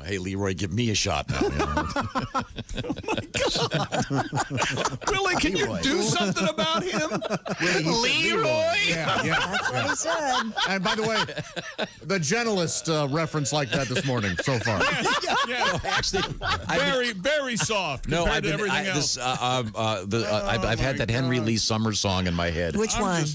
Hey, Leroy, give me a shot now. Willie, can you do something about him? Leroy? Yeah. That's what he said. And by the way, the gentlest reference like that this morning so far. Yeah. Actually, very soft. No, compared to everything else. I've had that Henry Lee Summers song in my head. Which one?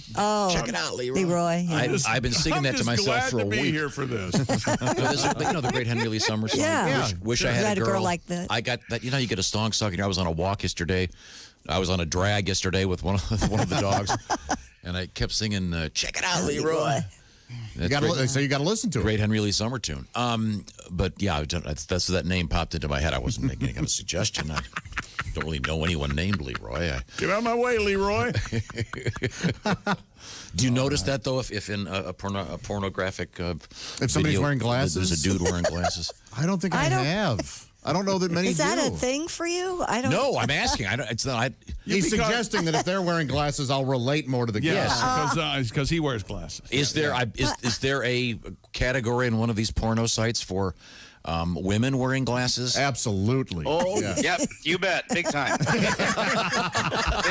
Check it out, Leroy. Leroy. Yeah. I've been singing that to myself for a week. I'm here for this. The great Henry Lee Summers song. Yeah. Wish I had a girl like that. I got that. You get a song stuck. I was on a walk yesterday. I was on a drag yesterday with one of the dogs, and I kept singing, "Check it out, Leroy." You got to listen to it. Great Henry Lee Summer tune. But yeah, that's that name popped into my head. I wasn't making any kind of suggestion. I don't really know anyone named Leroy. Get out of my way, Leroy. Do you notice that though? If in a pornographic, if somebody's video, wearing glasses, there's a dude wearing glasses. I don't think I have. I don't know that many Is that do. a thing for you? I don't. No, I'm asking. I don't. It's not. He's suggesting that if they're wearing glasses, I'll relate more to the guy. Yes, because he wears glasses. Is there a category in one of these porno sites for women wearing glasses? Absolutely. Oh, yep, you bet. Big time. Big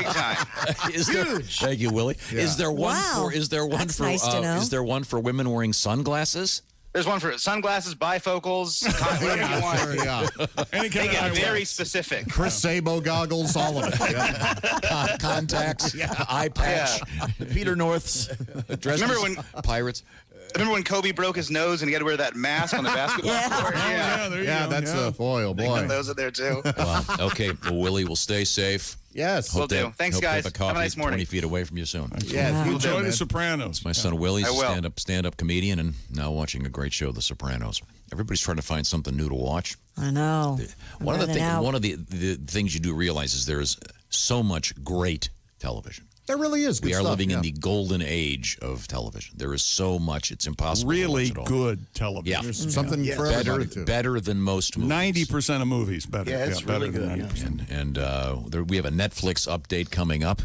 time. Huge. Thank you, Willie. Yeah. Is there one for? Is there one That's for? nice to know. Is there one for women wearing sunglasses? There's one for sunglasses, bifocals, whatever you want. Sure, yeah. Any kind They of get very eyewear. specific. Chris Sabo goggles, all of it. Yeah. Contacts, eye patch, Peter North's. Remember when Pirates? Remember when Kobe broke his nose and he had to wear that mask on the basketball court? There you go. That's boy, oh They boy. got those in there too. Well, okay, well, Willie will stay safe. Yes. Will do. Thanks, hope to guys. have a coffee Have a nice morning. 20 feet away from you soon. Yes. You you enjoy do, The man. Sopranos. My son Willie's I a will. stand-up comedian and now watching a great show, The Sopranos. Everybody's trying to find something new to watch. I know. One of the things you do realize is there is so much great television. There really is. We good are stuff, living yeah. in the golden age of television. There is so much; it's impossible. Really to watch it all. good television. Yeah, There's something for everybody to. better than most movies. 90% of movies better. Yeah, it's better really than good, 90%. And we have a Netflix update coming up.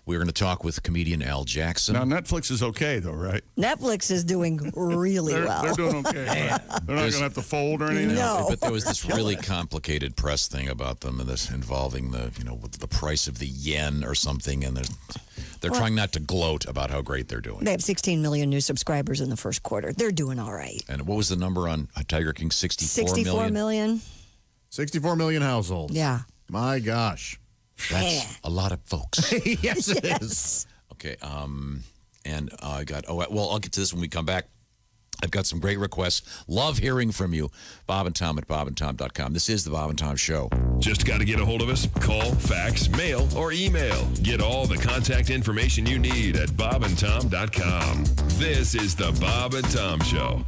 We're going to talk with comedian Al Jackson. Now, Netflix is okay, though, right? Netflix is doing really well. They're doing okay. They're not going to have to fold or anything. No. But there was this really complicated press thing about them, and this involving the price of the yen or something, and they're trying not to gloat about how great they're doing. They have 16 million new subscribers in the first quarter. They're doing all right. And what was the number on Tiger King? 64 million. 64 million households. Yeah. My gosh. That's a lot of folks. Yes, it is. Okay. And I got. Well, I'll get to this when we come back. I've got some great requests. Love hearing from you. Bob and Tom at bobandtom.com. This is the Bob and Tom Show. Just got to get a hold of us. Call, fax, mail, or email. Get all the contact information you need at bobandtom.com. This is the Bob and Tom Show.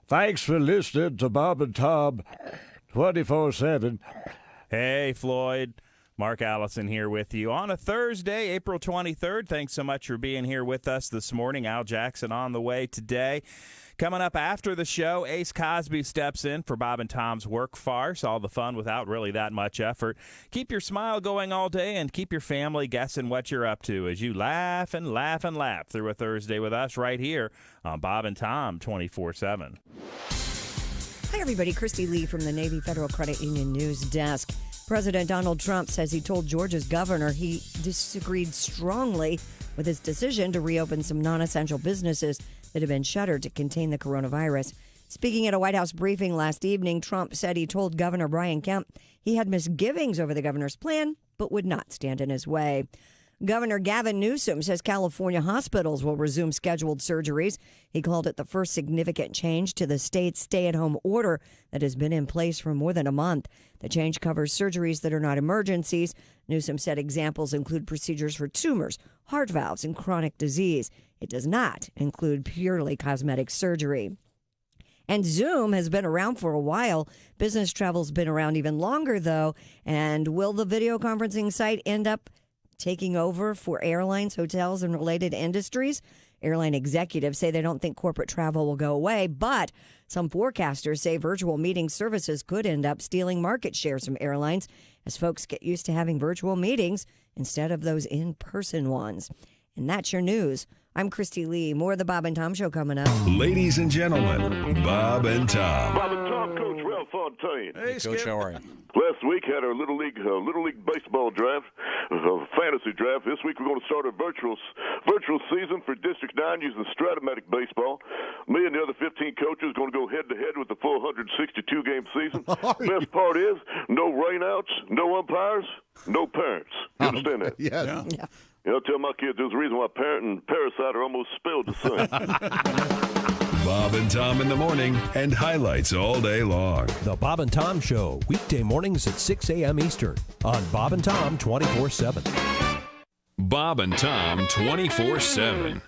Thanks for listening to Bob and Tom 24/7. Hey, Floyd. Mark Allison here with you on a Thursday, April 23rd. Thanks so much for being here with us this morning. Al Jackson on the way today. Coming up after the show, Ace Cosby steps in for Bob and Tom's work farce. All the fun without really that much effort. Keep your smile going all day and keep your family guessing what you're up to as you laugh and laugh and laugh through a Thursday with us right here on Bob and Tom 24/7. Hi, everybody. Christy Lee from the Navy Federal Credit Union News Desk. President Donald Trump says he told Georgia's governor he disagreed strongly with his decision to reopen some non-essential businesses that have been shuttered to contain the coronavirus. Speaking at a White House briefing last evening, Trump said he told Governor Brian Kemp he had misgivings over the governor's plan, but would not stand in his way. Governor Gavin Newsom says California hospitals will resume scheduled surgeries. He called it the first significant change to the state's stay-at-home order that has been in place for more than a month. The change covers surgeries that are not emergencies. Newsom said examples include procedures for tumors, heart valves, and chronic disease. It does not include purely cosmetic surgery. And Zoom has been around for a while. Business travel's been around even longer, though. And will the video conferencing site end up taking over for airlines, hotels, and related industries? Airline executives say they don't think corporate travel will go away, but some forecasters say virtual meeting services could end up stealing market shares from airlines as folks get used to having virtual meetings instead of those in-person ones. And that's your news. I'm Christy Lee. More of the Bob and Tom Show coming up. Ladies and gentlemen, Bob and Tom. Bob and Tom, Coach Ralph Fontaine. Hey, Coach, how are you? Last week had our Little League baseball draft, fantasy draft. This week we're going to start a virtual season for District 9 using Stratomatic baseball. Me and the other 15 coaches are going to go head-to-head with the full 162-game season. Best part is no rainouts, no umpires, no parents. You understand that? Yeah. You know, tell my kids there's a reason why Parent and Parasite are almost spelled the same. Bob and Tom in the morning and highlights all day long. The Bob and Tom Show, weekday mornings at 6 a.m. Eastern on Bob and Tom 24/7. Bob and Tom 24/7.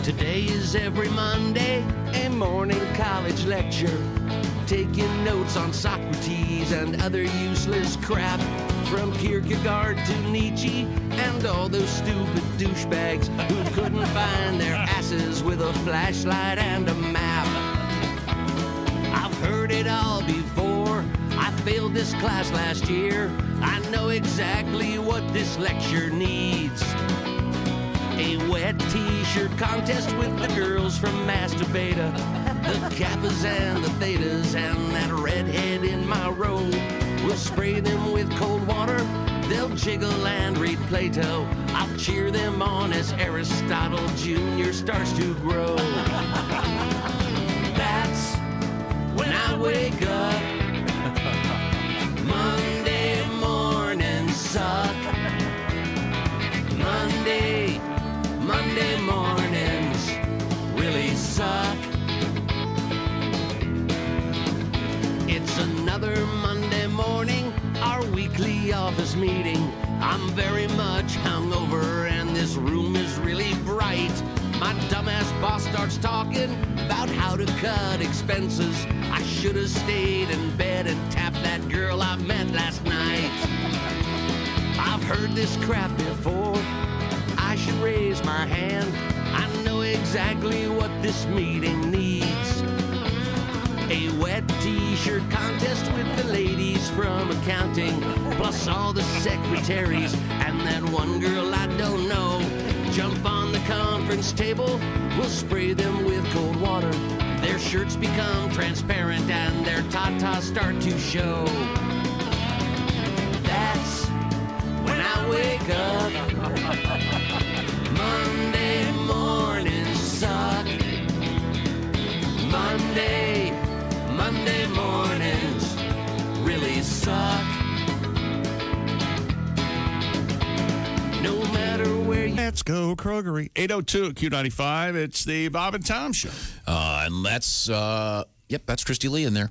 Today is every Monday, a morning college lecture. Taking notes on Socrates and other useless crap. From Kierkegaard to Nietzsche and all those stupid douchebags who couldn't find their asses with a flashlight and a map. I've heard it all before. I failed this class last year. I know exactly what this lecture needs. A wet t-shirt contest with the girls from Master Beta, the Kappas and the Thetas, and that redhead in my row. We'll spray them with cold water, they'll jiggle and read Plato. I'll cheer them on as Aristotle Jr. starts to grow. That's when I wake up. Monday mornings suck. Monday mornings really suck. It's another Monday morning, our weekly office meeting. I'm very much hungover and this room is really bright. My dumbass boss starts talking about how to cut expenses. I should have stayed in bed and tapped that girl I met last night. I've heard this crap before. I should raise my hand. I know exactly what this meeting needs. A wet t-shirt contest with the ladies from accounting, plus all the secretaries and that one girl I don't know. Jump on the conference table, we'll spray them with cold water. Their shirts become transparent and their tatas start to show. That's when I wake up. Monday mornings suck. Monday mornings really suck. No matter where you... Let's go, Krogery. 802 at Q95. It's the Bob and Tom Show. And that's, that's Christy Lee in there.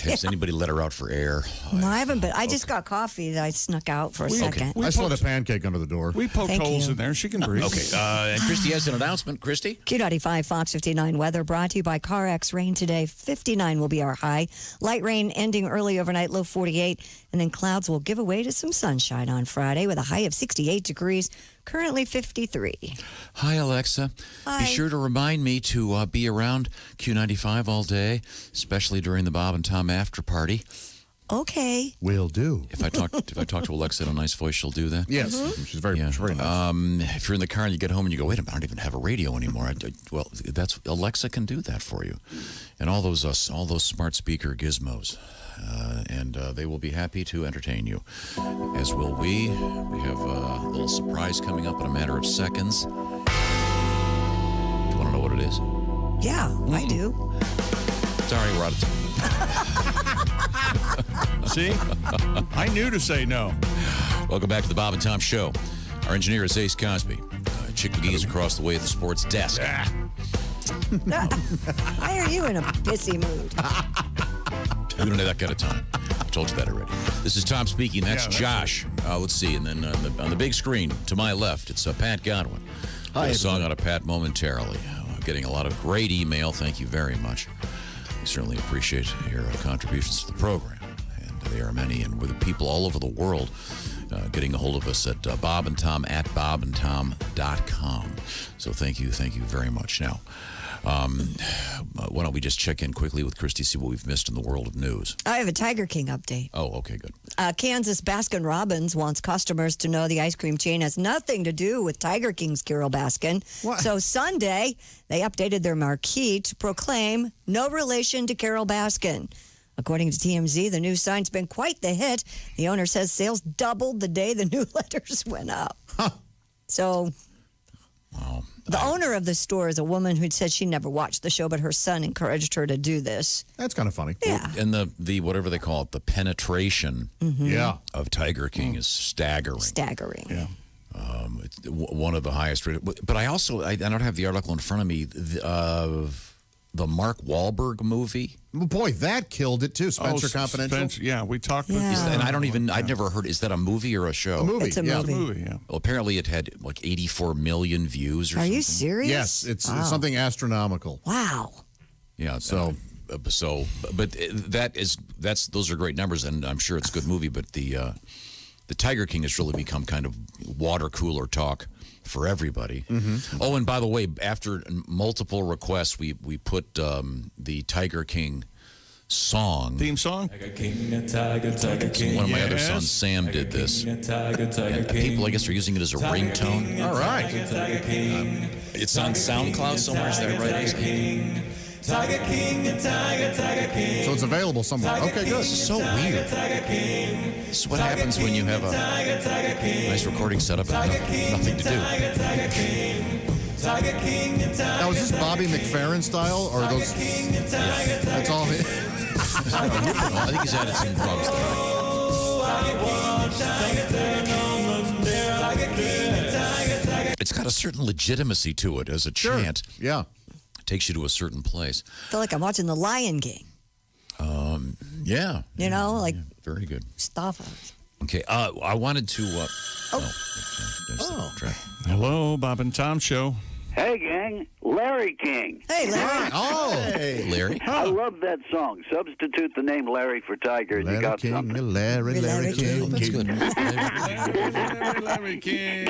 Has anybody let her out for air? No, I haven't, but I just got coffee that I snuck out for a second. I slid a pancake under the door. We poked holes in there. She can breathe. Okay. And Christy has an announcement. Christy? Q95 Fox 59 weather brought to you by CarX. Rain today. 59 will be our high. Light rain ending early overnight, low 48. And then clouds will give way to some sunshine on Friday with a high of 68 degrees. Currently 53. Hi, Alexa. Hi. Be sure to remind me to be around Q95 all day, especially during the Bob and Tom after party. Okay. Will do. If I talk to Alexa in a nice voice, she'll do that. Yes, she's very nice. If you're in the car and you get home and you go, wait a minute, I don't even have a radio anymore. Well, that's Alexa can do that for you, and all those smart speaker gizmos, and they will be happy to entertain you, as will we. We have a little surprise coming up in a matter of seconds. Do you want to know what it is? Yeah, I do. Sorry, we're out of time. See? I knew to say no. Welcome back to the Bob and Tom Show. Our engineer is Ace Cosby. Chick McGee is across the way at the sports desk. Why are you in a pissy mood? We don't have that kind of time. I told you that already. This is Tom speaking. That's Josh. Let's see. And then on the big screen to my left, it's Pat Godwin. Hi, a song out of Pat momentarily. Getting a lot of great email. Thank you very much. We certainly appreciate your contributions to the program. And there are many. And with people all over the world getting a hold of us at Bob and Tom at bobandtom.com. So thank you very much. Now, why don't we just check in quickly with Christy, see what we've missed in the world of news. I have a Tiger King update. Oh, okay, good. Kansas Baskin-Robbins wants customers to know the ice cream chain has nothing to do with Tiger King's Carole Baskin. What? So Sunday, they updated their marquee to proclaim no relation to Carole Baskin. According to TMZ, the new sign's been quite the hit. The owner says sales doubled the day the new letters went up. Huh. So... Wow. The owner of the store is a woman who said she never watched the show, but her son encouraged her to do this. That's kind of funny. Yeah. And the whatever they call it, the penetration of Tiger King is staggering. Staggering. Yeah. It's one of the highest rated. But I don't have the article in front of me of the Mark Wahlberg movie. Boy, that killed it too. Spencer Confidential. Yeah, we talked Yeah. about And I'd never heard. Is that a movie or a show? A movie. It's a yeah. movie. the movie. Yeah. Well, apparently it had like 84 million views or Are something. you serious? Yes, it's Wow. something astronomical. Wow. Yeah. But those are great numbers, and I'm sure it's a good movie. But the Tiger King has really become kind of water cooler talk for everybody. Mm-hmm. Oh, and by the way, after multiple requests, we put the Tiger King song. Theme song? One of my other sons, Sam, did this. And people, I guess, are using it as a ringtone. All right. It's on SoundCloud somewhere. Is that right? Tiger King, Tiger King. So it's available somewhere. Okay, good. This is so weird. This is what happens when you have a nice recording setup and nothing to do. Now, is this Bobby McFerrin style, or are those? Yeah. That's all. I think he's added some drums there. It's got a certain legitimacy to it as a chant. Yeah. It takes you to a certain place. I feel like I'm watching The Lion King. Yeah. You know, like very good. Stop it. Okay. I wanted to. Hello, Bob and Tom Show. Hey, gang, Larry King. Hey, Larry. Oh, Hey, Larry. I love that song. Substitute the name Larry for Tiger, and you got something. Larry King. That's good. Larry King.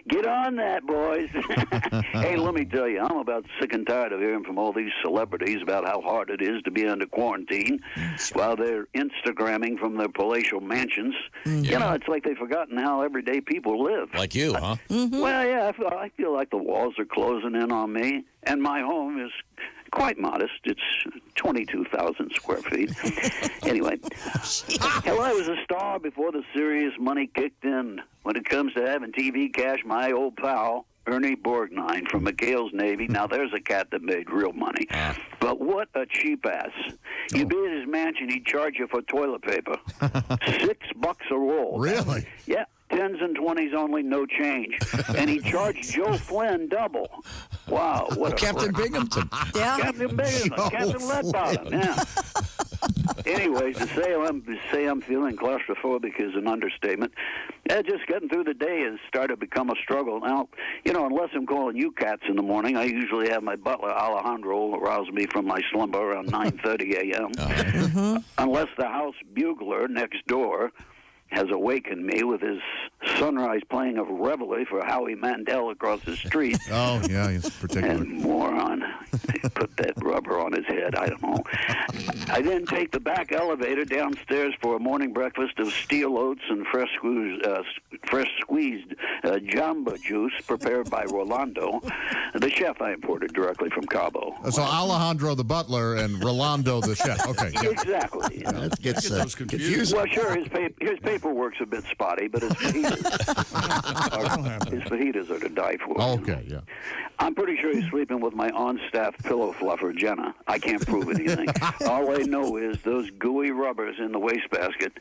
Get on that, boys. Hey, let me tell you, I'm about sick and tired of hearing from all these celebrities about how hard it is to be under quarantine while they're Instagramming from their palatial mansions. You know, it's like they've forgotten how everyday people live. Like you, huh? Well, yeah, I feel like the walls are closing in on me, and my home is quite modest. It's 22,000 square feet. Anyway, hell, I was a star before the serious money kicked in. When it comes to having TV cash, my old pal, Ernie Borgnine from McHale's Navy. Now, there's a cat that made real money. But what a cheap ass. You'd be at his mansion, he'd charge you for toilet paper. $6 a roll. Really? Yeah. 10s and 20s only, no change. And he charged Joe Flynn double. Wow. What Captain Binghamton. Yeah. Captain Binghamton. Captain Leadbottom. Yeah. Anyways, to say I'm feeling claustrophobic is an understatement. Just getting through the day has started to become a struggle. Now, you know, unless I'm calling you cats in the morning, I usually have my butler, Alejandro, arouse me from my slumber around 9:30 a.m. Unless the house bugler next door has awakened me with his sunrise playing of Reveille for Howie Mandel across the street. Oh, yeah, he's particular. And moron. Put that rubber on his head. I don't know. I then take the back elevator downstairs for a morning breakfast of steel oats and fresh squeezed jamba juice prepared by Rolando, the chef I imported directly from Cabo. So Alejandro the butler and Rolando the chef. Okay. Yeah. Exactly. That gets confusing. Well, sure, his paperwork's a bit spotty, but his fajitas are to die for. Okay, yeah. I'm pretty sure he's sleeping with my on-staff pillow fluffer, Jenna. I can't prove anything. All I know is those gooey rubbers in the wastebasket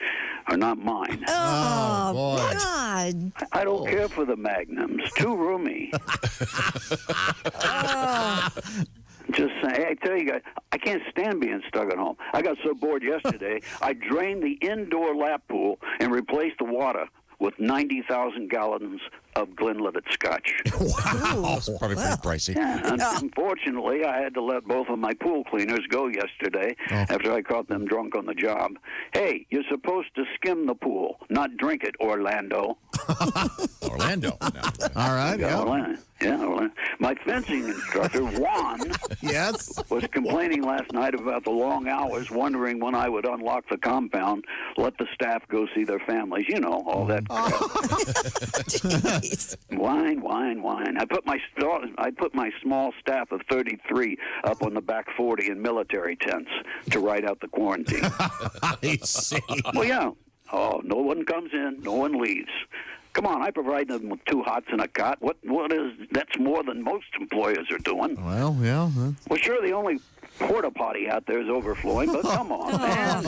are not mine. Oh, boy. God. I don't care for the Magnums. Too roomy. Just saying. Hey, I tell you guys, I can't stand being stuck at home. I got so bored yesterday, I drained the indoor lap pool and replaced the water with 90,000 gallons of Glenlivet Scotch. Wow. That's probably pretty pricey. Yeah, unfortunately, I had to let both of my pool cleaners go yesterday after I caught them drunk on the job. Hey, you're supposed to skim the pool, not drink it, Orlando. Orlando. All right. Yeah, Orlando. Yeah, Orlando. My fencing instructor, Juan, was complaining last night about the long hours, wondering when I would unlock the compound, let the staff go see their families. You know, all that crap. Wine. I put my small staff of 33 up on the back 40 in military tents to ride out the quarantine. I see. Well, yeah. Oh, no one comes in, no one leaves. Come on, I provide them with 2 hots and a cot. That's more than most employers are doing. Well, yeah. Well, sure, the only porta potty out there is overflowing, but come on, man.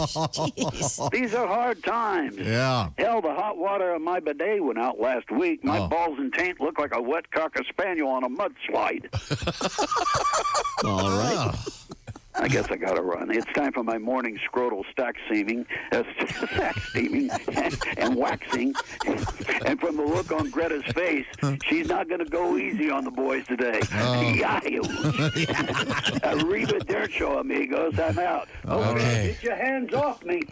These are hard times. Yeah. Hell, the hot water on my bidet went out last week. My balls and taint look like a wet cocker spaniel on a mudslide. All right. I guess I got to run. It's time for my morning scrotal stack steaming and waxing. And from the look on Greta's face, she's not going to go easy on the boys today. Arrivederci, amigos. I'm out. Okay. Get your hands off me.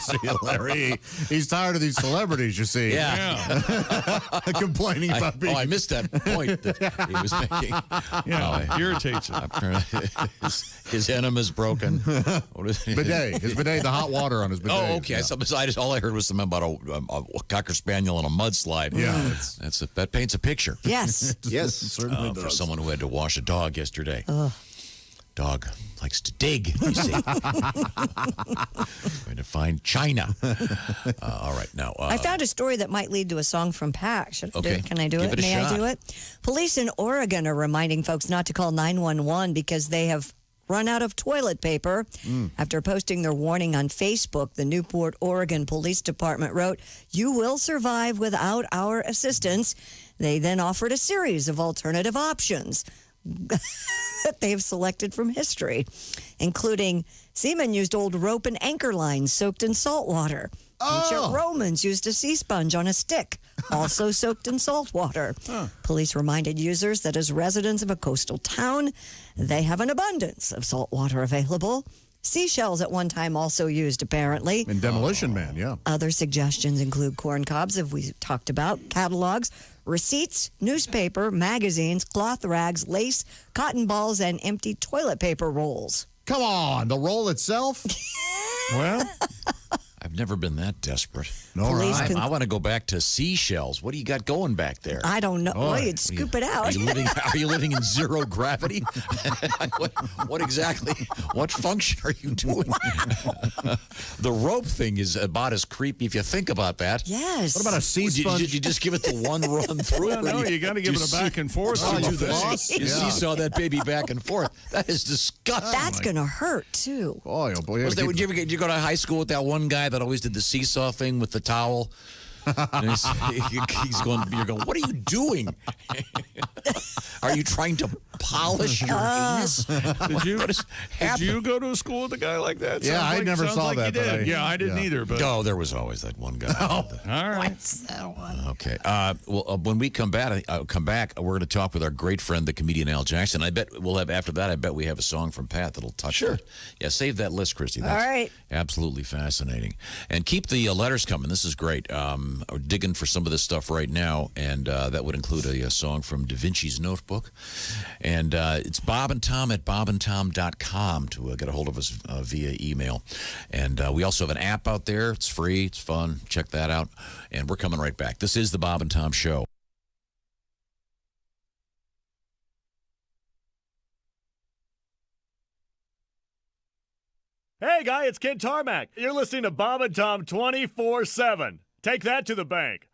See you, Larry. He's tired of these celebrities, you see. Yeah. Complaining about being... I missed that point that he was making. Yeah, irritates him. His enemas broken. Bidet. His bidet, the hot water on his bidet. Oh, okay. Yeah. All I heard was something about a cocker spaniel and a mudslide. Yeah. That paints a picture. Yes. Yes, certainly does. For someone who had to wash a dog yesterday. Dog likes to dig, you see. Going to find China. All right, now. I found a story that might lead to a song from Pac. Okay. Can I do Give it? it a May shot. I do it? Police in Oregon are reminding folks not to call 911 because they have run out of toilet paper. After posting their warning on Facebook, the Newport, Oregon Police Department wrote, "You will survive without our assistance." They then offered a series of alternative options that they've selected from history, including seamen used old rope and anchor lines soaked in salt water. Ancient Romans used a sea sponge on a stick, also soaked in salt water. Police reminded users that as residents of a coastal town, they have an abundance of salt water available. Seashells at one time also used, apparently. And Demolition Man, yeah. Other suggestions include corn cobs, as we talked about, catalogs, receipts, newspaper, magazines, cloth rags, lace, cotton balls, and empty toilet paper rolls. Come on, the roll itself? Well, I've never been that desperate. No, right. I want to go back to seashells. What do you got going back there? I don't know. Well, you'd scoop it out. Are you living in zero gravity? What exactly? What function are you doing? The rope thing is about as creepy if you think about that. Yes. What about a sea sponge? Did you just give it the one run through? well, no, you got to give it a back and forth. You to do this. this. You seesaw that baby back and forth. That is disgusting. That's going to hurt, too. Boy, oh boy. Was that, did you go to high school with that one guy that always did the seesaw thing with the towel? And he's going, you're going, what are you doing? Are you trying to polish your anus? Did you go to a school with a guy like that? Yeah, I never saw that. You did. I didn't either. But no, there was always that one guy. All right. Okay. When we come back, we're going to talk with our great friend, the comedian Al Jackson. I bet we'll have after that. I bet we have a song from Pat that'll touch that. Yeah, save that list, Christy. That's all right. Absolutely fascinating. And keep the letters coming. This is great. We're digging for some of this stuff right now, and that would include a song from Da Vinci's Notebook. And it's Bob and Tom at bobandtom.com to get a hold of us via email. And we also have an app out there. It's free. It's fun. Check that out. And we're coming right back. This is the Bob and Tom Show. Hey, guy, it's Kid Tarmac. You're listening to Bob and Tom 24/7. Take that to the bank.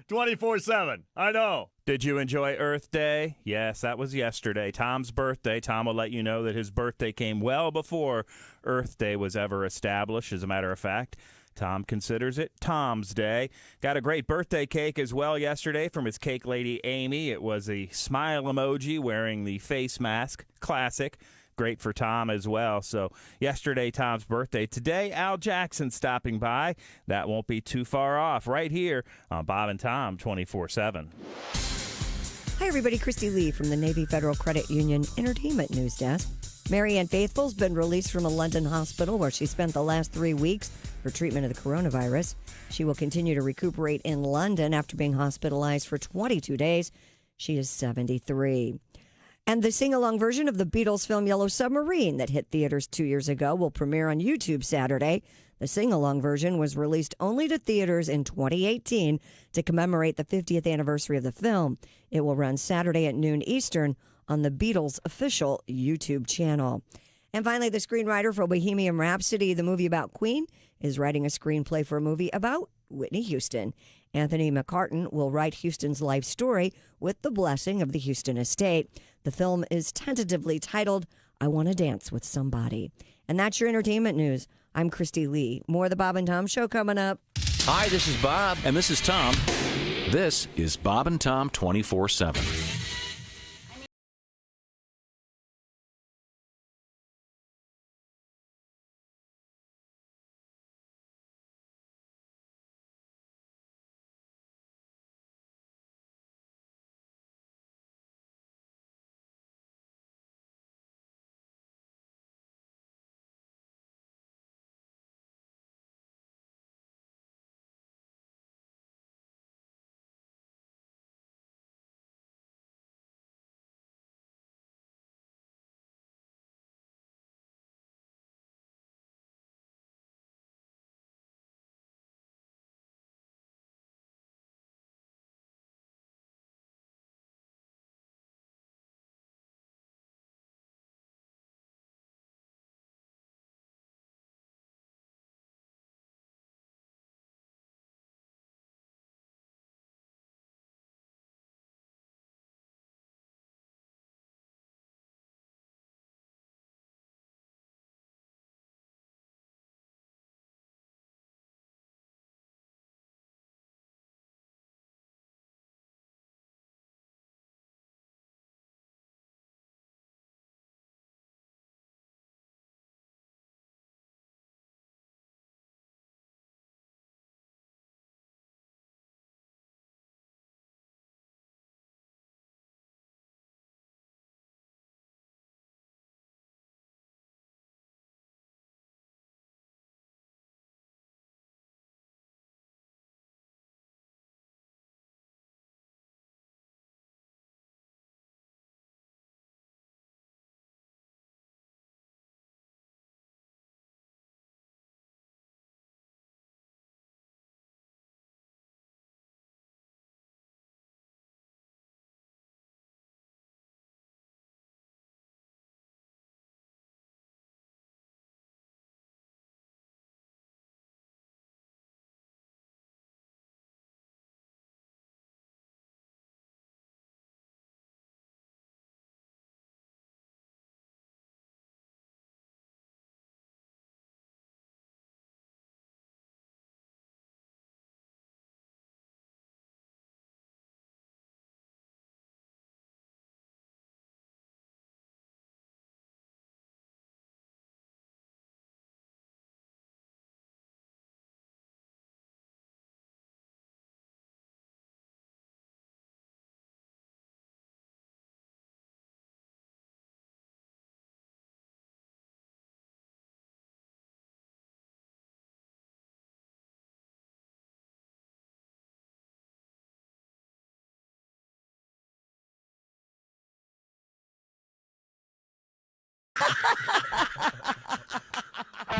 24/7. I know. Did you enjoy Earth Day? Yes, that was yesterday. Tom's birthday. Tom will let you know that his birthday came well before Earth Day was ever established, as a matter of fact. Tom considers it Tom's Day. Got a great birthday cake as well yesterday from his cake lady, Amy. It was a smile emoji wearing the face mask. Classic. Great for Tom as well. So yesterday, Tom's birthday. Today, Al Jackson stopping by. That won't be too far off right here on Bob and Tom 24/7. Hi, everybody. Christy Lee from the Navy Federal Credit Union Entertainment News Desk. Marianne Faithfull's been released from a London hospital where she spent the last 3 weeks for treatment of the coronavirus. She will continue to recuperate in London after being hospitalized for 22 days. She is 73. And the sing-along version of the Beatles film Yellow Submarine that hit theaters 2 years ago will premiere on YouTube Saturday. The sing-along version was released only to theaters in 2018 to commemorate the 50th anniversary of the film. It will run Saturday at noon Eastern on the Beatles' official YouTube channel. And finally, the screenwriter for Bohemian Rhapsody, the movie about Queen, is writing a screenplay for a movie about Whitney Houston. Anthony McCartan will write Houston's life story with the blessing of the Houston estate. The film is tentatively titled, I Want to Dance with Somebody. And that's your entertainment news. I'm Christy Lee. More of the Bob and Tom Show coming up. Hi, this is Bob. And this is Tom. This is Bob and Tom 24/7.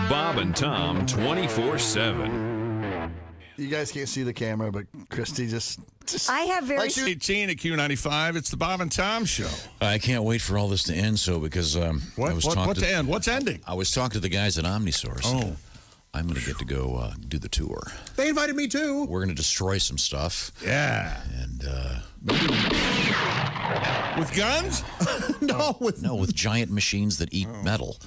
Bob and Tom 24/7. You guys can't see the camera, but Christy just I have very 18 at Q95. It's the Bob and Tom Show. I can't wait for all this to end. So because I was talking what to end? What's ending? I was talking to the guys at Omnisource. Oh. I'm going to get to go do the tour. They invited me too. We're going to destroy some stuff. Yeah. And with guns? No, with giant machines that eat metal.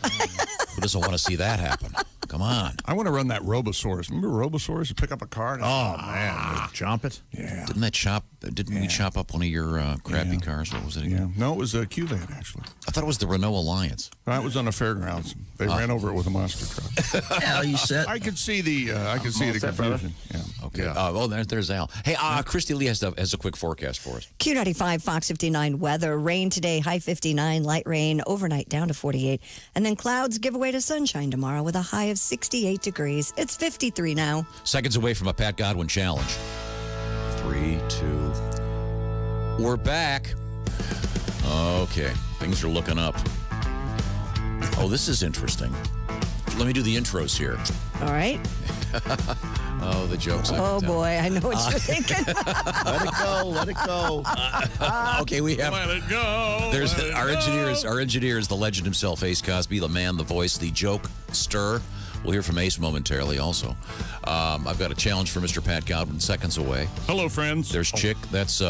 Who doesn't want to see that happen? Come on. I want to run that Robosaurus. Remember Robosaurus? You pick up a car. And man, chomp it. Yeah. Didn't we chop up one of your crappy cars? What was it again? Yeah. No, it was a Q-Van, actually. I thought it was the Renault Alliance. That was on the fairgrounds. They ran over it with a monster truck. Al, you set? I could see the confusion. Yeah. Okay. There's Al. Hey, Christy Lee has a quick forecast for us. Q95, Fox 59 weather. Rain today, high 59, light rain, overnight down to 48. And then clouds give way to sunshine tomorrow with a high of 68 degrees. It's 53 now. Seconds away from a Pat Godwin challenge. 3, 2. We're back. Okay. Things are looking up. Oh, this is interesting. Let me do the intros here. All right. Oh, the jokes. Oh, boy. I know what you're thinking. Let it go. Let it go. Okay, we have. Let it go. There's our engineer is the legend himself, Ace Cosby, the man, the voice, the joke stir. We'll hear from Ace momentarily also. I've got a challenge for Mr. Pat Godwin, seconds away. Hello, friends. There's Chick. That's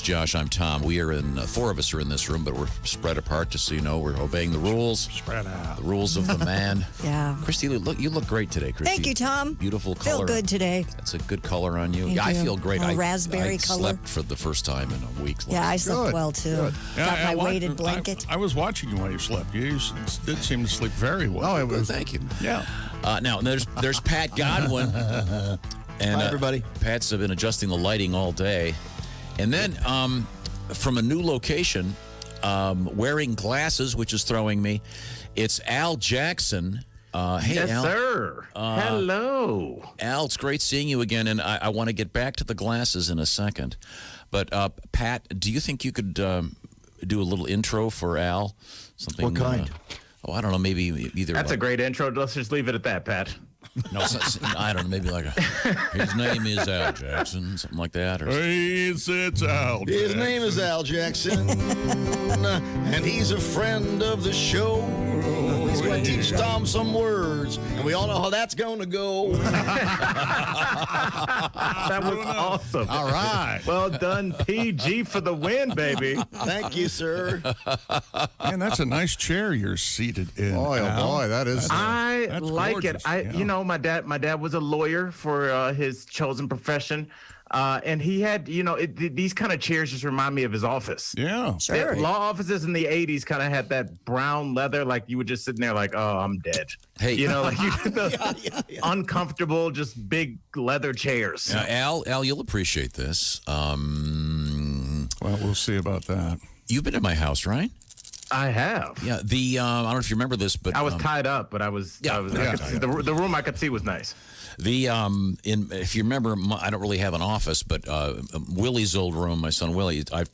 Josh. I'm Tom. We are in, 4 of us are in this room, but we're spread apart, just so you know. We're obeying the rules. Spread out. The rules of the man. Yeah. Christy, you look great today, Christy. Thank you, Tom. Beautiful color. Feel good today. That's a good color on you. Thank Yeah, I you. feel great. A raspberry I color. slept for the first time in a week. Yeah, I slept well, too. Got my weighted blanket. I was watching you while you slept. You did seem to sleep very well. Oh, it was. Thank you. Yeah. Now, there's Pat Godwin. And Hi, everybody. Pat's been adjusting the lighting all day. And then from a new location, wearing glasses, which is throwing me, it's Al Jackson. Hey, yes, Al. sir. Hello. Al, it's great seeing you again, and I want to get back to the glasses in a second. But, Pat, do you think you could do a little intro for Al? Something. What kind? I don't know, maybe either. That's a great intro. Let's just leave it at that, Pat. No, I don't know, maybe like his name is Al Jackson, something like that. Or it's Al Jackson. His name is Al Jackson, and he's a friend of the show. He's going to teach Tom some words, and we all know how that's going to go. That was awesome. All right. Well done, PG for the win, baby. Thank you, sir. Man, that's a nice chair you're seated in. Boy, Al. oh boy, that is. I That's like gorgeous. it. You know, my dad was a lawyer for his chosen profession. And he had, these kind of chairs just remind me of his office. Yeah. Sure. Law offices in the 80s kind of had that brown leather, like you were just sitting there like, oh, I'm dead. Hey. Uncomfortable, just big leather chairs. Al, you'll appreciate this. Well, we'll see about that. You've been to my house, right? I have. Yeah. I don't know if you remember this, but I was tied up, but I was. I could see, the room I could see was nice. If you remember, I don't really have an office, but Willie's old room, my son Willie, I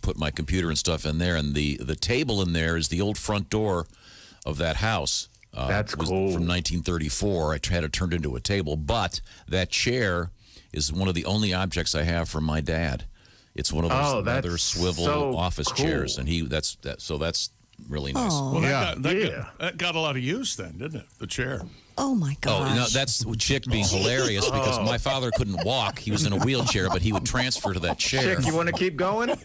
put my computer and stuff in there, and the table in there is the old front door of that house. That's was cool. From 1934. I had it turned into a table, but that chair is one of the only objects I have from my dad. It's one of those leather swivel office chairs, and that's really nice. Oh. Well, that got a lot of use then, didn't it? The chair. Oh, my gosh. Oh, no, that's Chick being hilarious because my father couldn't walk. He was in a wheelchair, but he would transfer to that chair. Chick, you want to keep going? You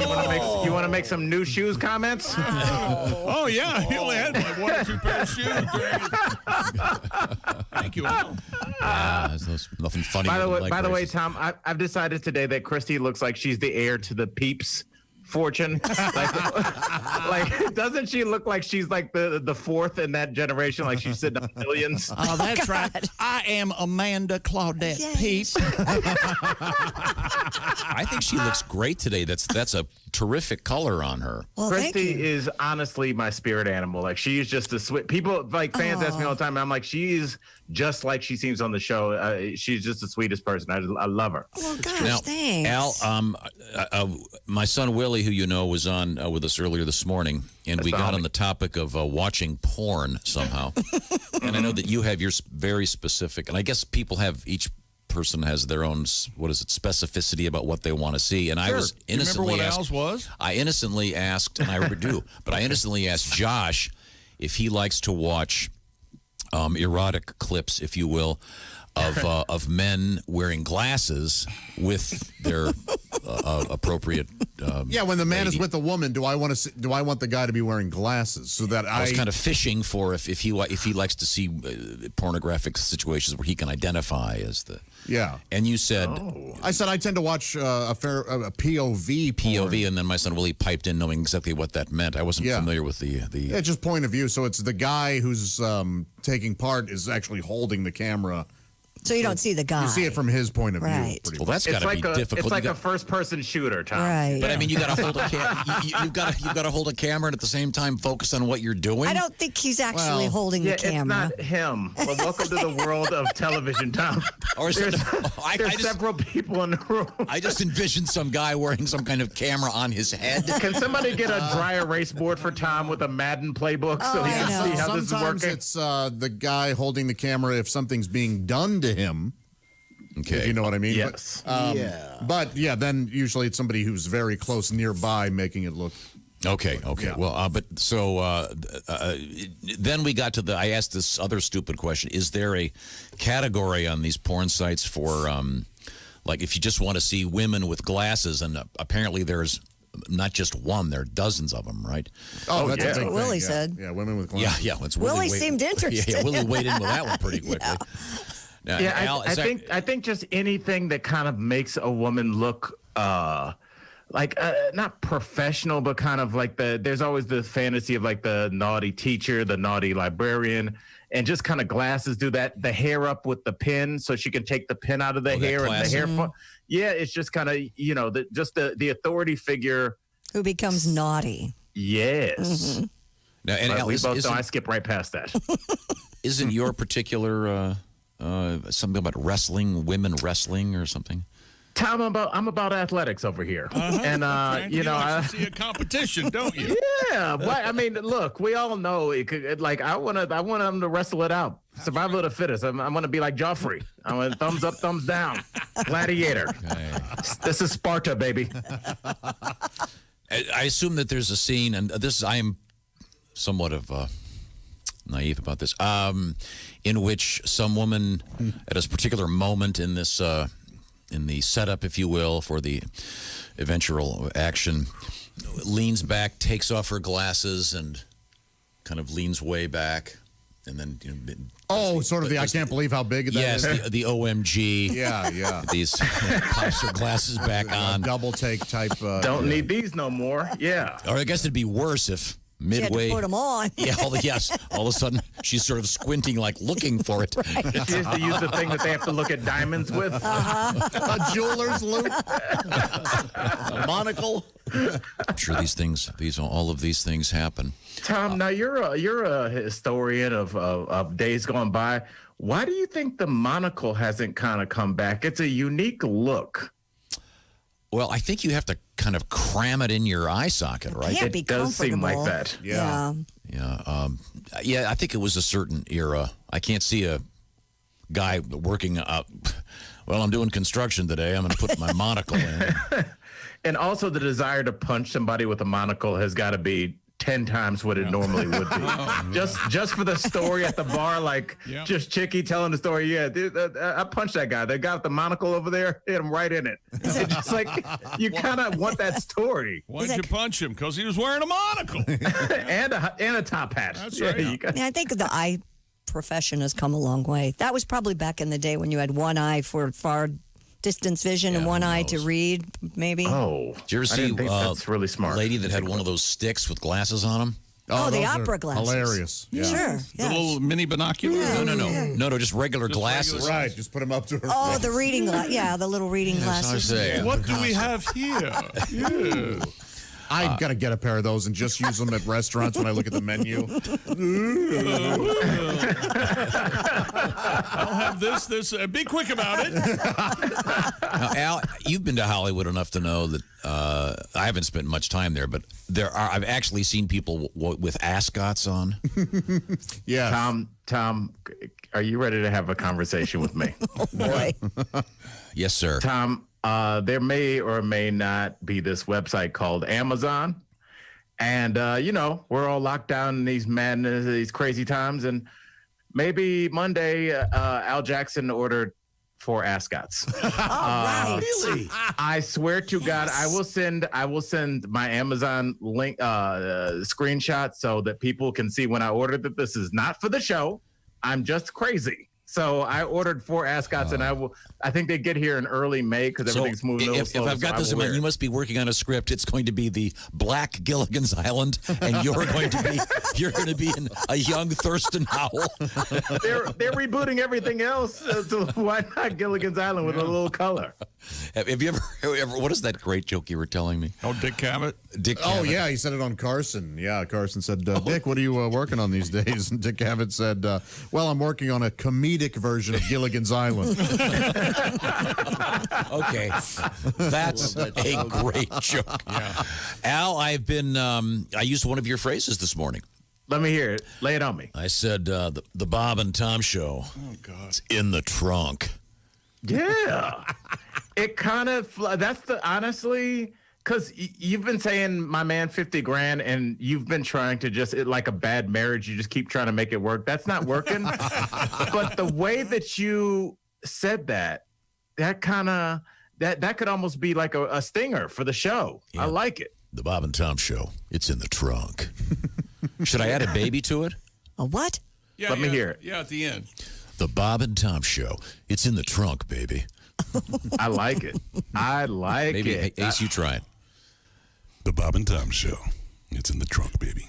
want to make some new shoes comments? Oh, yeah. He only had like 1 or 2 pairs of shoes. Thank you, Al. There's nothing funny. By the way, Tom, I've decided today that Christy looks like she's the heir to the Peeps fortune. like doesn't she look like she's like the fourth in that generation? Like she's sitting on millions. Oh, that's right. I am Amanda Claudette Peep. I think she looks great today. That's a terrific color on her. Well, Christy is honestly my spirit animal. Like she's just a sweet. People like fans ask me all the time. And I'm like, she's just like she seems on the show. She's just the sweetest person. I love her. Well, gosh, Now, thanks. Al, my son Willie Kelly, who you know, was on with us earlier this morning, and we got on the topic of watching porn somehow. And I know that you have yours very specific, and I guess people have each person has their own specificity about what they want to see. And I was innocently remember what asked, Al's was? I innocently asked, and I do, but I innocently asked Josh if he likes to watch erotic clips, if you will, of men wearing glasses with their appropriate. When the man is with the woman, do I want the guy to be wearing glasses so that I was kind of fishing for if he likes to see pornographic situations where he can identify as the. Yeah. And you said. I said I tend to watch a POV porn. POV, and then my son Willie piped in knowing exactly what that meant. I wasn't familiar with the. Yeah, just point of view. So it's the guy who's taking part is actually holding the camera. So you don't see the guy. You see it from his point of view. Right. Well, that's got to be difficult. It's like a first-person shooter, Tom. Right. But I mean, you got to hold a you've got to hold a camera and at the same time focus on what you're doing. I don't think he's actually holding the camera. It's not him. Well, welcome to the world of television, Tom. There's several people in the room. I just envisioned some guy wearing some kind of camera on his head. Can somebody get a dry erase board for Tom with a Madden playbook so he can see how this is Sometimes working? it's the guy holding the camera if something's being done to him. Okay. If you know what I mean. Yes. But then usually it's somebody who's very close nearby making it look. Okay. Yeah. Well, but so then we got to I asked this other stupid question. Is there a category on these porn sites for, like, if you just want to see women with glasses, and apparently there's not just one, there are dozens of them, right? Oh, that's a big what thing. Willie said. Yeah, women with glasses. Yeah. Willie seemed interested. Yeah, Willie weighed in with that one pretty quickly. Now, Al, I think just anything that kind of makes a woman look like not professional, but kind of like there's always the fantasy of like the naughty teacher, the naughty librarian, and just kind of glasses do that. The hair up with the pin, so she can take the pin out of the hair and the hair. Yeah, it's just kind of the authority figure who becomes naughty. Yes. Mm-hmm. Now, and Al, we both know I skip right past that. Isn't your particular something about wrestling, women wrestling, or something? Tom, I'm about athletics over here, and I see a competition, don't you? Yeah, well, I mean, look, we all know it could. Like, I want them to wrestle it out, survival of the fittest. I want to be like Joffrey. I want thumbs up, thumbs down, gladiator. Okay. This is Sparta, baby. I assume that there's a scene, and I am somewhat of naive about this, in which some woman at a particular moment in this. In the setup, if you will, for the eventual action, leans back, takes off her glasses, and kind of leans way back, and then sort of the I can't believe how big that is. Yes, the OMG. Yeah. These pops her glasses back on. Double take type. Don't need these no more. Yeah. Or I guess it'd be worse if midway. She had to put them on. Yeah, all of a sudden she's sort of squinting, like looking for it. Right. She has to use the thing that they have to look at diamonds with. A jeweler's loop. A monocle. I'm sure all of these things happen. Tom, now you're a historian of days gone by. Why do you think the monocle hasn't kind of come back? It's a unique look. Well, I think you have to kind of cram it in your eye socket, right? It does seem like that. Yeah. I think it was a certain era. I can't see a guy working up. Well, I'm doing construction today. I'm going to put my monocle in. And also the desire to punch somebody with a monocle has got to be 10 times what it normally would be. Just for the story at the bar, like just Chicky telling the story. Yeah, dude, I punched that guy. The guy with the monocle over there, hit him right in it. It's just like you kind of want that story. Why'd you punch him? Because he was wearing a monocle and a top hat. That's right. I think the eye profession has come a long way. That was probably back in the day when you had one eye for far distance vision and one eye to read, maybe. Oh, did you ever see that's really smart. A lady that had one of those sticks with glasses on them? Oh, the opera glasses. Hilarious. Yeah. Sure. The little mini binoculars? Yeah. No, just regular glasses. Right, just put them up to her Oh, face. the reading the little reading glasses. What do we have here? Yeah. I've got to get a pair of those and just use them at restaurants when I look at the menu. I'll have this. Be quick about it. Now, Al, you've been to Hollywood enough to know that I haven't spent much time there, but I've actually seen people with ascots on. Yeah. Tom, are you ready to have a conversation with me? Oh, boy. Yes, sir. Tom, there may or may not be this website called Amazon. And, we're all locked down in these crazy times. And maybe Monday, Al Jackson ordered 4 ascots. Right. Really? I swear to God, I will send my Amazon link screenshot so that people can see when I ordered that this is not for the show. I'm just crazy. So I ordered 4 ascots, and I think they get here in early May because everything's moving a little slow. If I've got this in mind, you must be working on a script. It's going to be the Black Gilligan's Island, and you're going to be in a young Thurston Howell. They're rebooting everything else, so why not Gilligan's Island with a little color? Have you ever? What is that great joke you were telling me? Oh, Dick Cavett. Oh, yeah, he said it on Carson. Yeah, Carson said, Dick, what are you working on these days? And Dick Cavett said, well, I'm working on a comedic version of Gilligan's Island. Okay, that's a great joke. Yeah. Al, I used one of your phrases this morning. Let me hear it. Lay it on me. I said the Bob and Tom show. Oh, God. It's in the trunk. Yeah. It kind of, honestly, because you've been saying my man 50 grand and you've been trying to like a bad marriage, you just keep trying to make it work. That's not working. But the way that you said that kind of, that could almost be like a stinger for the show. Yeah. I like it. The Bob and Tom show. It's in the trunk. Should I add a baby to it? A what? Yeah, Let me hear it. Yeah, at the end. The Bob and Tom show. It's in the trunk, baby. I like it. Maybe, it. Ace, you try it. The Bob and Tom show. It's in the trunk, baby.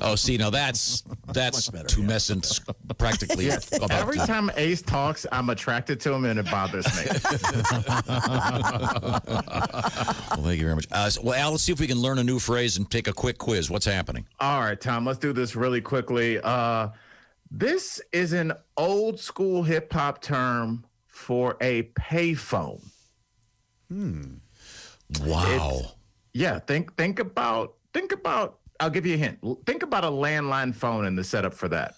Oh, see, now that's tumescent, practically. Yeah. Every time Ace talks, I'm attracted to him, and it bothers me. Well, thank you very much. Well, Al, let's see if we can learn a new phrase and take a quick quiz. What's happening? All right, Tom, let's do this really quickly. This is an old school hip hop term for a payphone. Wow. Think about. I'll give you a hint. Think about a landline phone and the setup for that.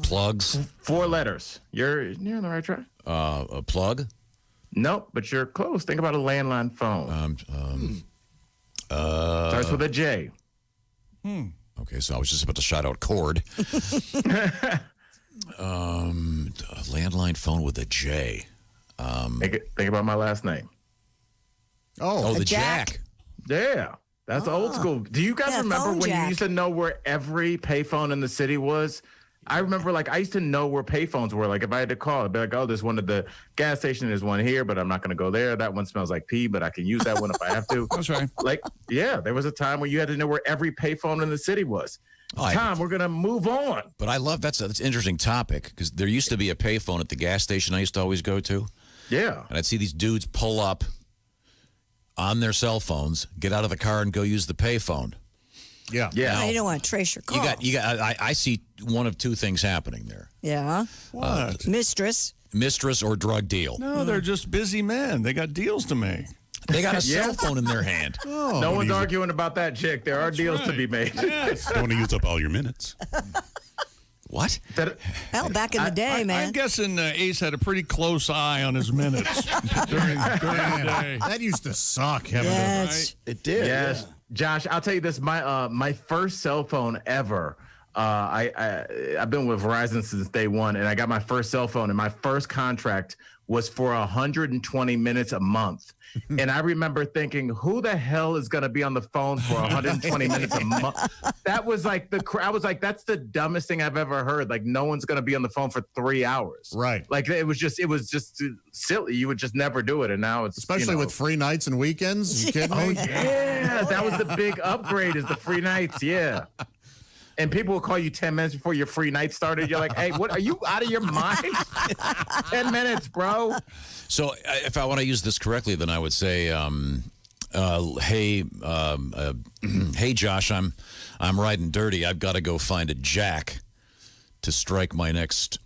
Plugs. 4 letters. You're on the right track. A plug. Nope, but you're close. Think about a landline phone. Starts with a J. Okay, so I was just about to shout out cord. A landline phone with a J. Think about my last name. Oh, the Jack. Yeah, that's old school. Do you guys remember when you used to know where every payphone in the city was? I remember, I used to know where payphones were. Like, if I had to call, I'd be like, oh, there's one at the gas station. There's one here, but I'm not going to go there. That one smells like pee, but I can use that one if I have to. That's right. There was a time where you had to know where every payphone in the city was. Tom, we're going to move on. But I love that's an interesting topic because there used to be a payphone at the gas station I used to always go to. Yeah. And I'd see these dudes pull up on their cell phones, get out of the car and go use the payphone. Yeah. Now, you don't want to trace your call. I see one of 2 things happening there. Yeah. What? Mistress or drug deal. No, they're just busy men. They got deals to make. They got a cell phone in their hand. Oh, no one's arguing about that, Chick. There are deals to be made. Yes. Don't want to use up all your minutes. What? Well, back in the day, man. I'm guessing Ace had a pretty close eye on his minutes during the day. That used to suck. Yes. It did. Yes. Yeah. Josh, I'll tell you this. My first cell phone ever, I've been with Verizon since day one, and I got my first cell phone, and my first contract was for 120 minutes a month. And I remember thinking, who the hell is going to be on the phone for 120 minutes a month? That was like I was like, that's the dumbest thing I've ever heard. Like, no one's going to be on the phone for 3 hours. Right. Like, it was just silly. You would just never do it. And now it's, especially with free nights and weekends. You kidding me? Oh, yeah. That was the big upgrade, is the free nights. Yeah. And people will call you 10 minutes before your free night started. You're like, hey, what, are you out of your mind? 10 minutes, bro. So if I want to use this correctly, then I would say Hey, hey, Josh, I'm riding dirty. I've got to go find a jack to strike my next.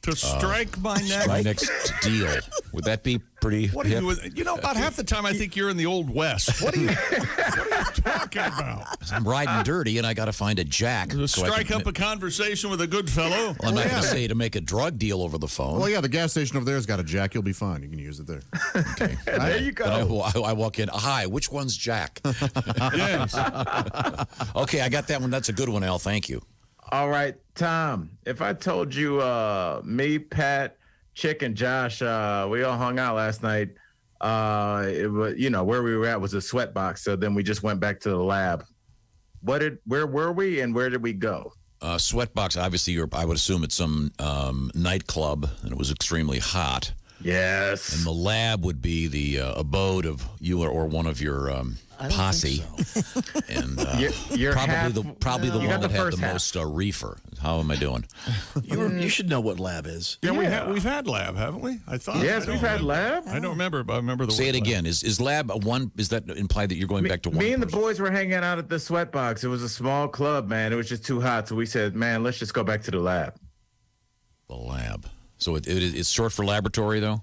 To strike my next deal. Would that be pretty? What are you know, about half the time I think you're in the Old West. What are you talking about? I'm riding dirty, and I got to find a jack. To strike up a conversation with a good fellow. Well, I'm not going to say to make a drug deal over the phone. Well, yeah, the gas station over there has got a jack. You'll be fine. You can use it there. Okay. There you go. I walk in. Hi, which one's Jack? Yes. Okay, I got that one. That's a good one, Al. Thank you. All right, Tom, if I told you me, Pat, Chick, and Josh, we all hung out last night, it was, where we were at was a sweatbox. So then we just went back to the lab. Where were we and where did we go? Sweatbox, obviously, I would assume it's some nightclub, and it was extremely hot. Yes. And the lab would be the abode of you or one of your posse. So. And you're probably the one that had the most reefer. How am I doing? You should know what lab is. Yeah, we've had lab, haven't we? I thought. Yes, we've had lab. I don't remember, but I remember the Say word it again. lab. Is lab a one? Is that implied that you're going back to one? Me and the boys were hanging out at the sweatbox. It was a small club, man. It was just too hot. So we said, man, let's just go back to the lab. The lab. So it's short for laboratory, though?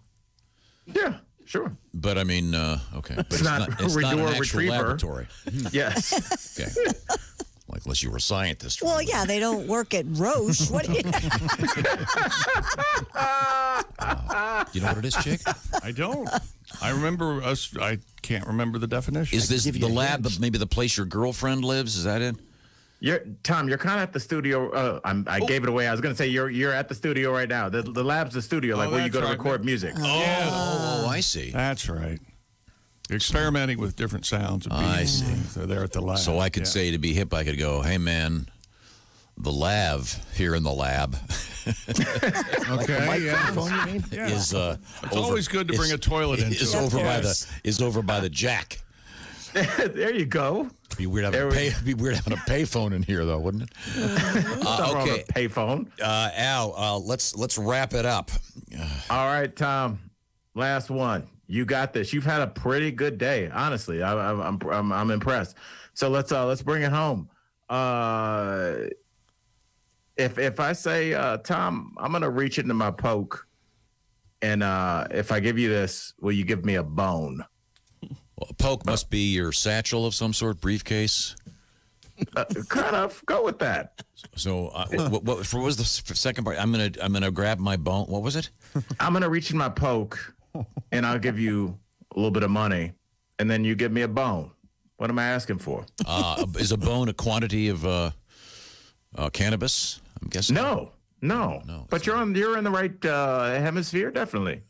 Yeah, sure. But I mean, okay. But it's not an actual retriever. laboratory. Yes. Okay. Like, unless you were a scientist. Well, yeah, they don't work at Roche. What? You know what it is, Chick? I don't. I remember us. I can't remember the definition. Is this the lab, maybe the place your girlfriend lives? Is that it? Tom, you're kind of at the studio. I gave it away. I was going to say you're at the studio right now. The lab's the studio, like where you go to record music. Oh, I see. That's right. You're experimenting with different sounds. I see. So they're at the lab. So I could say, to be hip, I could go, hey, man, the lab here in the lab. Okay, yeah. Is it's always good to bring a toilet into is it. over by the jack. There you go. Be weird having a payphone in here, though, wouldn't it? Okay, payphone. Al, let's wrap it up. All right, Tom. Last one. You got this. You've had a pretty good day, honestly. I'm impressed. So let's bring it home. If I say, Tom, I'm gonna reach into my poke, and if I give you this, will you give me a bone? Well, a poke must be your satchel of some sort, briefcase. Kind of. Go with that. So, what was the second part? I'm gonna grab my bone. What was it? I'm gonna reach in my poke, and I'll give you a little bit of money, and then you give me a bone. What am I asking for? Is a bone a quantity of cannabis? I'm guessing. No. But you're in the right hemisphere, definitely.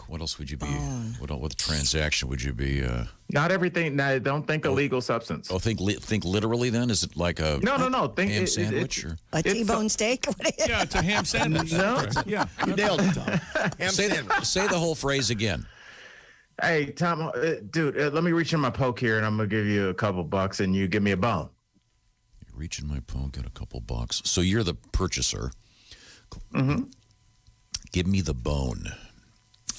What else would you be? What transaction would you be? Not everything. No, don't think illegal substance. Oh, think literally. Then is it like a no? Think ham sandwich or a T-bone steak? Yeah, it's a ham sandwich. No, yeah, you nailed it, Tom. Ham sandwich. Say the whole phrase again. Hey, Tom, dude, let me reach in my poke here, and I'm gonna give you a couple bucks, and you give me a bone. You reach in my poke, get a couple bucks. So you're the purchaser. Mm-hmm. Give me the bone.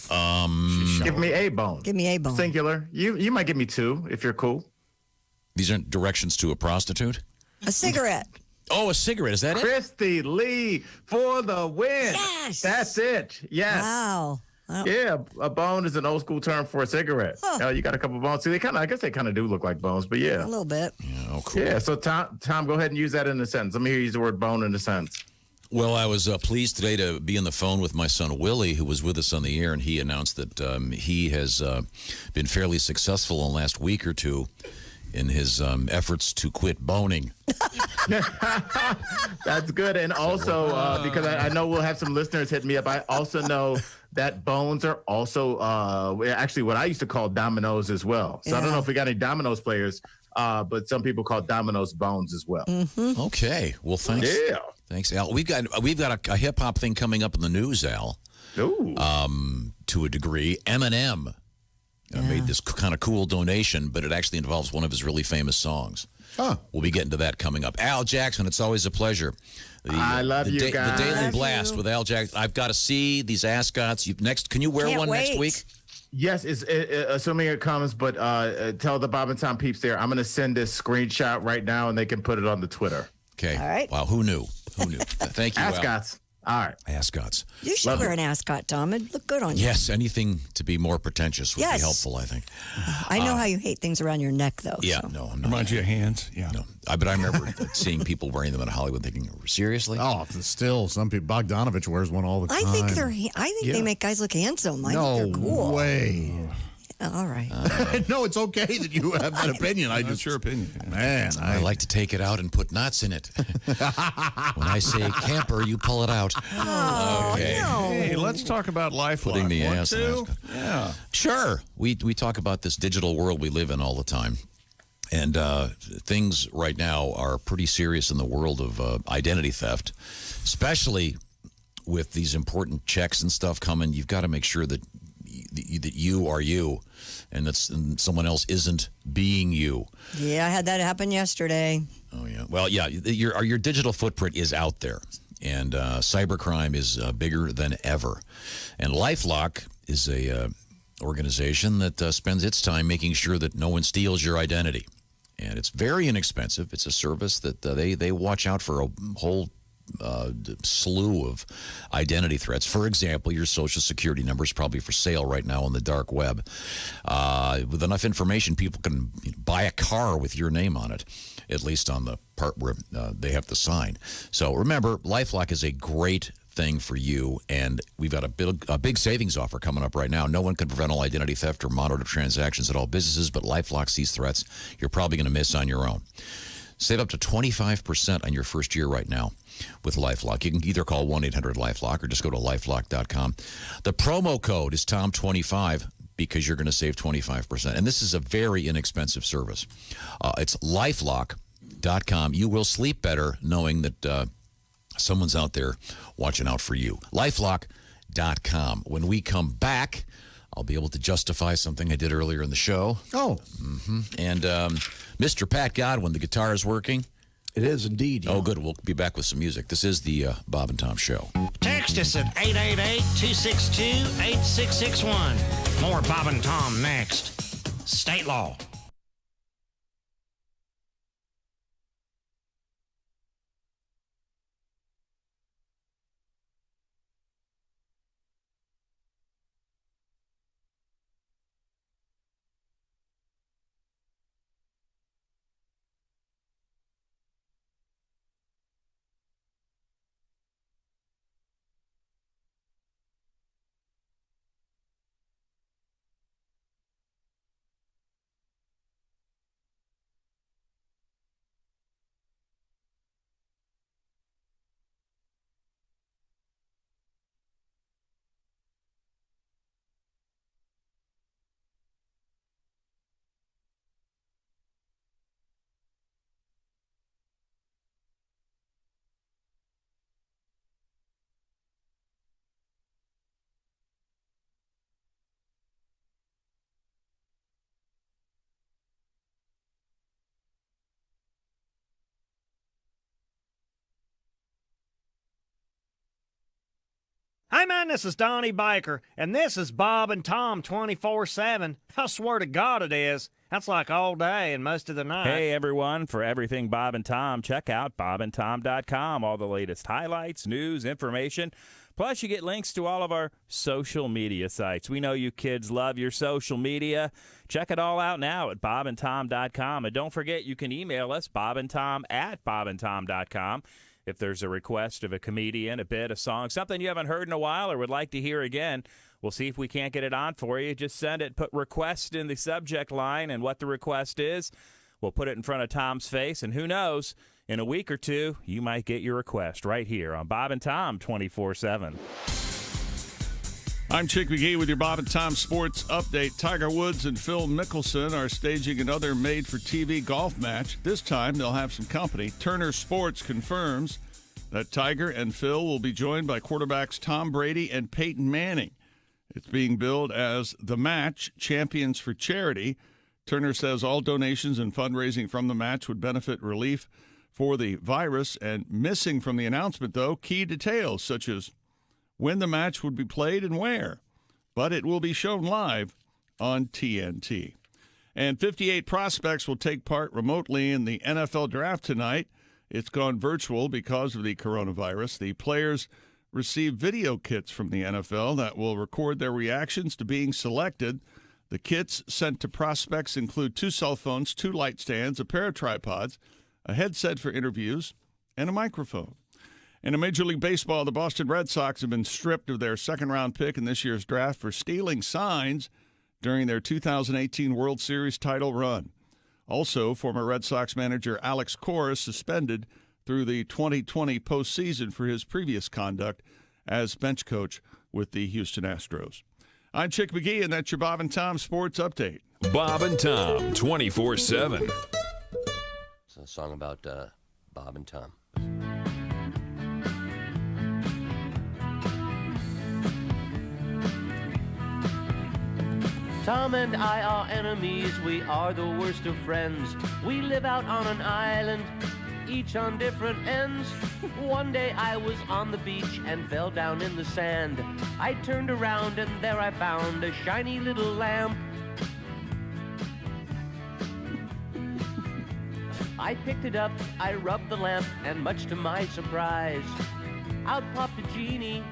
Give me a bone. Give me a bone. Singular. You might give me two if you're cool. These aren't directions to a prostitute? A cigarette. Oh, a cigarette. Is that it? Christy Lee for the win. Yes. That's it. Yes. Wow. Yeah, a bone is an old school term for a cigarette. Huh. You got a couple bones. See, I guess they kind of do look like bones, but yeah. A little bit. Yeah, oh, cool. Yeah, so Tom, go ahead and use that in a sentence. Let me hear you use the word bone in a sentence. Well, I was pleased today to be on the phone with my son, Willie, who was with us on the air, and he announced that he has been fairly successful in the last week or two in his efforts to quit boning. That's good. And also, because I know we'll have some listeners hit me up, I also know that bones are also actually what I used to call dominoes as well. So I don't know if we got any dominoes players, but some people call dominoes bones as well. Mm-hmm. Okay. Well, thanks. Yeah. Thanks, Al. We've got a hip hop thing coming up in the news, Al. Ooh. To a degree, Eminem made this kind of cool donation, but it actually involves one of his really famous songs. Huh. We'll be getting to that coming up. Al Jackson, it's always a pleasure. I love you guys. The Daily Blast with Al Jackson. I've got to see these ascots. Can you wear Can't one wait. next week? Yes, it's assuming it comes, but tell the Bob and Tom peeps there, I'm going to send this screenshot right now, and they can put it on the Twitter. Okay. All right. Wow, who knew? Who knew? Thank you. Ascots. All right. Ascots. You should wear an ascot, Tom. It'd look good on you. Yes, anything to be more pretentious would be helpful, I think. I know how you hate things around your neck, though. Yeah, so. no, I'm not. Reminds you of hands? Yeah. No. But I remember seeing people wearing them in Hollywood thinking, seriously? Oh, still, some people, Bogdanovich wears one all the time. I think they make guys look handsome. I think they're cool. No way. All right. No, it's okay that you have that opinion. That's your opinion. Man, I like to take it out and put knots in it. When I say camper, you pull it out. Oh, okay. no. Hey, let's talk about LifeLock. Putting the Want ass in to? Ascot. Yeah. Sure. We talk about this digital world we live in all the time. And things right now are pretty serious in the world of identity theft, especially with these important checks and stuff coming. You've got to make sure that you are you, and that someone else isn't being you. Yeah, I had that happen yesterday. Oh yeah. Well, yeah. Your digital footprint is out there, and cybercrime is bigger than ever. And LifeLock is a organization that spends its time making sure that no one steals your identity. And it's very inexpensive. It's a service that they watch out for a whole slew of identity threats. For example, your Social Security number is probably for sale right now on the dark web. With enough information, people can buy a car with your name on it, at least on the part where they have to sign. So remember, LifeLock is a great thing for you, and we've got a big savings offer coming up right now. No one can prevent all identity theft or monitor transactions at all businesses, but LifeLock sees threats you're probably going to miss on your own. Save up to 25% on your first year right now with LifeLock. You can either call 1-800-LifeLock or just go to LifeLock.com. The promo code is Tom25 because you're going to save 25%. And this is a very inexpensive service. It's LifeLock.com. You will sleep better knowing that someone's out there watching out for you. LifeLock.com. When we come back, I'll be able to justify something I did earlier in the show. Oh. Mm-hmm. And Mr. Pat Godwin, the guitar is working? It is indeed. Yeah. Oh, good. We'll be back with some music. This is the Bob and Tom Show. Text us at 888-262-8661. More Bob and Tom next. State law. Hey man, this is Donnie Baker, and this is Bob and Tom 24/7. I swear to God it is. That's like all day and most of the night. Hey everyone, for everything Bob and Tom, check out bobandtom.com. All the latest highlights, news, information. Plus, you get links to all of our social media sites. We know you kids love your social media. Check it all out now at bobandtom.com. And don't forget, you can email us, bobandtom@bobandtom.com. If there's a request of a comedian, a bit, a song, something you haven't heard in a while or would like to hear again, we'll see if we can't get it on for you. Just send it, put request in the subject line, and what the request is, we'll put it in front of Tom's face, and who knows, in a week or two, you might get your request right here on Bob and Tom 24/7. I'm Chick McGee with your Bob and Tom Sports Update. Tiger Woods and Phil Mickelson are staging another made-for-TV golf match. This time, they'll have some company. Turner Sports confirms that Tiger and Phil will be joined by quarterbacks Tom Brady and Peyton Manning. It's being billed as The Match, Champions for Charity. Turner says all donations and fundraising from the match would benefit relief for the virus. And missing from the announcement, though, key details such as when the match would be played and where. but it will be shown live on TNT. And 58 prospects will take part remotely in the NFL Draft tonight. It's gone virtual because of the coronavirus. The players receive video kits from the NFL that will record their reactions to being selected. The kits sent to prospects include 2 cell phones, 2 light stands, a pair of tripods, a headset for interviews, and a microphone. And in Major League Baseball, the Boston Red Sox have been stripped of their second-round pick in this year's draft for stealing signs during their 2018 World Series title run. Also, former Red Sox manager Alex Cora is suspended through the 2020 postseason for his previous conduct as bench coach with the Houston Astros. I'm Chick McGee, and that's your Bob and Tom Sports Update. Bob and Tom, 24/7. It's a song about Bob and Tom. Tom and I are enemies, we are the worst of friends. We live out on an island, each on different ends. One day I was on the beach and fell down in the sand. I turned around and there I found a shiny little lamp. I picked it up, I rubbed the lamp, and much to my surprise, out popped a genie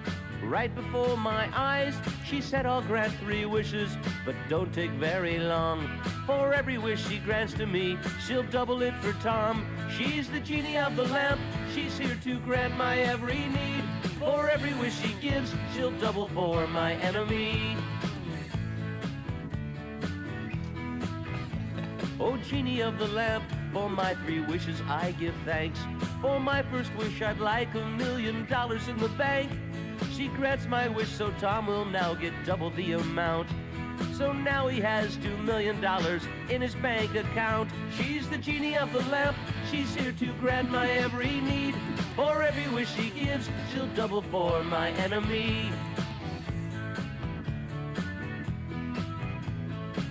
right before my eyes. She said, I'll grant 3 wishes, but don't take very long. For every wish she grants to me, she'll double it for Tom. She's the genie of the lamp, she's here to grant my every need. For every wish she gives, she'll double for my enemy. Oh, genie of the lamp, for my 3 wishes I give thanks. For my first wish, I'd like $1 million in the bank. She grants my wish, so Tom will now get double the amount. So now he has $2 million in his bank account. She's the genie of the lamp, she's here to grant my every need. For every wish she gives, she'll double for my enemy.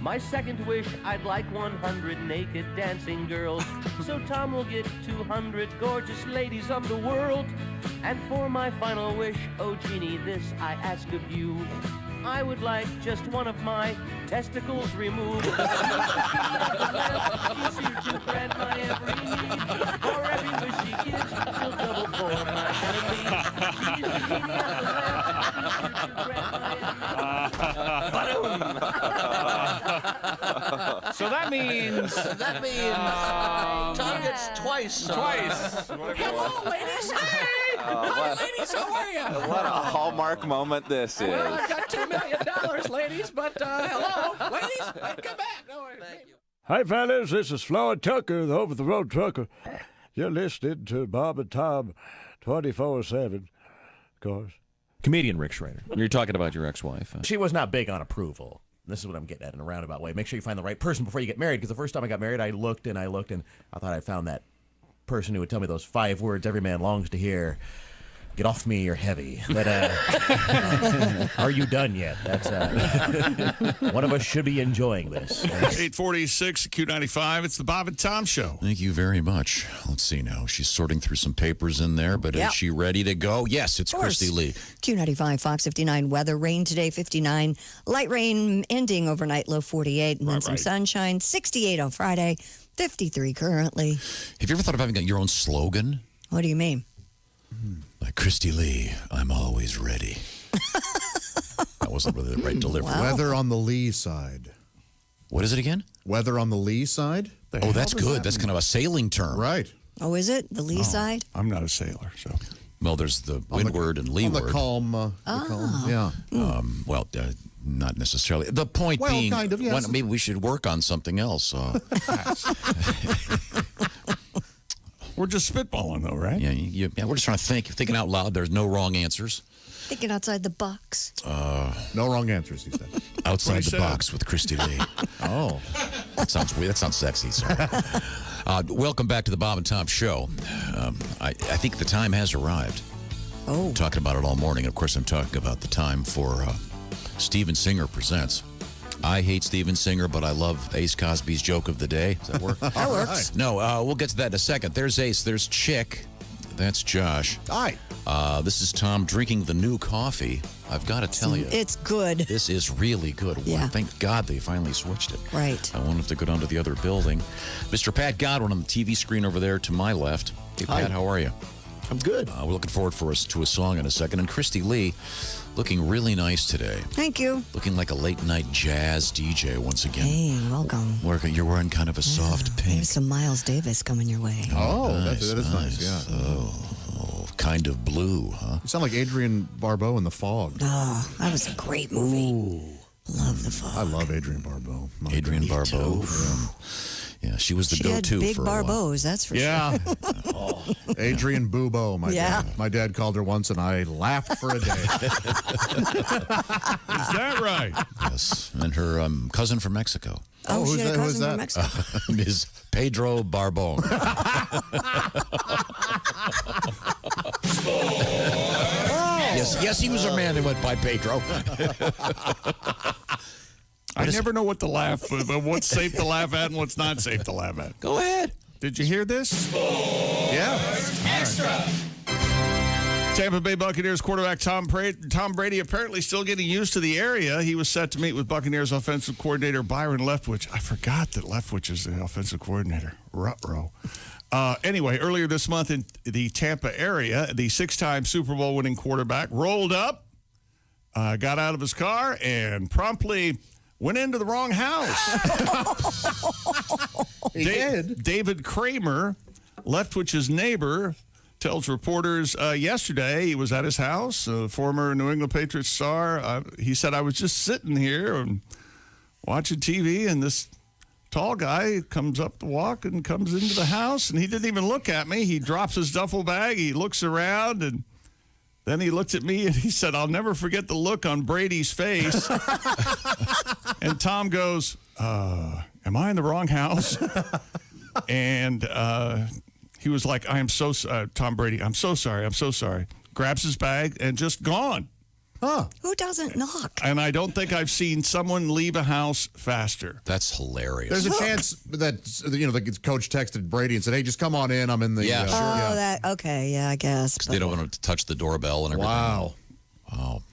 My second wish, I'd like 100 naked dancing girls. So Tom will get 200 gorgeous ladies of the world. And for my final wish, oh genie, this I ask of you. I would like just one of my testicles removed. She's here to grant my every need. For every wish she gives, she'll double for my enemy. She's the genie of the lamp, she's here to grant my So that means... Tom gets twice. Hello, ladies. Hey! Hi, ladies. How are you? What a hallmark moment this is. Well, I've got $2 million, ladies, but hello, ladies. Hey, come back. No worries. Thank you. Hi, fellas. This is Floyd Tucker, the over-the-road trucker. You're listening to Bob and Tom 24/7, of course. Comedian Rick Schrader. You're talking about your ex-wife. She was not big on approval. This is what I'm getting at in a roundabout way. Make sure you find the right person before you get married, because the first time I got married, I looked, and I thought I found that person who would tell me those 5 words every man longs to hear. Get off me, you're heavy. But, are you done yet? That's one of us should be enjoying this. 846 Q95. It's the Bob and Tom Show. Thank you very much. Let's see now. She's sorting through some papers in there, but Yep. is she ready to go? Yes, it's Of course. Christy Lee. Q95, Fox 59 weather. Rain today, 59. Light rain ending overnight, low 48. And then some sunshine, 68 on Friday, 53 currently. Have you ever thought of having your own slogan? What do you mean? Like Christy Lee, I'm always ready. That wasn't really the right delivery. Weather on the lee side. What is it again? Weather on the lee side. Oh, that's good. That's kind of a sailing term. Right. Oh, is it? The lee side? I'm not a sailor, so. Well, there's the windward and leeward. On the calm. Yeah. Well, not necessarily. The point Well, being, kind of, yes. maybe we should work on something else. We're just spitballing, though, right? Yeah, we're just trying to thinking out loud. There's no wrong answers. Thinking outside the box. No wrong answers, he said. Outside the box with Christy Lee. Oh. That sounds weird. That sounds sexy. Sorry. Welcome back to the Bob and Tom Show. I think the time has arrived. Oh. I'm talking about it all morning. Of course, I'm talking about the time for Steven Singer Presents. I hate Steven Singer, but I love Ace Cosby's joke of the day. Does that work? That works. No, we'll get to that in a second. There's Ace. There's Chick. That's Josh. Hi. This is Tom drinking the new coffee. I've got to tell you. It's good. This is really good. Yeah. Well, thank God they finally switched it. Right. I won't have to go down to the other building. Mr. Pat Godwin on the TV screen over there to my left. Hey, Pat, how are you? I'm good. We're looking forward to a song in a second. And Christy Lee, looking really nice today. Thank you. Looking like a late-night jazz DJ once again. Hey, welcome. You're wearing kind of a soft pink. There's some Miles Davis coming your way. Oh, nice, that is nice, yeah. Oh, kind of blue, huh? You sound like Adrienne Barbeau in The Fog. Oh, that was a great movie. Ooh. Love The Fog. I love Adrienne Barbeau. Adrienne Barbeau. Yeah, she was the She go-to had big for a while. Barbeaus, that's for Yeah. sure. Adrienne Bubo, Yeah. dad. My dad called her once, and I laughed for a day. Is that right? Yes, and her cousin from Mexico. Oh, she had a who's cousin from that? Mexico. Ms. Pedro Barbon. Yes, he was a man that went by Pedro. I never know what to laugh, but what's safe to laugh at and what's not safe to laugh at. Go ahead. Did you hear this? Yeah. Extra. Tampa Bay Buccaneers quarterback Tom Brady apparently still getting used to the area. He was set to meet with Buccaneers offensive coordinator Byron Leftwich. I forgot that Leftwich is the offensive coordinator. Ruh-roh. Anyway, earlier this month in the Tampa area, the 6-time Super Bowl winning quarterback rolled up, got out of his car, and promptly went into the wrong house. He did. David Kramer, Leftwich's neighbor, tells reporters yesterday he was at his house, former New England Patriots star. He said, I was just sitting here and watching TV, and this tall guy comes up the walk and comes into the house, and he didn't even look at me. He drops his duffel bag. He looks around, and then he looked at me, and he said, I'll never forget the look on Brady's face. And Tom goes, am I in the wrong house? And he was like, Tom Brady, I'm so sorry. Grabs his bag and just gone. Huh. Who doesn't knock? And I don't think I've seen someone leave a house faster. That's hilarious. There's a chance that, the coach texted Brady and said, hey, just come on in. I'm in the... Yeah, sure. Okay, yeah, I guess. They don't want to touch the doorbell and everything. Wow.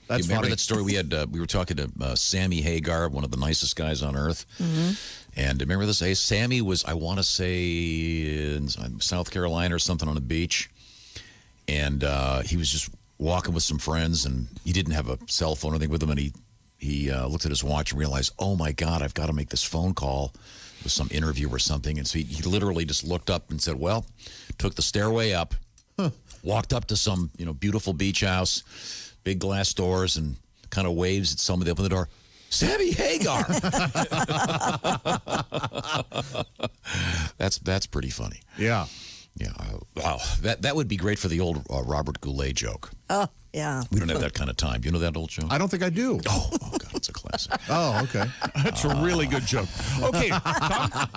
That's you remember funny. that story we had? We were talking to Sammy Hagar, one of the nicest guys on earth. Mm-hmm. And remember this? Sammy was, I want to say, in South Carolina or something on a beach. And he was just walking with some friends, and he didn't have a cell phone or anything with him. And he looked at his watch and realized, oh, my God, I've got to make this phone call with some interview or something. And so he literally just looked up and said, well, took the stairway up, walked up to some beautiful beach house, big glass doors, and kind of waves at somebody. They open the door. Sammy Hagar. That's pretty funny. Yeah. Yeah. Wow. That would be great for the old Robert Goulet joke. Oh, yeah. We don't have that kind of time. Do you know that old joke? I don't think I do. Oh God, it's a classic. Oh, okay. That's a really good joke. Okay, Tom?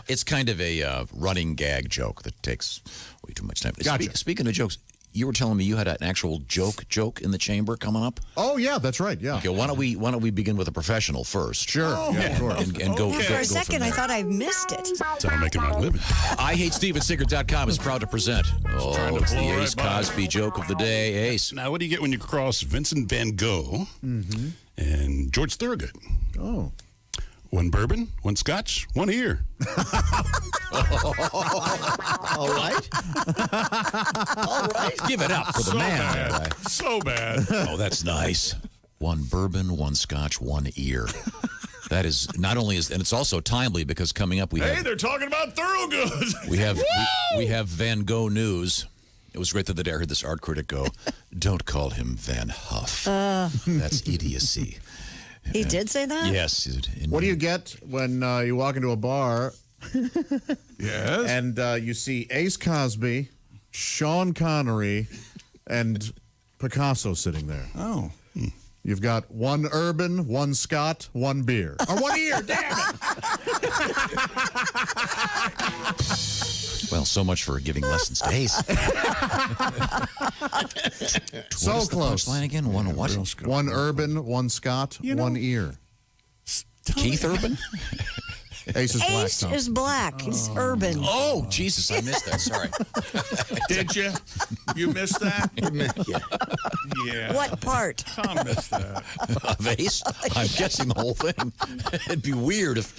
It's kind of a running gag joke that takes way too much time. Gotcha. Speaking of jokes, you were telling me you had an actual joke in the chamber coming up. Oh yeah, that's right. Yeah. Okay, why don't we begin with a professional first? Sure. Yeah, of course. And go. For a second, I thought I missed it. That's how I'm making my living. IHateStevenSecret.com is proud to present. Oh, it's the Ace Cosby joke of the day. Ace. Now, what do you get when you cross Vincent Van Gogh and George Thorogood? Oh. One bourbon, one scotch, one ear. All right. All right. Give it up for the man. Bad. So bad. Oh, that's nice. One bourbon, one scotch, one ear. That is not only and it's also timely because coming up they're talking about Thorogood. we have Van Gogh news. It was great the other day I heard this art critic go, "Don't call him Van Huff. That's idiocy." He did say that? Yes. What do you get when you walk into a bar? Yes. And you see Ace Cosby, Sean Connery, and Picasso sitting there. Oh. You've got one Urban, one Scott, one beer. Or one ear, damn it! Well, so much for giving lessons to Ace. So close. Line again? One what? One Urban, one Scott, one ear. Keith Urban? Ace is black, Ace Tom. is black. He's urban. Oh, Jesus, I missed that. Sorry. Did you? You missed that? Yeah. What part? Tom missed that. Of Ace? I'm guessing the whole thing. It'd be weird if,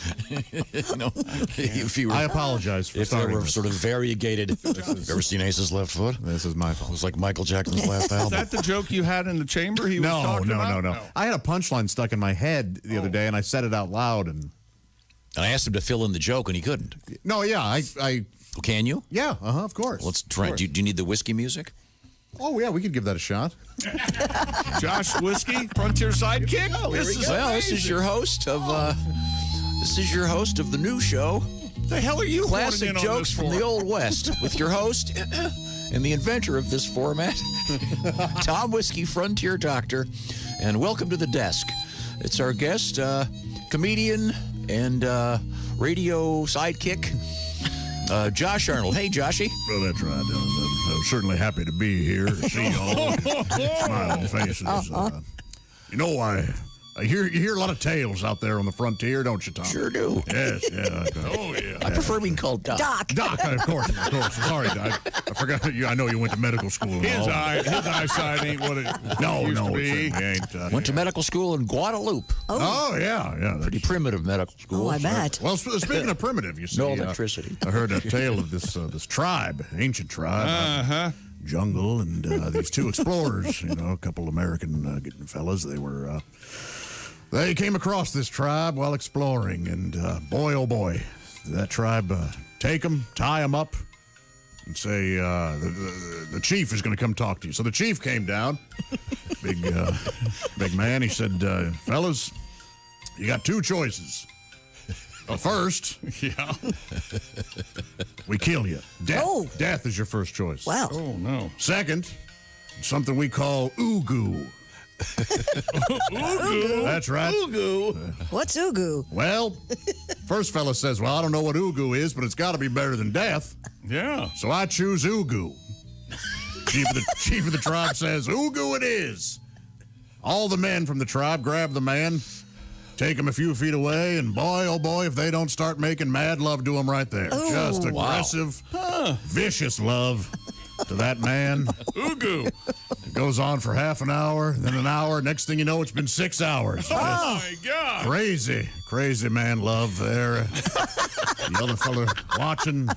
if you were. I apologize for if there starting were this. sort of variegated. You ever seen Ace's Left Foot? This is my fault. It was like Michael Jackson's last Is album. that the joke you had in the chamber? He was talking about? No. I had a punchline stuck in my head the other day, and I said it out loud. And I asked him to fill in the joke, and he couldn't. no, yeah, I Can you? yeah, of course. Let's try. Of Do you need the whiskey music? Oh yeah, we could give that a shot. Josh Whiskey, Frontier Sidekick. This is your host of. This is your host of the new show. The hell are you? Classic honing in on jokes this from for? the Old West with your host and the inventor of this format, Tom Whiskey, Frontier Doctor, and welcome to the desk. It's our guest, comedian and radio sidekick, Josh Arnold. Hey, Joshy. Well, that's right. I'm certainly happy to be here to see all smiling faces. You know, I hear you hear a lot of tales out there on the frontier, don't you, Tom? Sure do. Yes, yeah. I prefer being called Doc. Doc. Of course. Sorry, I forgot you. I know you went to medical school. And His all. eyesight ain't what it used to it be. certainly ain't. Went to medical school in Guadalupe. Oh, yeah. Pretty primitive medical school. Oh, I bet. Well, speaking of primitive, you see, No electricity. I heard a tale of this tribe, ancient tribe, jungle, and these two explorers. A couple American fellas. They came across this tribe while exploring, and boy, oh boy, that tribe take them, tie them up, and say the chief is going to come talk to you. So the chief came down, big man. He said, fellas, you got two choices. First, we kill you. Death. Oh. Death is your first choice. Wow. Oh, no. Second, something we call Ugu. Ugu. That's right. What's Ugu? Well, first fella says, well, I don't know what Ugu is, but it's got to be better than death. Yeah. So I choose Ugu. Chief of the tribe says, Ugu it is. All the men from the tribe grab the man, take him a few feet away, and boy, oh boy, if they don't start making mad love to him right there. Oh. Just aggressive, vicious love to that man. Ugu. It goes on for half an hour, then an hour. Next thing you know, it's been 6 hours. Oh, my God. Crazy man love there. The other fella watching.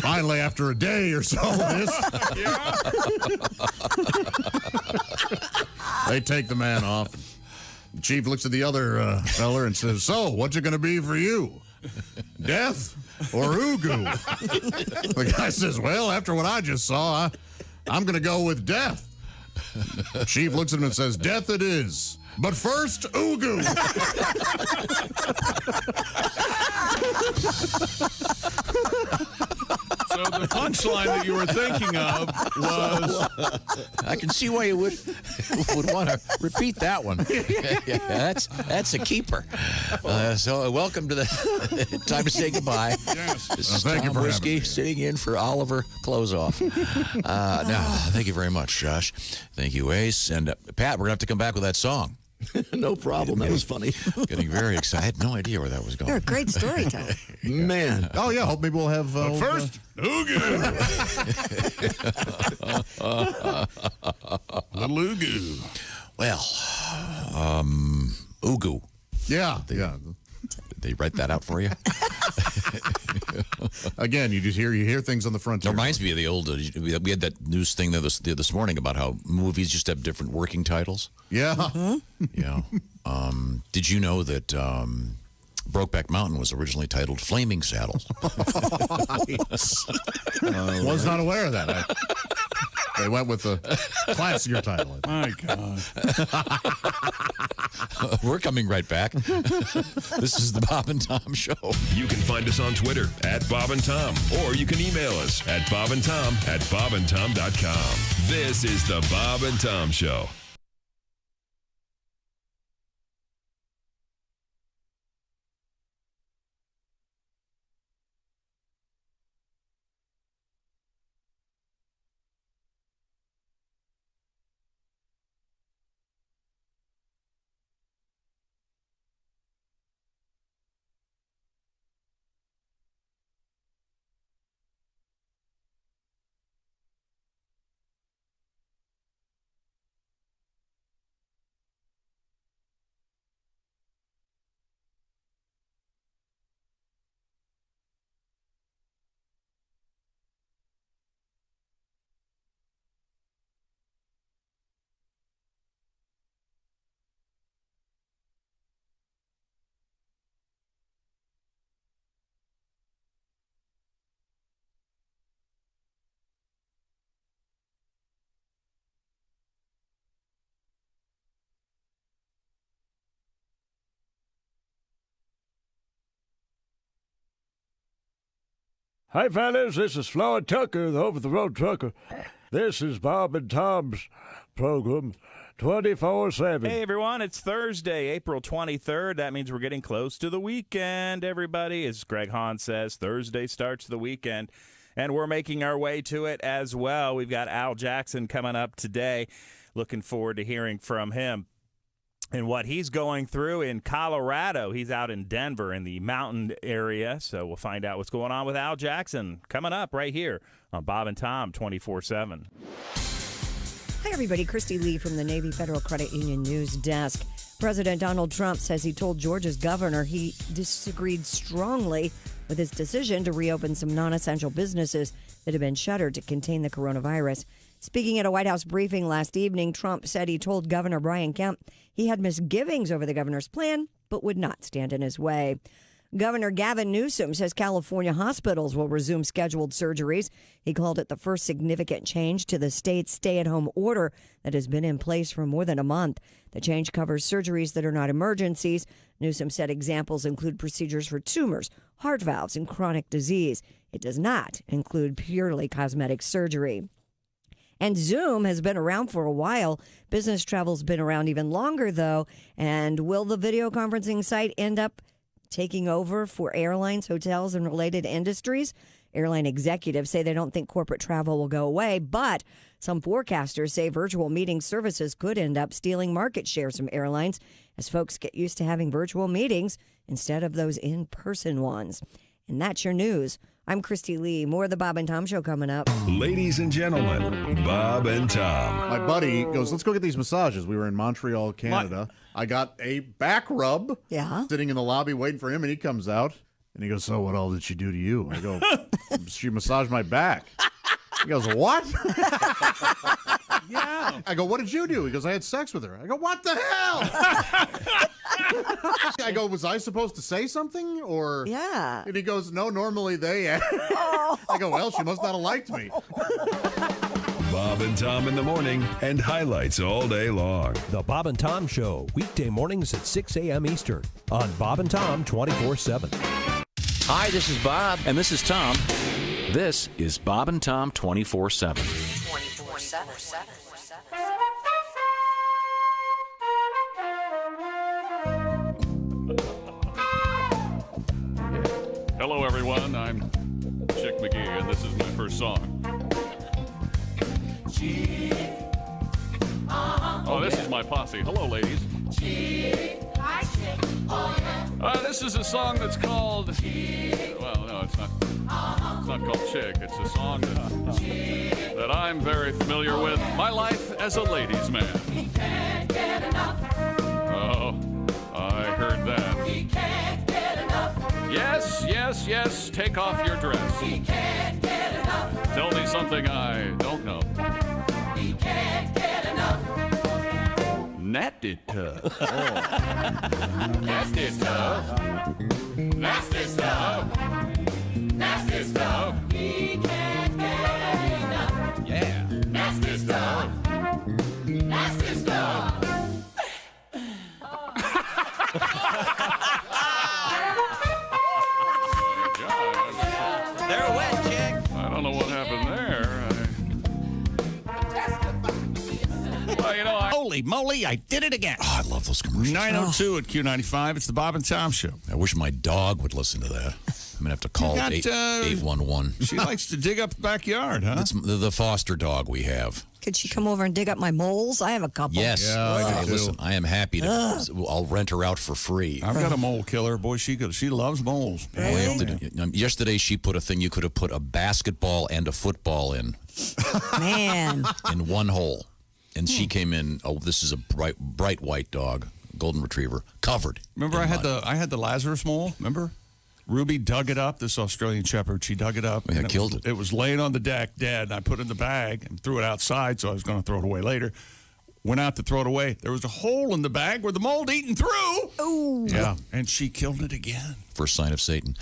Finally, after a day or so of this, they take the man off. The chief looks at the other fella and says, so, what's it going to be for you? Death or Ugu? The guy says, well, after what I just saw, I'm going to go with death. The chief looks at him and says, death it is. But first, Ugu. So the punchline that you were thinking of was... I can see why you would want to repeat that one. That's a keeper. So welcome to the time to say goodbye. Yes. This is Thank you Tom for Whiskey having me. sitting in for Oliver Closeoff. No, thank you very much, Josh. Thank you, Ace. And Pat, we're going to have to come back with that song. No problem. That was funny. Getting very excited. I had no idea where that was going. You're a great storyteller. Man. Oh, yeah, hope maybe we'll have... First, Ugu. Little Ugu. Well, Ugu. Yeah. Did they write that out for you? Again, you hear things on the frontier. It reminds me of the old. We had that news thing this morning about how movies just have different working titles. Yeah. Yeah. Did you know that Brokeback Mountain was originally titled Flaming Saddles? Was not aware of that. They went with the classier title. My God. We're coming right back. This is the Bob and Tom Show. You can find us on Twitter at Bob and Tom, or you can email us at bobandtom@bobandtom.com. This is the Bob and Tom Show. Hi, fellas. This is Floyd Tucker, the over-the-road trucker. This is Bob and Tom's program, 24/7. Hey, everyone. It's Thursday, April 23rd. That means we're getting close to the weekend, everybody. As Greg Hahn says, Thursday starts the weekend, and we're making our way to it as well. We've got Al Jackson coming up today. Looking forward to hearing from him and what he's going through in Colorado. He's out in Denver in the mountain area, so we'll find out what's going on with Al Jackson coming up right here on Bob and Tom 24/7. Hi, everybody. Christy Lee from the Navy Federal Credit Union News Desk. President Donald Trump says he told Georgia's governor he disagreed strongly with his decision to reopen some non-essential businesses that have been shuttered to contain the coronavirus. Speaking at a White House briefing last evening, Trump said he told Governor Brian Kemp he had misgivings over the governor's plan, but would not stand in his way. Governor Gavin Newsom says California hospitals will resume scheduled surgeries. He called it the first significant change to the state's stay-at-home order that has been in place for more than a month. The change covers surgeries that are not emergencies. Newsom said examples include procedures for tumors, heart valves, and chronic disease. It does not include purely cosmetic surgery. And Zoom has been around for a while. Business travel's been around even longer, though. And will the video conferencing site end up taking over for airlines, hotels, and related industries? Airline executives say they don't think corporate travel will go away, but some forecasters say virtual meeting services could end up stealing market shares from airlines as folks get used to having virtual meetings instead of those in-person ones. And that's your news. I'm Christy Lee. More of the Bob and Tom Show coming up. Ladies and gentlemen, Bob and Tom. My buddy goes, let's go get these massages. We were in Montreal, Canada. I got a back rub. Yeah. Sitting in the lobby waiting for him, and he comes out, and he goes, so what all did she do to you? I go, she massaged my back. He goes, what? Yeah. I go, what did you do? He goes, I had sex with her. I go, what the hell? I go, was I supposed to say something? Or yeah. And he goes, no, normally they. I go, well, she must not have liked me. Bob and Tom in the morning and highlights all day long. The Bob and Tom Show, weekday mornings at 6 a.m. Eastern on Bob and Tom 24/7. Hi, this is Bob. And this is Tom. This is Bob and Tom 24/7. 24/7. Hello, everyone. I'm Chick McGee, and this is my first song. Oh, this is my posse. Hello, ladies. This is a song that's called. Well, no, it's not. It's not called Chick. It's a song that I'm very familiar with. My life as a ladies' man. He can't get enough. Oh, I heard that. He can't get enough. Yes, yes, yes. Take off your dress. He can't get enough. Tell me something I don't know. He can't get enough. Nasty tough. Nasty stuff. Nasty stuff. Nasty stuff. He can't get enough. Yeah. Nasty stuff. Nasty stuff. They're wet, Chick. I don't know what happened there. Well, you know, holy moly, I did it again. Oh, I love those commercials. 902 at Q95. It's the Bob and Tom Show. I wish my dog would listen to that. I'm going to have to call 811. She likes to dig up the backyard, huh? It's the foster dog we have. Could she come over and dig up my moles? I have a couple. Yes. Yeah, Hey, listen, I am happy to. I'll rent her out for free. I've got a mole killer. Boy, she loves moles. Yesterday, she put a thing you could have put a basketball and a football in. Man. In one hole. And she came in. Oh, this is a bright white dog, golden retriever, covered. Remember, I had the Lazarus mole. Remember, Ruby dug it up. This Australian Shepherd, she dug it up. Yeah, killed it. It was laying on the deck, dead. And I put it in the bag and threw it outside. So I was going to throw it away later. Went out to throw it away. There was a hole in the bag where the mold eaten through. Ooh. Yeah, and she killed it again. First sign of Satan.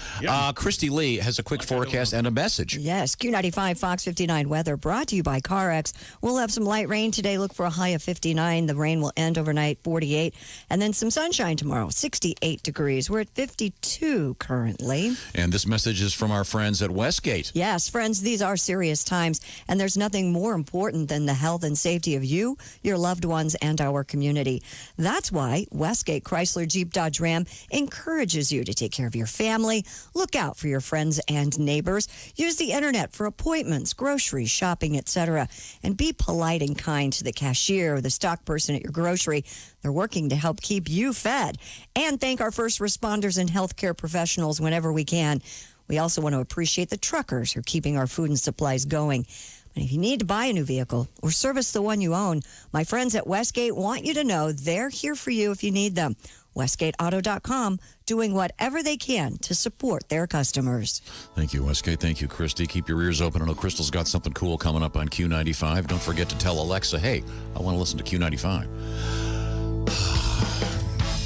Christy Lee has a quick forecast and a message. Yes, Q95 Fox 59 weather brought to you by CarX. We'll have some light rain today. Look for a high of 59. The rain will end overnight, 48. And then some sunshine tomorrow, 68 degrees. We're at 52 currently. And this message is from our friends at Westgate. Yes, friends, these are serious times, and there's nothing more important than the health and safety of you, your loved ones, and our community. That's why Westgate Chrysler Jeep Dodge Ram encourages you to take care of your family, look out for your friends and neighbors, use the internet for appointments, groceries, shopping, etc., and be polite and kind to the cashier or the stock person at your grocery. They're working to help keep you fed. And thank our first responders and healthcare professionals whenever we can. We also want to appreciate the truckers who are keeping our food and supplies going. And if you need to buy a new vehicle or service the one you own, my friends at Westgate want you to know they're here for you if you need them. WestgateAuto.com, doing whatever they can to support their customers. Thank you, Westgate. Thank you, Christy. Keep your ears open. I know Crystal's got something cool coming up on Q95. Don't forget to tell Alexa, hey, I want to listen to Q95.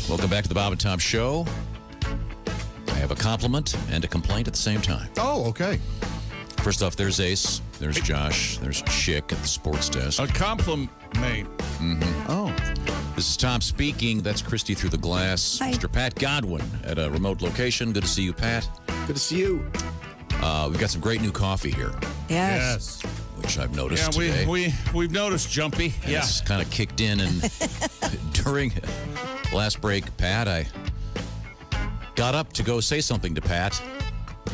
Welcome back to the Bob and Tom Show. I have a compliment and a complaint at the same time. Oh, okay. First off, there's Ace, there's Josh, there's Chick at the sports desk. A compliment. Oh. This is Tom speaking. That's Christy through the glass. Hi. Mr. Pat Godwin at a remote location. Good to see you, Pat. Good to see you. We've got some great new coffee here, Yes. which I've noticed Yeah, today. we've noticed, Jumpy. And it's kind of kicked in, and during last break, Pat, I got up to go say something to Pat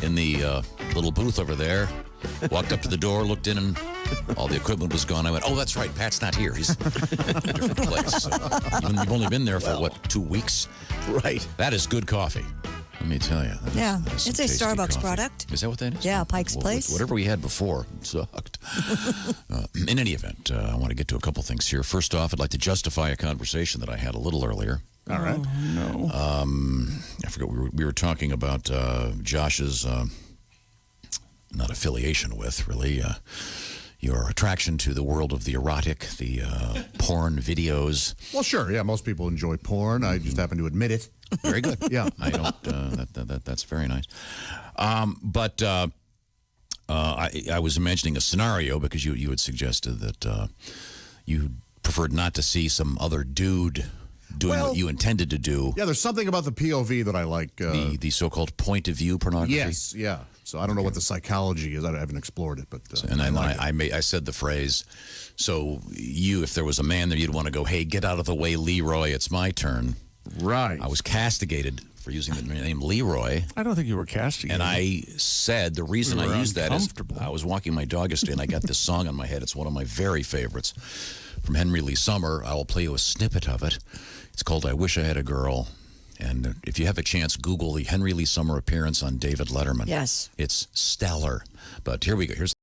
in the little booth over there. Walked up to the door, looked in, and all the equipment was gone. I went, oh, that's right, Pat's not here. He's in a different place. So, you've only been there for, 2 weeks? Right. That is good coffee. Let me tell you. Yeah, that is some it's a tasty Starbucks coffee. product. Is that what that is? Yeah, Pike's Place. Whatever we had before sucked. In any event, I want to get to a couple things here. First off, I'd like to justify a conversation that I had a little earlier. All right. No. I forgot we were talking about Josh's not affiliation with, really, your attraction to the world of the erotic, the porn videos. Well, sure. Yeah, most people enjoy porn. I just happen to admit it. Very good. Yeah. I don't. That's very nice. But I was imagining a scenario because you had suggested that you preferred not to see some other dude doing what you intended to do. Yeah, there's something about the POV that I like. The so-called point of view pornography. Yes, yeah. So I don't know what the psychology is. I haven't explored it, but and I said the phrase. So if there was a man there, you'd want to go, hey, get out of the way, Leroy. It's my turn. Right. I was castigated for using the name Leroy. I don't think you were casting. And I said the reason I used that is I was walking my dog yesterday and I got this song on my head. It's one of my very favorites from Henry Lee Summer. I will play you a snippet of it. It's called I Wish I Had a Girl. And if you have a chance, Google the Henry Lee Summer appearance on David Letterman. Yes. It's stellar. But here we go. Here's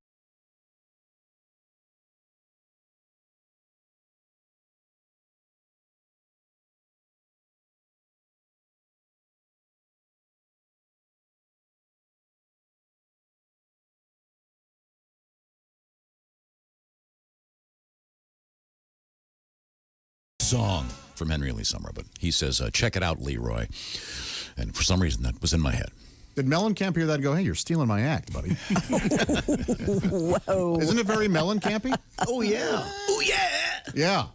song from Henry Lee Summer, but he says, check it out, Leroy. And for some reason, that was in my head. Did Mellencamp hear that and go, hey, you're stealing my act, buddy? Whoa. Isn't it very Mellencampy? Oh, yeah. Oh, yeah. Yeah.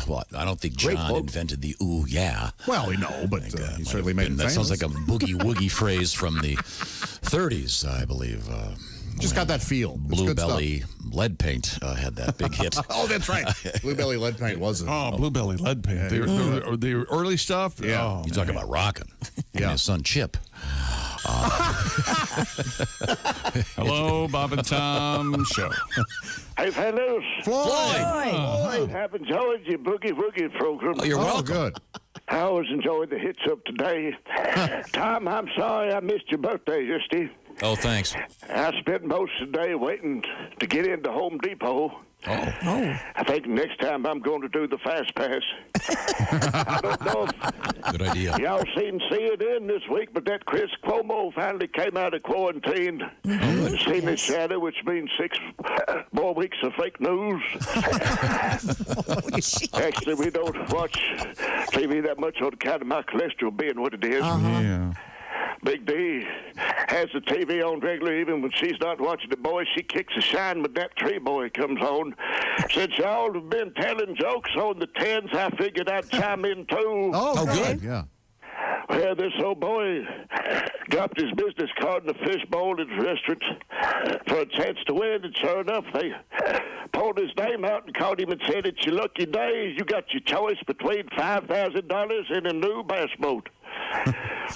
Well, I don't think John invented the ooh, yeah. Well, we know, but he certainly made it That famous. sounds like a boogie-woogie phrase from the 30s, I believe. Just got that feel. Blue Belly Lead Paint had that big hit. Oh, that's right. Blue Belly Lead Paint was it? Oh, Blue Belly Lead Paint. The early stuff? Yeah. Oh, you talk about rocking. Yeah. His son, Chip. Hello, Bob and Tom Show. Hey, fellas. Floyd. Have enjoyed your Boogie Woogie program. Oh, you're welcome. Good. I always enjoyed the hits of today. Tom, I'm sorry I missed your birthday yesterday. Oh, thanks. I spent most of the day waiting to get into Home Depot. Oh. I think next time I'm going to do the Fast Pass. I don't know if Good idea. y'all seen CNN this week, but that Chris Cuomo finally came out of quarantine. Seen his shadow, which means 6 more weeks of fake news. Actually, we don't watch TV that much on account of my cholesterol being what it is. Yeah. Big D has the TV on regularly. Even when she's not watching the boys, she kicks a shine when that tree boy comes on. Since y'all have been telling jokes on the 10s, I figured I'd chime in too. Oh, good. Yeah. Well, this old boy dropped his business card in the fishbowl at the restaurant for a chance to win, and sure enough, they pulled his name out and called him and said, "It's your lucky day. You got your choice between $5,000 and a new bass boat."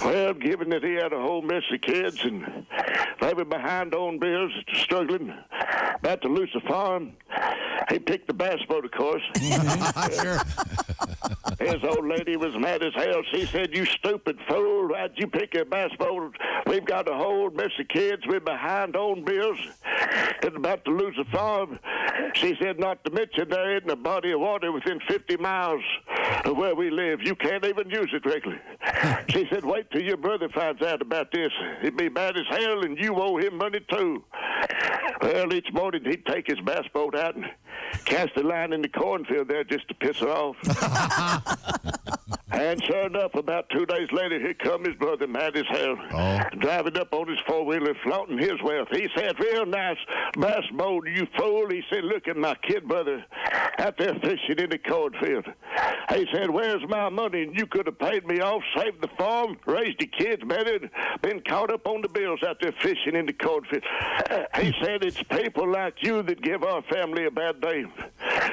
Well, given that he had a whole mess of kids and they were behind on bills, struggling, about to lose the farm, he picked the bass boat, of course. Sure. His old lady was mad as hell. She said, "You stupid fool, why'd you pick a bass boat? We've got a whole mess of kids. We're behind on bills and about to lose the farm." She said, "Not to mention there isn't a body of water within 50 miles of where we live. You can't even use it regularly." She said, "Wait till your brother finds out about this. He'd be bad as hell, and you owe him money too." Well, each morning he'd take his bass boat out and cast a line in the cornfield there just to piss her off. And sure enough, about 2 days later, here come his brother, mad as hell, driving up on his four-wheeler, flaunting his wealth. He said, "Real nice bass boat, you fool." He said, "Look at my kid brother out there fishing in the cornfield." He said, "Where's my money? You could have paid me off, saved the farm, raised the kids better, been caught up on the bills out there fishing in the cornfield." He said, "It's people like you that give our family a bad name,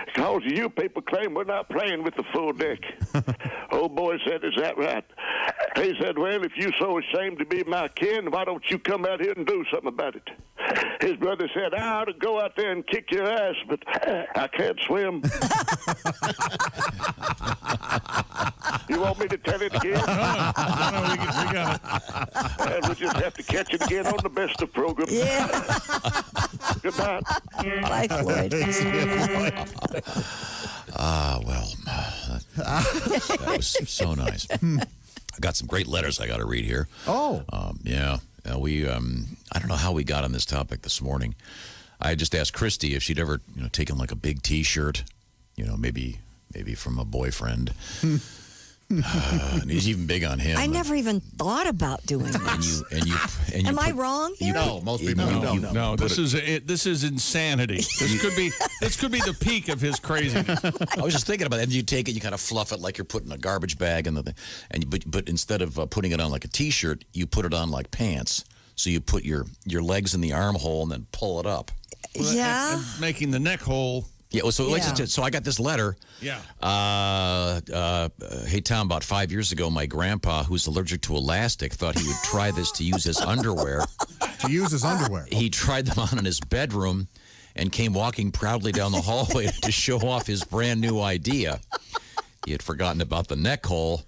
because you people claim we're not playing with the full deck." Old boy said, "Is that right?" He said, "Well, if you're so ashamed to be my kin, why don't you come out here and do something about it?" His brother said, "I ought to go out there and kick your ass, but I can't swim." You want me to tell it again? No, we got it. Well, we'll just have to catch it again on the best of program. Yeah. Goodbye. Bye, Floyd. Well, that was so nice. I got some great letters I got to read here. Oh. Yeah. We, I don't know how we got on this topic this morning. I just asked Christy if she'd ever, taken like a big T-shirt, maybe from a boyfriend. And he's even big on him. I never even thought about doing this. Am I wrong here? No, most people don't. No, this is insanity. This could be the peak of his craziness. I was just thinking about it. And you take it, you kind of fluff it like you're putting a garbage bag in the thing. But instead of putting it on like a T-shirt, you put it on like pants. So you put your legs in the armhole and then pull it up. Yeah. And making the neck hole. Yeah, so I got this letter. Yeah. Hey, Tom, about 5 years ago, my grandpa, who's allergic to elastic, thought he would try this to use his underwear. To use his underwear? He tried them on in his bedroom and came walking proudly down the hallway to show off his brand new idea. He had forgotten about the neck hole.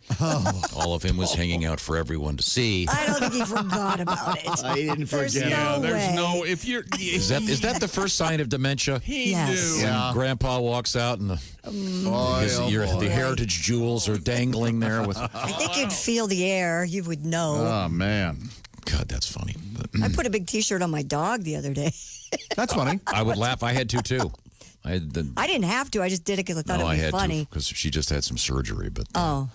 All of him was hanging out for everyone to see. I don't think he forgot about it. I didn't forget. There's no if you're Is that the first sign of dementia? He Yes. knew. When Grandpa walks out and the heritage jewels are dangling there with. I think you'd feel the air. You would know. Oh, man. God, that's funny. I put a big T-shirt on my dog the other day. That's funny. I would laugh. I had to too. I didn't have to. I just did it because I thought I it would be had funny. because she just had some surgery. But Oh.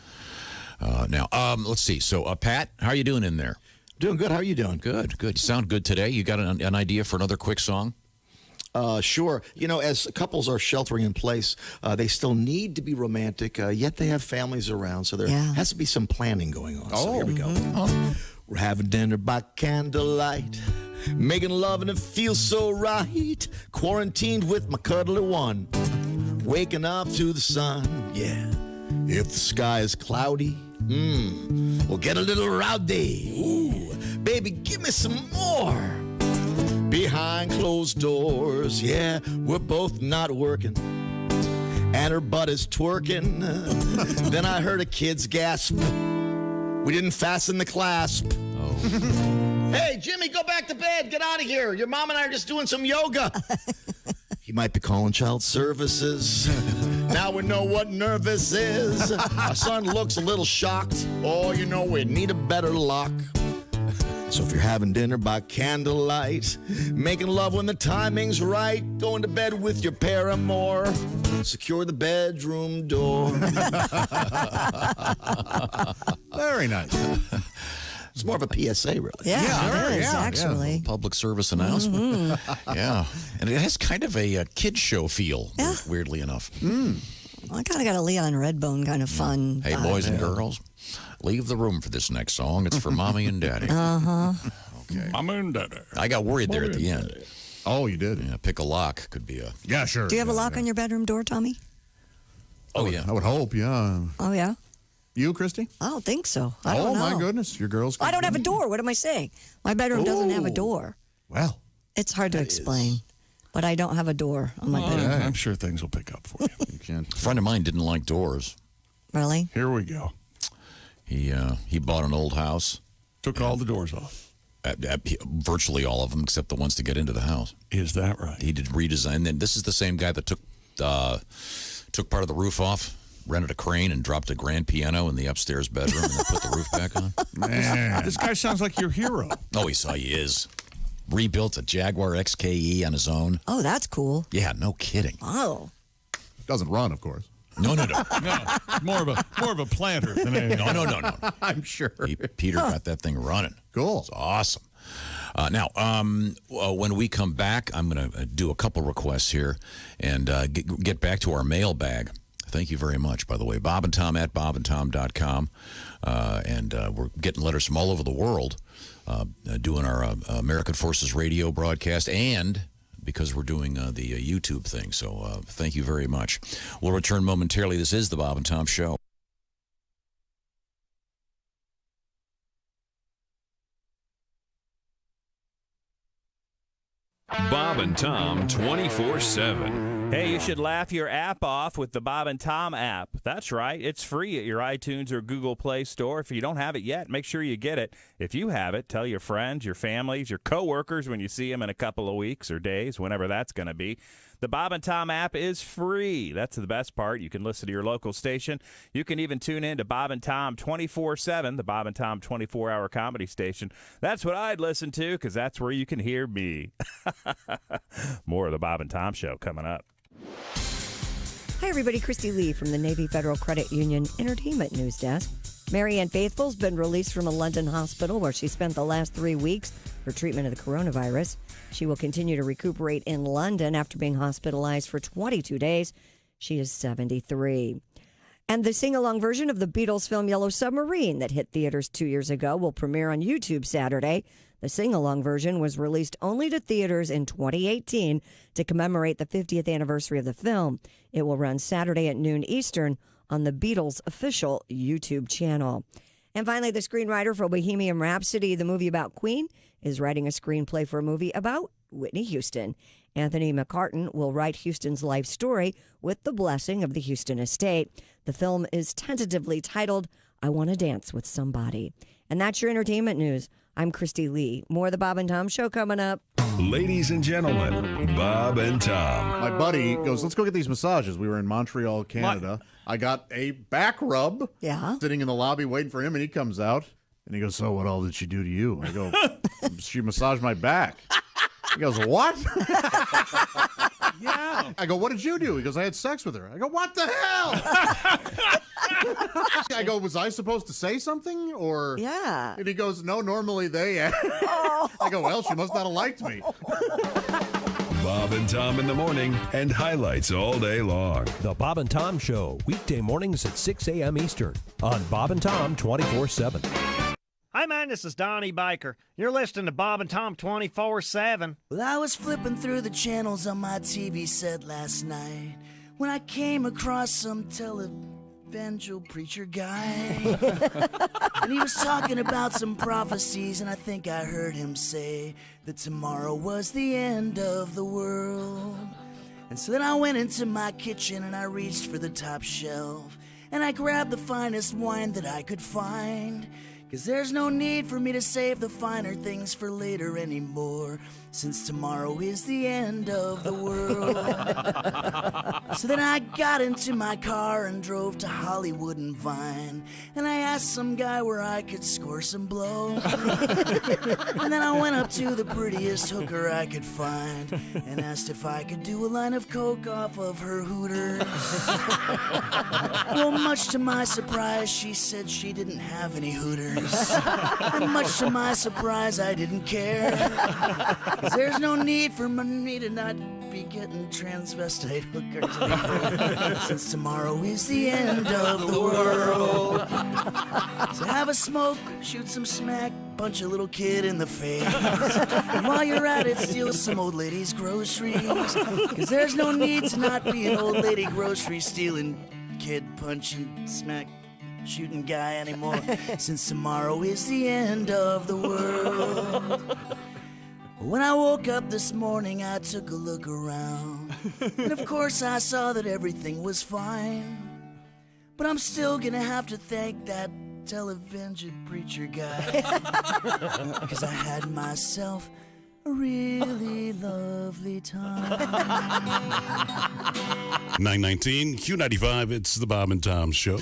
now let's see. So Pat, how are you doing in there? Doing good. How are you doing? Good. You sound good today. You got an idea for another quick song? Sure. As couples are sheltering in place, they still need to be romantic, yet they have families around. So there has to be some planning going on. So here we go. We're having dinner by candlelight, making love and it feels so right. Quarantined with my cuddler one, waking up to the sun. Yeah. If the sky is cloudy, we'll get a little rowdy. Ooh, baby, give me some more. Behind closed doors, yeah, we're both not working, and her butt is twerking. Then I heard a kid's gasp. We didn't fasten the clasp. Hey, Jimmy, go back to bed. Get out of here. Your mom and I are just doing some yoga. He might be calling child services. Now we know what nervous is. Our son looks a little shocked. Oh, we need a better lock. So if you're having dinner by candlelight, making love when the timing's right, going to bed with your paramour, secure the bedroom door. Very nice. It's more of a PSA, really. Yeah, it is, actually. Public service announcement. Yeah. And it has kind of a kid show feel, weirdly enough. I kind of got a Leon Redbone kind of fun. Hey, boys and girls, leave the room for this next song. It's for Mommy and Daddy. Okay. Mommy and Daddy. I got worried there at the end. Oh, you did? Yeah, pick a lock could be a... Yeah, sure. Do you have a lock on your bedroom door, Tommy? Oh, yeah. I would hope, yeah. Oh, yeah? You, Christy? I don't think so. I don't know. My goodness. Your girls... I don't have a door. What am I saying? My bedroom doesn't have a door. Well. It's hard to explain. But I don't have a door on my bedroom. I'm sure things will pick up for you. A friend of mine didn't like doors. Really? Here we go. He bought an old house. Took all the doors off. Virtually all of them, except the ones to get into the house. Is that right? He did redesign. And this is the same guy that took part of the roof off, rented a crane, and dropped a grand piano in the upstairs bedroom, and then put the roof back on. Man, this guy sounds like your hero. Oh, he is. Rebuilt a Jaguar XKE on his own. Oh, that's cool. Yeah, no kidding. Oh. Doesn't run, of course. No. No, more of a planter than anything. No. I'm sure. Peter got that thing running. Cool. It's awesome. Now, when we come back, I'm going to do a couple requests here and get back to our mailbag. Thank you very much, by the way. Bob and Tom at bobandtom.com. And we're getting letters from all over the world doing our American Forces Radio broadcast, and because we're doing the YouTube thing. So thank you very much. We'll return momentarily. This is the Bob and Tom Show. Bob and Tom 24/7. Hey, you should laugh your app off with the Bob and Tom app. That's right. It's free at your iTunes or Google Play Store. If you don't have it yet, make sure you get it. If you have it, tell your friends, your families, your coworkers when you see them in a couple of weeks or days, whenever that's going to be. The Bob and Tom app is free. That's the best part. You can listen to your local station. You can even tune in to Bob and Tom 24/7, the Bob and Tom 24-hour comedy station. That's what I'd listen to because that's where you can hear me. More of the Bob and Tom Show coming up. Hi, everybody. Christy Lee from the Navy Federal Credit Union Entertainment News Desk. Marianne Faithfull's been released from a London hospital where she spent the last 3 weeks for treatment of the coronavirus. She will continue to recuperate in London after being hospitalized for 22 days. She is 73. And the sing-along version of the Beatles film Yellow Submarine that hit theaters 2 years ago will premiere on YouTube Saturday. The sing-along version was released only to theaters in 2018 to commemorate the 50th anniversary of the film. It will run Saturday at noon Eastern on the Beatles' official YouTube channel. And finally, the screenwriter for Bohemian Rhapsody, the movie about Queen, is writing a screenplay for a movie about Whitney Houston. Anthony McCartan will write Houston's life story with the blessing of the Houston estate. The film is tentatively titled, I Want to Dance with Somebody. And that's your entertainment news. I'm Christy Lee. More of the Bob and Tom Show coming up. Ladies and gentlemen, Bob and Tom. My buddy goes, let's go get these massages. We were in Montreal, Canada. I got a back rub. Yeah. Sitting in the lobby waiting for him, and he comes out, and he goes, so what all did she do to you? I go, she massaged my back. He goes, what? Yeah. I go, what did you do? He goes, I had sex with her. I go, what the hell? I go, was I supposed to say something? Or yeah. And he goes, no, normally they. I go, well, she must not have liked me. Bob and Tom in the morning and highlights all day long. The Bob and Tom Show, weekday mornings at 6 a.m. Eastern on Bob and Tom 24/7. Hi, man, this is Donnie Baker. You're listening to Bob and Tom 24/7. Well, I was flipping through the channels on my TV set last night when I came across some televangel preacher guy. And he was talking about some prophecies, and I think I heard him say that tomorrow was the end of the world. And so then I went into my kitchen and I reached for the top shelf, and I grabbed the finest wine that I could find. 'Cause there's no need for me to save the finer things for later anymore, since tomorrow is the end of the world. So then I got into my car and drove to Hollywood and Vine. And I asked some guy where I could score some blow. And then I went up to the prettiest hooker I could find and asked if I could do a line of coke off of her hooters. Well, much to my surprise, she said she didn't have any hooters. And much to my surprise, I didn't care. 'Cause there's no need for me to not be getting transvestite hookers since tomorrow is the end of the world. So have a smoke, shoot some smack, punch a little kid in the face. And while you're at it, steal some old lady's groceries. 'Cause there's no need to not be an old lady grocery stealing, kid punching, smack shooting guy anymore, since tomorrow is the end of the world. When I woke up this morning, I took a look around, and of course I saw that everything was fine. But I'm still gonna have to thank that television preacher guy, 'cause I had myself a really lovely time. 919 Q95, it's the Bob and Tom Show.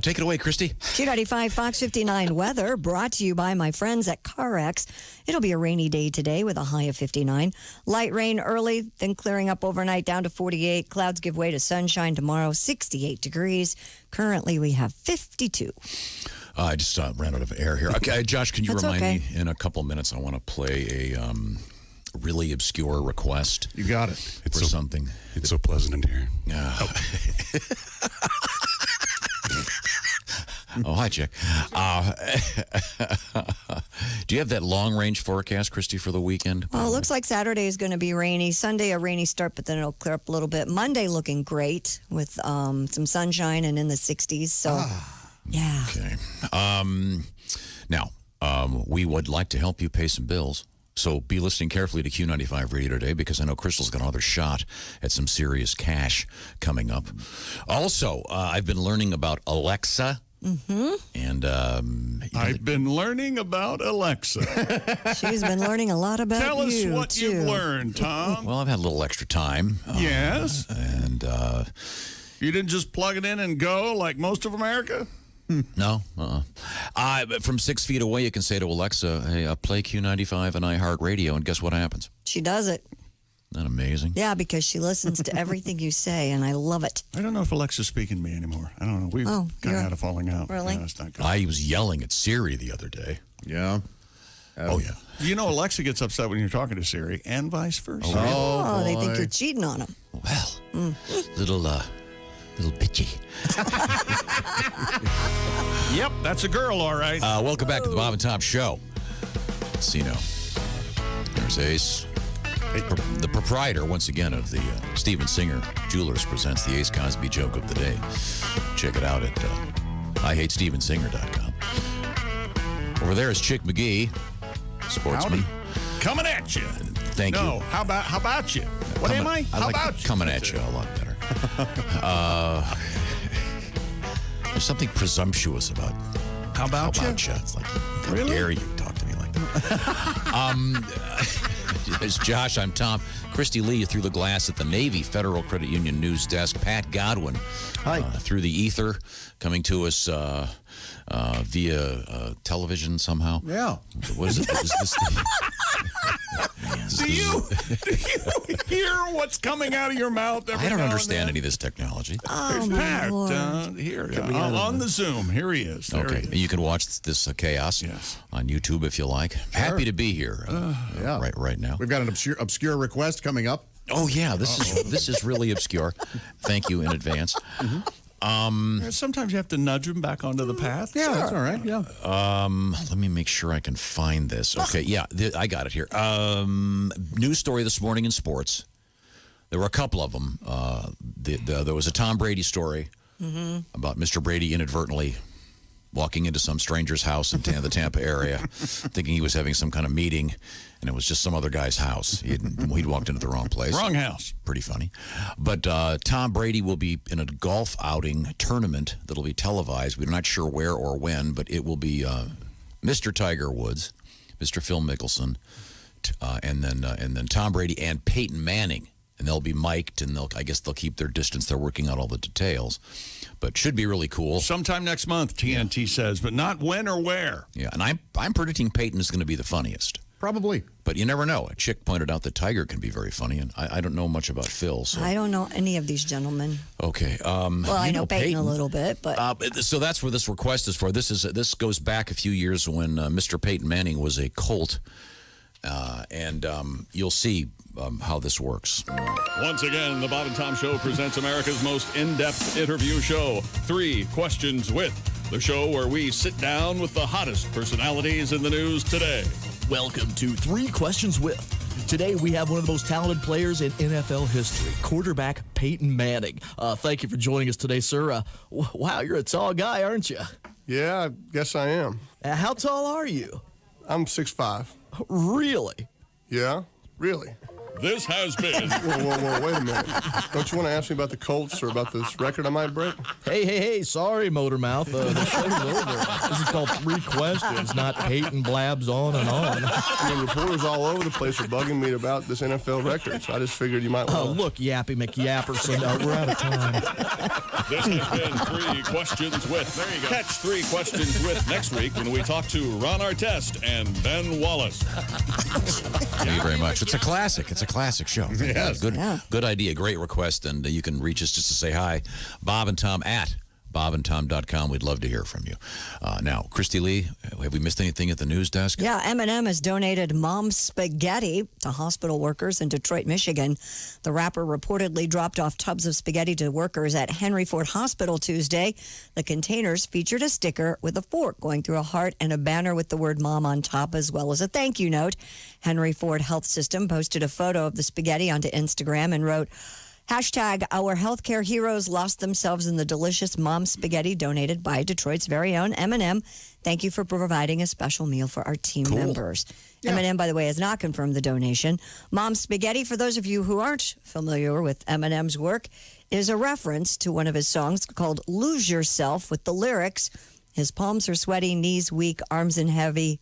Take it away, Christy. Q95 Fox 59 weather brought to you by my friends at CarX. It'll be a rainy day today with a high of 59. Light rain early, then clearing up overnight down to 48. Clouds give way to sunshine tomorrow, 68 degrees. Currently, we have 52. I just ran out of air here. Okay, Josh, can you That's remind okay. me in a couple minutes? I want to play a really obscure request. You got it. It's for something. It's so pleasant in here. Oh, hi, Chick. Do you have that long-range forecast, Christy, for the weekend? Well, it looks like Saturday is going to be rainy. Sunday, a rainy start, but then it'll clear up a little bit. Monday looking great with some sunshine and in the 60s. So, yeah. Okay. Now, we would like to help you pay some bills. So be listening carefully to Q95 Radio today, because I know Crystal's got another shot at some serious cash coming up. Also, I've been learning about Alexa. Mm-hmm. And I've been learning about Alexa. She's been learning a lot about Tell us you, what too. you've learned, Tom. Well, I've had a little extra time. Yes. And you didn't just plug it in and go like most of America? No. But from 6 feet away, you can say to Alexa, hey, play Q95 and iHeartRadio, and guess what happens? She does it. Isn't that amazing? Yeah, because she listens to everything you say, and I love it. I don't know if Alexa's speaking to me anymore. I don't know. We've kind of had a falling out. Really? Yeah, it's not good. I was yelling at Siri the other day. Yeah. Oh, yeah. You know, Alexa gets upset when you're talking to Siri, and vice versa. Oh, they think you're cheating on them. Well, little bitchy. Yep, that's a girl, all right. Welcome back to the Bob and Tom Show. Casino. There's Ace. The proprietor, once again, of the Steven Singer Jewelers presents the Ace Cosby Joke of the Day. Check it out at IHateStevenSinger.com. Over there is Chick McGee, sportsman. Howdy. Coming at you. Thank you. No, how about you? What am I? How like about you? coming at you a lot better. There's something presumptuous about how about you? It's like, how dare you talk to me like that? There's Josh. I'm Tom. Christy Lee through the glass at the Navy Federal Credit Union news desk. Pat Godwin. Hi. Through the ether, coming to us via television somehow. Yeah. What is it? Is this Do you hear what's coming out of your mouth? I don't understand any of this technology. Oh, Pat, Lord. here on the Zoom. Here he is. There Okay, he is. you can watch this chaos on YouTube if you like. Happy to be here. Yeah. Right now. We've got an obscure request coming up. Oh yeah, this is really obscure. Thank you in advance. Sometimes you have to nudge him back onto the path. Yeah, that's all right. Yeah. Let me make sure I can find this. Okay, yeah, I got it here. News story this morning in sports. There were a couple of them. There was a Tom Brady story about Mr. Brady inadvertently walking into some stranger's house in the Tampa area, thinking he was having some kind of meeting, and it was just some other guy's house. He'd walked into the wrong place. Wrong house. Pretty funny. But Tom Brady will be in a golf outing tournament that'll be televised. We're not sure where or when, but it will be Mr. Tiger Woods, Mr. Phil Mickelson, and then Tom Brady and Peyton Manning and they'll be mic'd, and I guess they'll keep their distance. They're working out all the details, but should be really cool. Sometime next month, TNT says, but not when or where. Yeah, and I'm predicting Peyton is going to be the funniest. Probably. But you never know. A chick pointed out that Tiger can be very funny, and I don't know much about Phil. So. I don't know any of these gentlemen. Okay. Well, I know Peyton a little bit, but so that's where this request is for. This goes back a few years when Mr. Peyton Manning was a Colt, and you'll see how this works. Once again, the Bob and Tom Show presents America's most in-depth interview show, 3 Questions With, the show where we sit down with the hottest personalities in the news today. Welcome to 3 Questions With. Today we have one of the most talented players in NFL history, quarterback Peyton Manning. Thank you for joining us today, sir. Wow, you're a tall guy, aren't you? Yeah, I guess I am. How tall are you? I'm 6'5". Really? Yeah, really. This has been... Whoa, wait a minute. Don't you want to ask me about the Colts or about this record I might break? Hey, sorry, Motormouth. The show's over. This is called 3 Questions, not Peyton blabs on and on. The reporters all over the place are bugging me about this NFL record, so I just figured you might want to... Oh, look, Yappy McYapperson, we're out of time. This has been 3 Questions With. There you go. Catch 3 Questions With next week when we talk to Ron Artest and Ben Wallace. Thank you very much. It's a classic. It's a classic show. Yes. Good idea. Great request. And you can reach us just to say hi. Bob and Tom at bobandtom.com. We'd love to hear from you. Now, Christy Lee, have we missed anything at the news desk? Yeah, M&M has donated Mom's Spaghetti to hospital workers in Detroit, Michigan. The rapper reportedly dropped off tubs of spaghetti to workers at Henry Ford Hospital Tuesday. The containers featured a sticker with a fork going through a heart and a banner with the word Mom on top, as well as a thank you note. Henry Ford Health System posted a photo of the spaghetti onto Instagram and wrote, Hashtag our healthcare heroes lost themselves in the delicious Mom Spaghetti donated by Detroit's very own M&M. Thank you for providing a special meal for our team members. Yeah. M&M, by the way, has not confirmed the donation. Mom Spaghetti, for those of you who aren't familiar with M&M's work, is a reference to one of his songs called Lose Yourself with the lyrics, his palms are sweaty, knees weak, arms are heavy.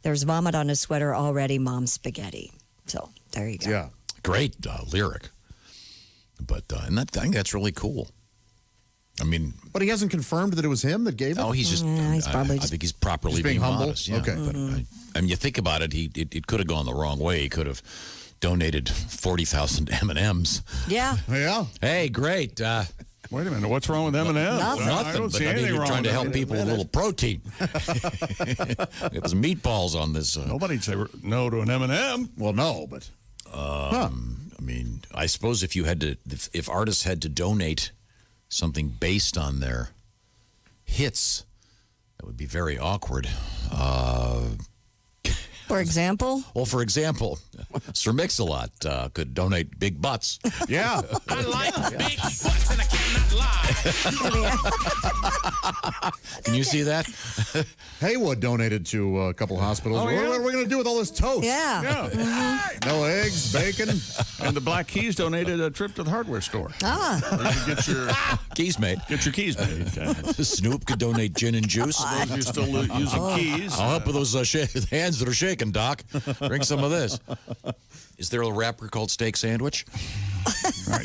There's vomit on his sweater already, Mom Spaghetti. So there you go. Yeah. Great lyric. But and I think that's really cool. I mean, but he hasn't confirmed that it was him that gave it. Oh, he's just. I think he's properly being humble. Modest. Yeah. Okay, but I mean, you think about it, it could have gone the wrong way. He could have donated 40,000 M&Ms. Yeah. Yeah. Hey, great. Wait a minute. What's wrong with M&Ms? Nothing. I don't see anything you're wrong trying to with help people with a little protein. Get some meatballs on this. Nobody'd say no to an M&M. Well, no, but. I mean, I suppose if artists had to donate something based on their hits, that would be very awkward. For example? Well, for example, Sir Mix-a-Lot could donate big butts. Yeah. I like big butts and I cannot lie. Can you see that? Haywood donated to a couple hospitals. Oh, yeah? What are we going to do with all this toast? Yeah. No eggs, bacon. And the Black Keys donated a trip to the hardware store. Ah. Where you could get your keys made. Get your keys made. Snoop could donate gin and juice. Those of you still using keys. I'll help with those hands that are shaking, Doc. Drink some of this. Is there a rapper called Steak Sandwich?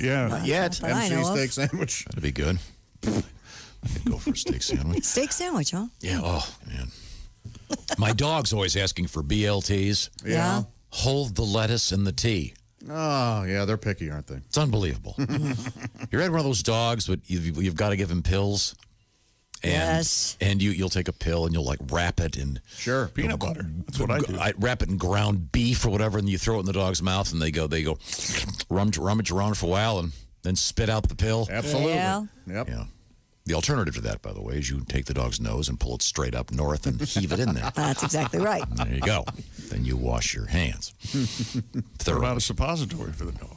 Yeah. Not yet. But I MC know steak of. sandwich. That'd be good. I could go for a steak sandwich. Steak sandwich, huh? Yeah. Oh, man. My dog's always asking for BLTs. Yeah. Hold the lettuce and the tea. Oh, yeah, they're picky, aren't they? It's unbelievable. You had one of those dogs, but you've got to give him pills. And, yes. And you'll take a pill and you'll like wrap it in peanut butter. That's what I do. I wrap it in ground beef or whatever, and you throw it in the dog's mouth, and they go rummage around for a while, and then spit out the pill. Absolutely. Yeah. Yep. Yeah. The alternative to that, by the way, is you take the dog's nose and pull it straight up north and heave it in there. That's exactly right. And there you go. Then you wash your hands. What about a suppository for the dog?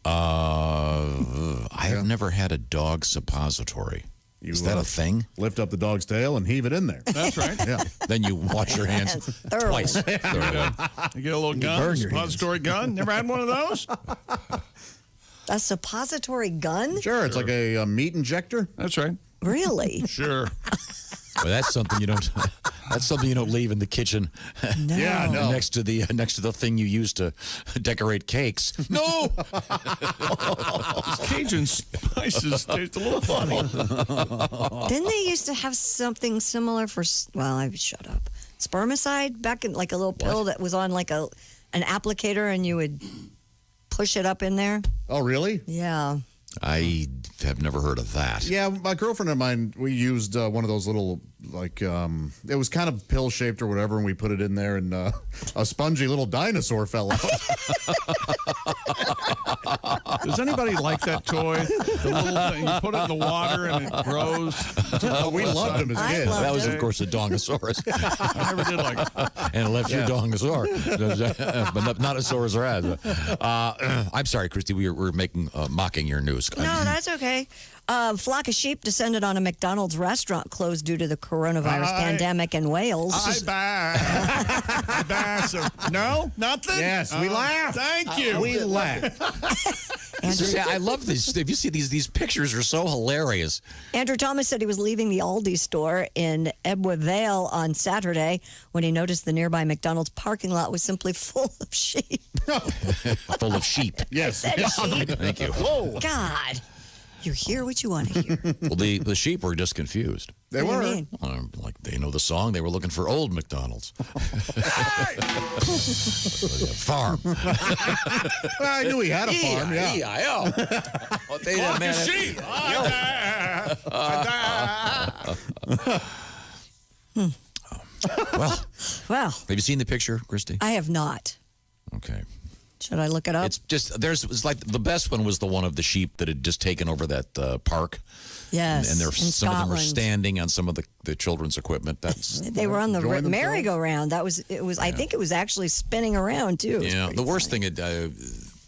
I have never had a dog suppository. Is that a thing? Lift up the dog's tail and heave it in there. That's right. Yeah. Then you wash your hands twice. You get a little gun, suppository gun. Never had one of those? A suppository gun? Sure, it's like a meat injector. That's right. Really? Sure. Well, that's something you don't. That's something you don't leave in the kitchen. No. Yeah, no. Next to the thing you use to decorate cakes. No. Cajun spices taste a little funny. Didn't they used to have something similar for? Well, I shut up. Spermicide back in like a little pill that was on like an applicator, and you would push it up in there. Oh, really? Yeah. I have never heard of that. Yeah, my girlfriend and mine, we used one of those little, like, it was kind of pill-shaped or whatever, and we put it in there, and a spongy little dinosaur fell out. Does anybody like that toy? The little thing, you put it in the water and it grows. We loved them as kids. That was, of course, a Dongosaurus. I never did like it. And it left your Dongosaur. But not a Saurus. I'm sorry, Christy, we're mocking your news. No, that's okay. Flock of sheep descended on a McDonald's restaurant closed due to the coronavirus pandemic in Wales. No, nothing? Yes, we laughed. Thank you. We laughed. I love these. If you see these pictures are so hilarious. Andrew Thomas said he was leaving the Aldi store in Ebwa Vale on Saturday when he noticed the nearby McDonald's parking lot was simply full of sheep. Full of sheep. Yes. Sheep. Thank you. Whoa. God. You hear what you want to hear. Well, the sheep were just confused. They What do were. you mean? Like they know the song. They were looking for old McDonald's. Farm. Well, I knew he had a farm, yeah. E-I-O. Oh, they didn't, man. Sheep. Well, Have you seen the picture, Christy? I have not. Okay. Should I look it up? It's just it's like the best one was the one of the sheep that had just taken over that park. Yes. And in some of them were Scotland. standing on some of the children's equipment. That's They were on the merry-go-round. It was. I think it was actually spinning around too. It was yeah. pretty The worst funny. thing,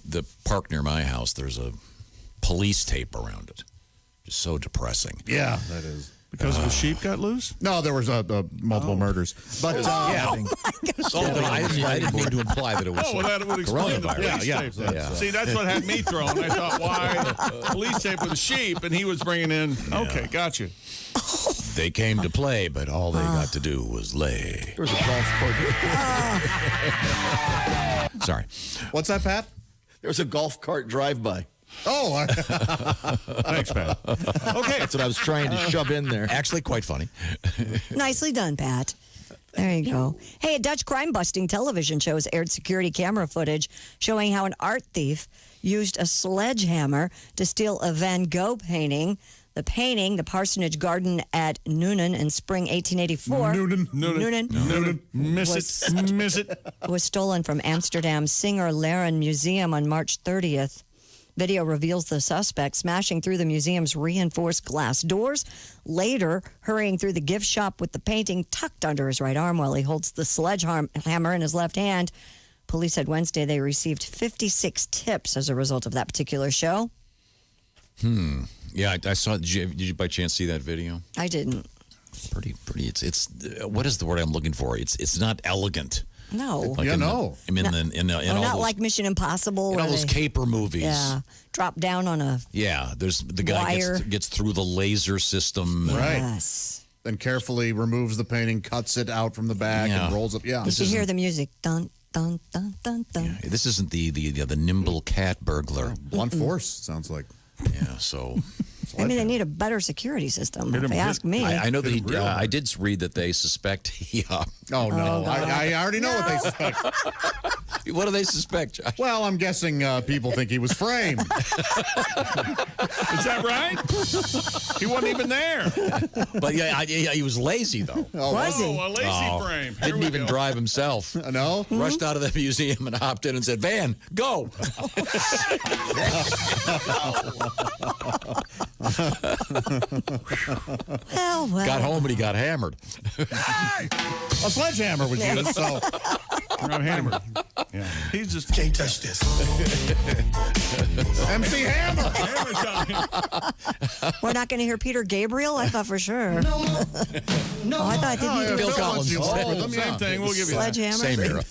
the park near my house, there's a police tape around it. Just so depressing. Yeah, that is. Because the sheep got loose? No, there was multiple murders. But yeah. I didn't mean to imply that it was that would explain the coronavirus. police tape. Yeah. See, that's what had me thrown. I thought, why police tape with a sheep, and he was bringing in. Okay, gotcha. They came to play, but all they got to do was lay. There was a golf cart. Sorry. What's that, Pat? There was a golf cart drive-by. Oh, Thanks, Pat. Okay, that's what I was trying to shove in there. Actually, quite funny. Nicely done, Pat. There you go. Hey, a Dutch crime-busting television show has aired security camera footage showing how an art thief used a sledgehammer to steal a Van Gogh painting. The painting, the Parsonage Garden at Noonan in spring 1884. Noonan. Miss it. Was stolen from Amsterdam's Singer Laren Museum on March 30th. Video reveals the suspect smashing through the museum's reinforced glass doors, later hurrying through the gift shop with the painting tucked under his right arm while he holds the sledgehammer in his left hand. Police said Wednesday they received 56 tips as a result of that particular show. Yeah, I saw. Did you by chance see that video? I didn't. Pretty. It's what is the word I'm looking for? It's not elegant. No. Like Yeah, in no. The, I mean, in all not those, like Mission Impossible. in where all those they- caper movies. Yeah. Drop down on a Yeah, there's the guy Wire. gets through the laser system. Right. Yes. Then carefully removes the painting, cuts it out from the back, Yeah. and rolls up. Yeah. You should hear the music. Dun, dun, dun, dun, dun. This isn't the nimble cat burglar. Blunt force, sounds like. Yeah, so Maybe they need a better security system, if they ask me. I know that I did read that they suspect he. Oh, no. I already know what they suspect. What do they suspect, Josh? Well, I'm guessing people think he was framed. Is that right? He wasn't even there. But yeah, he was lazy though. Was he? Oh, a lazy frame. Here Didn't we even go. drive himself. No? Rushed out of the museum and hopped in and said, "Van, go." Well. Got home and he got hammered. A sledgehammer was used, so. Not hammered. Yeah. He's just Can't touch this. MC Hammer. hammer time. We're not going to hear Peter Gabriel? I thought for sure. Oh, I thought I didn't do Phil Collins. Same thing. We'll give you that. Sledgehammer. Same era.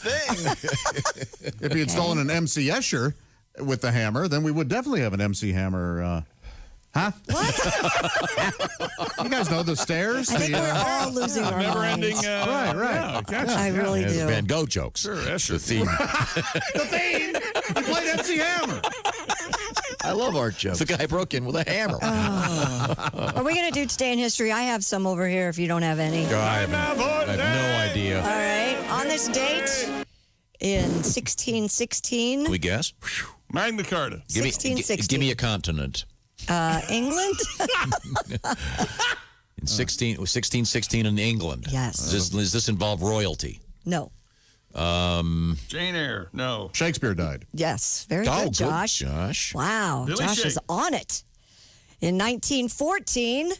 If he had stolen an MC Escher with the hammer, then we would definitely have an MC Hammer Huh? What? You guys know the stairs? I think we're all losing our never-ending. minds. Right. Gotcha. I really do. Van Gogh jokes. Sure, Escher. The theme. The theme! You played MC Hammer. I love art jokes. The guy broke in with a hammer. Are we going to do Today in History? I have some over here if you don't have any. I have no idea. All right. On this date in 1616. Can we guess? Magna Carta. Give me, 1660. give me a continent. England? In 1616 in England. Yes. Does this involve royalty? No. Jane Eyre. No. Shakespeare died. Yes. Very Oh, good, Josh. Josh. Wow. Billy Josh Shake. is on it. In 1914,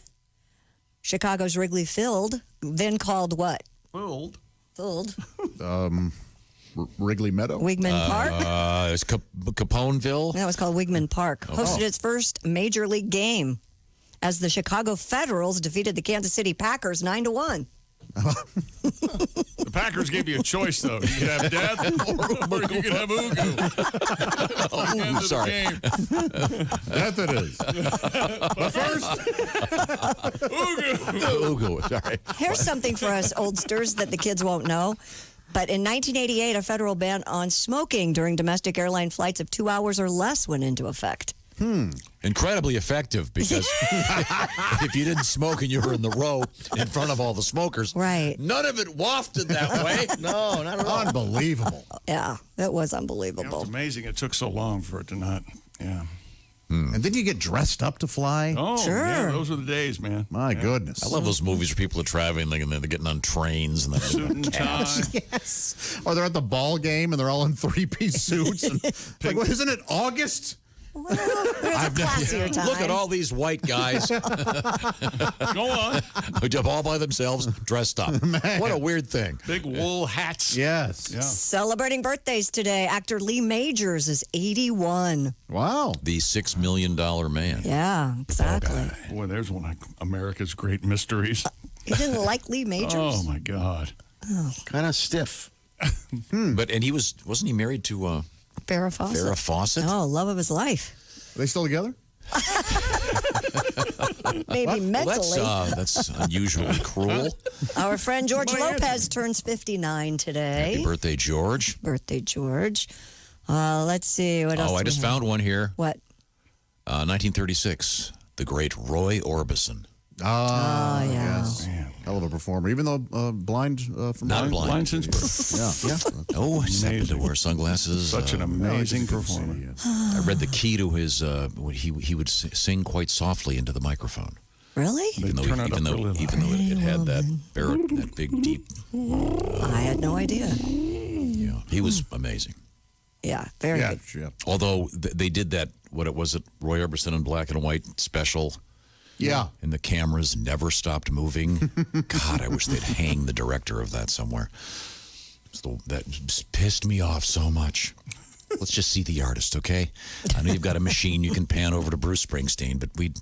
Chicago's Wrigley Field, then called what? Filled. Filled. Wrigley Meadow. Wigman Park. It's Caponeville. That was called Wigman Park. Hosted its first major league game as the Chicago Federals defeated the Kansas City Packers 9-1. The Packers gave you a choice, though. You could have death or you could have Ugu. Oh, sorry. Death it is. But first, Ugu. Sorry. Here's something for us oldsters that the kids won't know. But in 1988, a federal ban on smoking during domestic airline flights of 2 hours or less went into effect. Incredibly effective because if you didn't smoke and you were in the row in front of all the smokers, right? None of it wafted that way. No, not at all. Unbelievable. Yeah, that was Yeah, unbelievable. it's amazing it took so long for it to not. Yeah. And then you get dressed up to fly. Oh, Sure. yeah, those were the days, man. My goodness. I love those movies where people are traveling and they're getting on trains and Suit then and tie. Yes. Or they're at the ball game and they're all in three-piece suits. And like, well, isn't it August? Well, it was a classier time. look at all these white guys. Go on. All by themselves, dressed up. What a weird thing. Big wool hats. Yes. Yeah. Celebrating birthdays today, actor Lee Majors is 81. Wow. The $6 million man. Yeah, exactly. Boy, there's one of America's great mysteries. You didn't like Lee Majors? Oh, my God. Kind of stiff. But wasn't he married to Farrah Fawcett. Farrah Fawcett? Oh, love of his life. Are they still together? Maybe mentally. That's unusually cruel. Our friend George Lopez turns 59 today. Happy birthday, George. Birthday, George. Let's see. What else? Oh, I just found one here. What? 1936. The great Roy Orbison. Oh, yeah. Yes. Hell of a performer. Even though blind from Not birth. blind. since birth. Yeah. Oh, I just happened to wear sunglasses. Such an amazing performer. I read the key to his. He would sing quite softly into the microphone. Really? Even though, turn it up really loud. even though it had that big deep. I had no idea. Yeah, he was amazing. Yeah, very good. Yeah. Although they did that, what was it, Roy Orbison in black and white special. Yeah. And the cameras never stopped moving. God, I wish they'd hang the director of that somewhere. That just pissed me off so much. Let's just see the artist, okay? I know you've got a machine you can pan over to Bruce Springsteen, but we.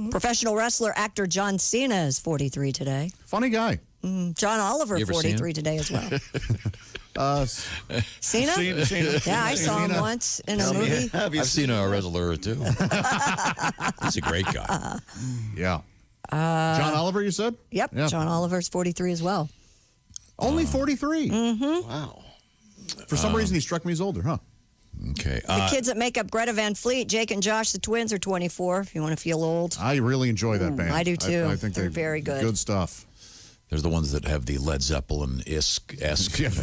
Professional wrestler, actor John Cena is 43 today. Funny guy. John Oliver, You ever seen 43 him? today as well. Cena? Cena. Yeah, I saw him once in a movie. I've seen a wrestler too. He's a great guy. Yeah. John Oliver, you said? Yep, Yeah. John Oliver's 43 as well. Only 43. Mm-hmm. Wow. For some reason, he struck me as older, huh? Okay. The kids that make up Greta Van Fleet, Jake and Josh, the twins, are 24, if you want to feel old. I really enjoy that band. I do, too. I think They're very good. Good stuff. There's the ones that have the Led Zeppelin-esque. Yeah,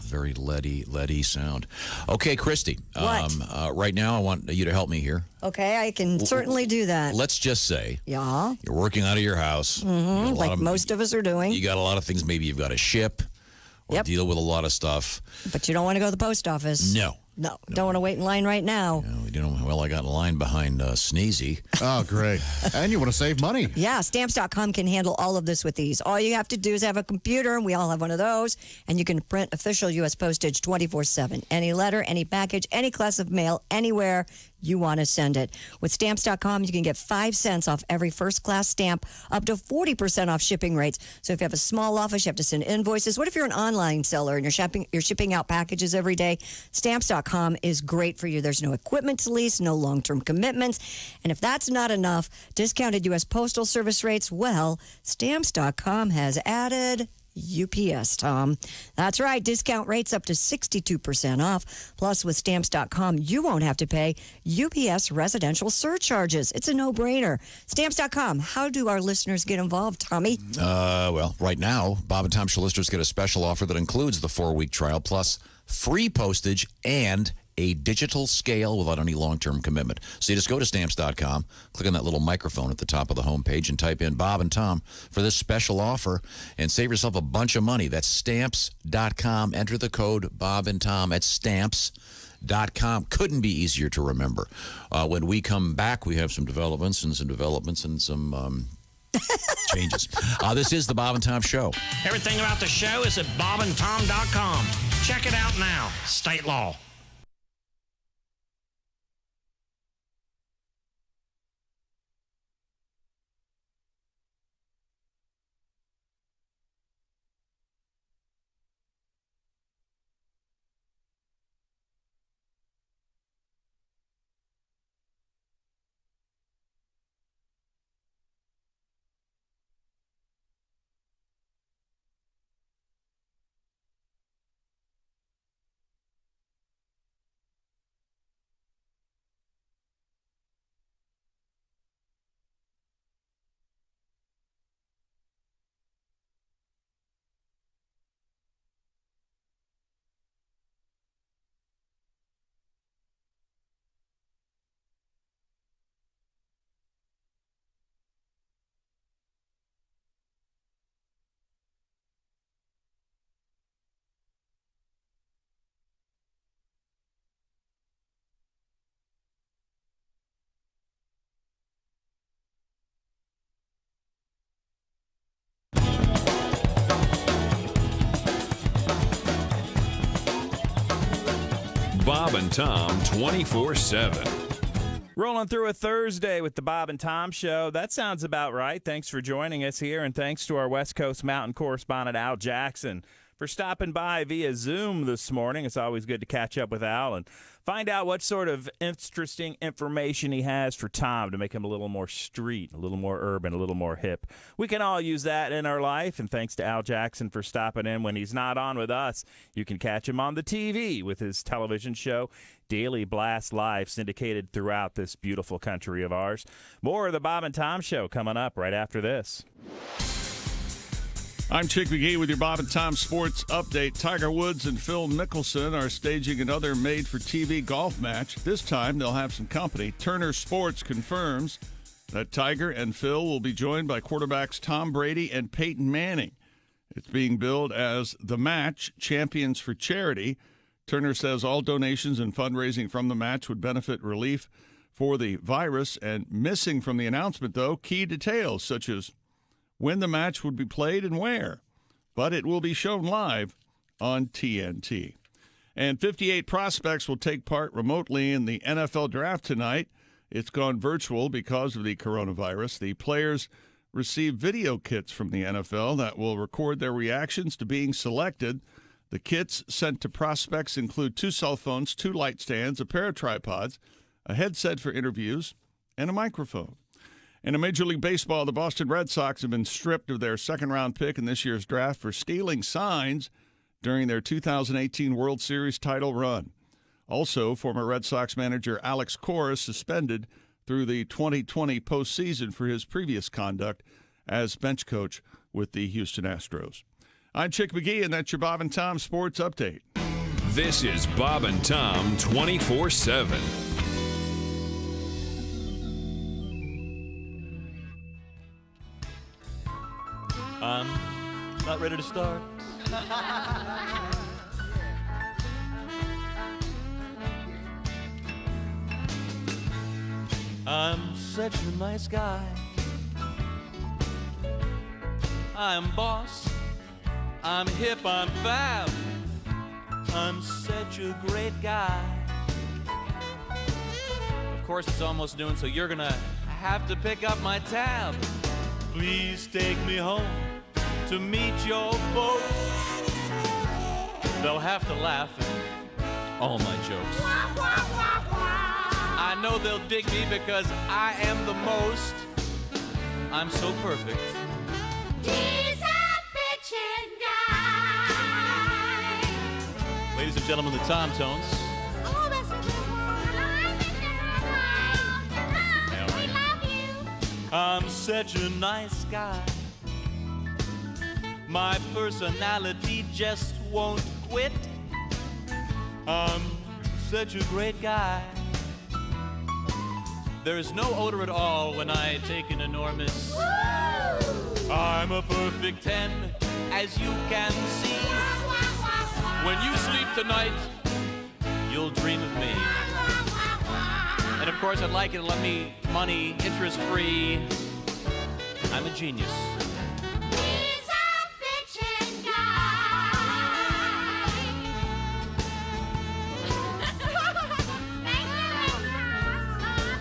very leady sound. Okay, Christy. What? Right now, I want you to help me here. Okay, I can certainly do that. Let's just say Yeah. you're working out of your house. Mm-hmm. Like most of us are doing. You got a lot of things. Maybe you've got to ship or deal with a lot of stuff. But you don't want to go to the post office. No. Don't want to wait in line right now. Well, I got in line behind Sneezy. Oh, great. And you want to save money. Yeah, Stamps.com can handle all of this with ease. All you have to do is have a computer, and we all have one of those, and you can print official U.S. postage 24/7. Any letter, any package, any class of mail, anywhere, you want to send it. With Stamps.com, you can get 5 cents off every first-class stamp, up to 40% off shipping rates. So if you have a small office, you have to send invoices. What if you're an online seller and you're shipping out packages every day? Stamps.com is great for you. There's no equipment to lease, no long-term commitments. And if that's not enough, discounted U.S. Postal Service rates, well, Stamps.com has added UPS, Tom. That's right. Discount rates up to 62% off. Plus, with Stamps.com, you won't have to pay UPS residential surcharges. It's a no-brainer. Stamps.com. How do our listeners get involved, Tommy? Well, right now, Bob and Tom Show listeners get a special offer that includes the 4-week trial plus free postage and a digital scale without any long-term commitment. So you just go to Stamps.com, click on that little microphone at the top of the homepage, and type in Bob and Tom for this special offer and save yourself a bunch of money. That's Stamps.com. Enter the code Bob and Tom at Stamps.com. Couldn't be easier to remember. When we come back, we have some developments and some changes. This is the Bob and Tom Show. Everything about the show is at bobandtom.com. Check it out now. State law. Bob and Tom 24/7. Rolling through a Thursday with the Bob and Tom Show. That sounds about right. Thanks for joining us here, and thanks to our West Coast Mountain correspondent, Al Jackson, for stopping by via Zoom this morning. It's always good to catch up with Al and find out what sort of interesting information he has for Tom to make him a little more street, a little more urban, a little more hip. We can all use that in our life, and thanks to Al Jackson for stopping in when he's not on with us. You can catch him on the TV with his television show, Daily Blast Live, syndicated throughout this beautiful country of ours. More of the Bob and Tom Show coming up right after this. I'm Chick McGee with your Bob and Tom Sports Update. Tiger Woods and Phil Mickelson are staging another made-for-TV golf match. This time, they'll have some company. Turner Sports confirms that Tiger and Phil will be joined by quarterbacks Tom Brady and Peyton Manning. It's being billed as The Match, Champions for Charity. Turner says all donations and fundraising from the match would benefit relief for the virus. And missing from the announcement, though, key details such as when the match would be played and where. But it will be shown live on TNT. And 58 prospects will take part remotely in the NFL draft tonight. It's gone virtual because of the coronavirus. The players receive video kits from the NFL that will record their reactions to being selected. The kits sent to prospects include 2 cell phones, 2 light stands, a pair of tripods, a headset for interviews, and a microphone. In Major League Baseball, the Boston Red Sox have been stripped of their second-round pick in this year's draft for stealing signs during their 2018 World Series title run. Also, former Red Sox manager Alex Cora suspended through the 2020 postseason for his previous conduct as bench coach with the Houston Astros. I'm Chick McGee, and that's your Bob and Tom Sports Update. This is Bob and Tom 24/7. I'm not ready to start. I'm such a nice guy. I'm boss. I'm hip. I'm fab. I'm such a great guy. of course, it's almost noon, so you're gonna have to pick up my tab. Please take me home to meet your folks. They'll have to laugh at all my jokes. I know they'll dig me because I am the most. I'm so perfect. He's a bitchin' guy. Ladies and gentlemen, the Tom Tones. Oh, that's so good. We love you. I'm such a nice guy. My personality just won't quit. I'm such a great guy. There is no odor at all when I take an enormous. I'm a perfect 10, as you can see. When you sleep tonight, you'll dream of me. And of course, I'd like you to lend me money, interest-free. I'm a genius. He's a bitchin' guy.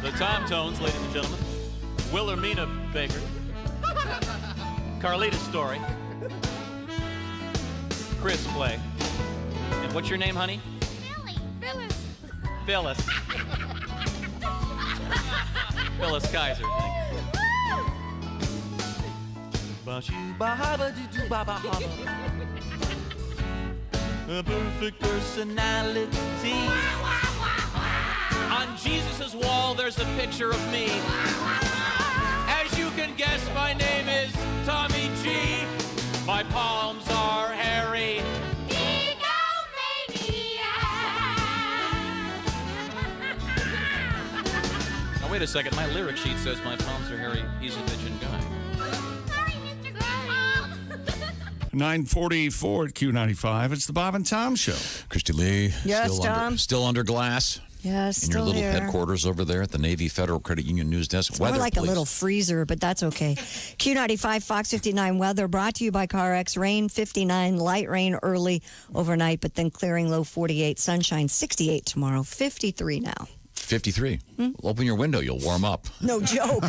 The Tom Tones, ladies and gentlemen. Wilhelmina Baker. Carlita Story. Chris Clay. And what's your name, honey? Phyllis. Phyllis. Phyllis Kaiser. A perfect personality. On Jesus' wall, there's a picture of me. As you can guess, my name is Tommy G. My palms are hairy. Now, wait a second. My lyric sheet says my palms are hairy. He's a bitchin' guy. 9:44 at Q95. It's the Bob and Tom Show. Christy Lee. Yes, Tom. Still under glass. Yes, in your still little here. headquarters over there at the Navy Federal Credit Union news desk. It's Weather, more like please. a little freezer, but that's okay. Q95, Fox 59 weather brought to you by CarX. Rain 59, light rain early overnight, but then clearing low 48, sunshine 68 tomorrow, 53 now. 53. Open your window, you'll warm up. No joke.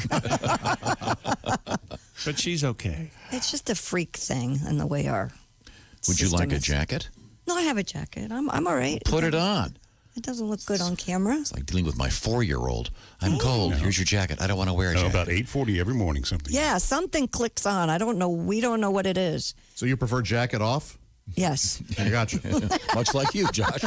But she's okay. It's just a freak thing in the way our Would you system like a is. jacket? No, I have a jacket. I'm all right. Put it on. It doesn't look good on camera. It's like dealing with my 4-year-old. I'm cold. Here's your jacket. I don't want to wear a jacket. About 8:40 every morning, something. Yeah, something clicks on. I don't know. We don't know what it is. So you prefer jacket off? Yes. I got you. Much like you, Josh.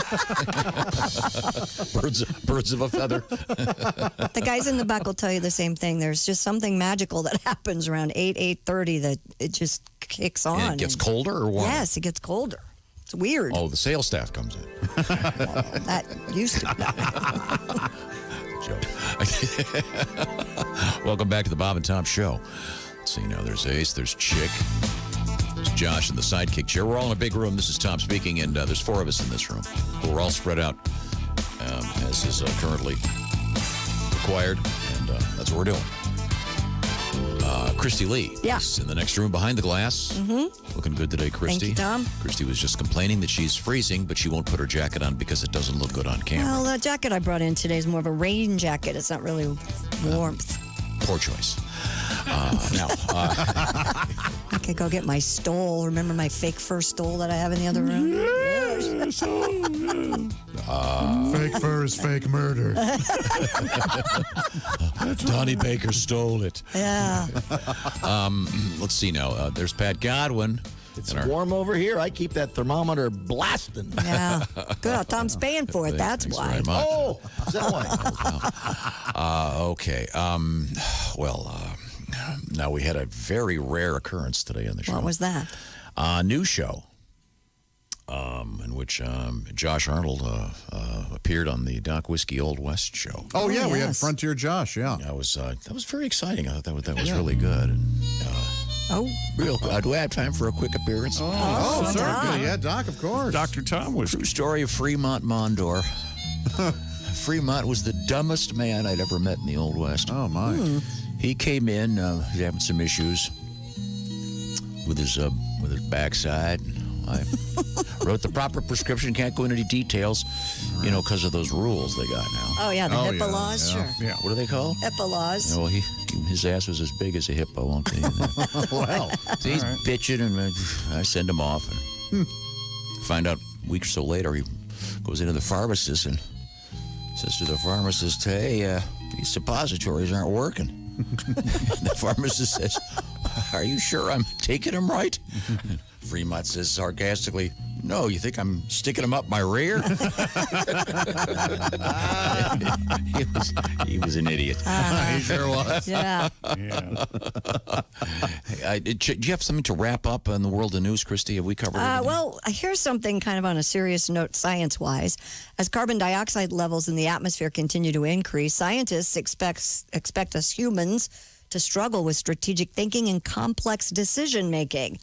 birds of a feather. The guys in the back will tell you the same thing. There's just something magical that happens around 8:30 that it just kicks on. And it gets colder or warmer? Yes, it gets colder. It's weird. Oh, the sales staff comes in. That used to be. Welcome back to the Bob and Tom Show. Let's see now. There's Ace. There's Chick. There's Josh in the sidekick chair. We're all in a big room. This is Tom speaking, and there's 4 of us in this room. But we're all spread out, as is currently required, and that's what we're doing. Christy Lee is in the next room behind the glass. Mm-hmm. Looking good today, Christy. Thank you, Tom. Christy was just complaining that she's freezing, but she won't put her jacket on because it doesn't look good on camera. Well, the jacket I brought in today is more of a rain jacket. It's not really warmth. Poor choice. Now, I could go get my stole. Remember my fake fur stole that I have in the other room? Yes. Fake fur is fake murder. Donnie Baker stole it. Yeah. Let's see now. There's Pat Godwin. It's warm over here. I keep that thermometer blasting. Yeah. Good. Tom's paying for it. That's Thanks why. very much. Oh, is that why? Okay. Now we had a very rare occurrence today on the show. What was that? New show. In which Josh Arnold appeared on the Doc Whiskey Old West show. Oh, yeah, we had Frontier Josh, yeah. That was very exciting. I thought that was really good. And, real good. Do I have time for a quick appearance? Oh, certainly. Yeah, Doc, of course. Dr. Tom was. True story of Fremont Mondor. Fremont was the dumbest man I'd ever met in the Old West. Oh, my. He came in, having some issues with his backside. I wrote the proper prescription, can't go into any details. You know, because of those rules they got now. Oh, yeah, the HIPAA laws, sure. Yeah. What are they called? HIPAA laws. Well, his ass was as big as a hippo, won't he? Well, so he's bitching, and I send him off. And find out a week or so later, he goes into the pharmacist and says to the pharmacist, hey, these suppositories aren't working. The pharmacist says, are you sure I'm taking them right? And Fremont says sarcastically, no, you think I'm sticking them up my rear? he was an idiot. He sure was. Yeah. Do you have something to wrap up in the world of news, Christy? Have we covered it? Well, here's something kind of on a serious note, science-wise. As carbon dioxide levels in the atmosphere continue to increase, scientists expect us humans to struggle with strategic thinking and complex decision-making.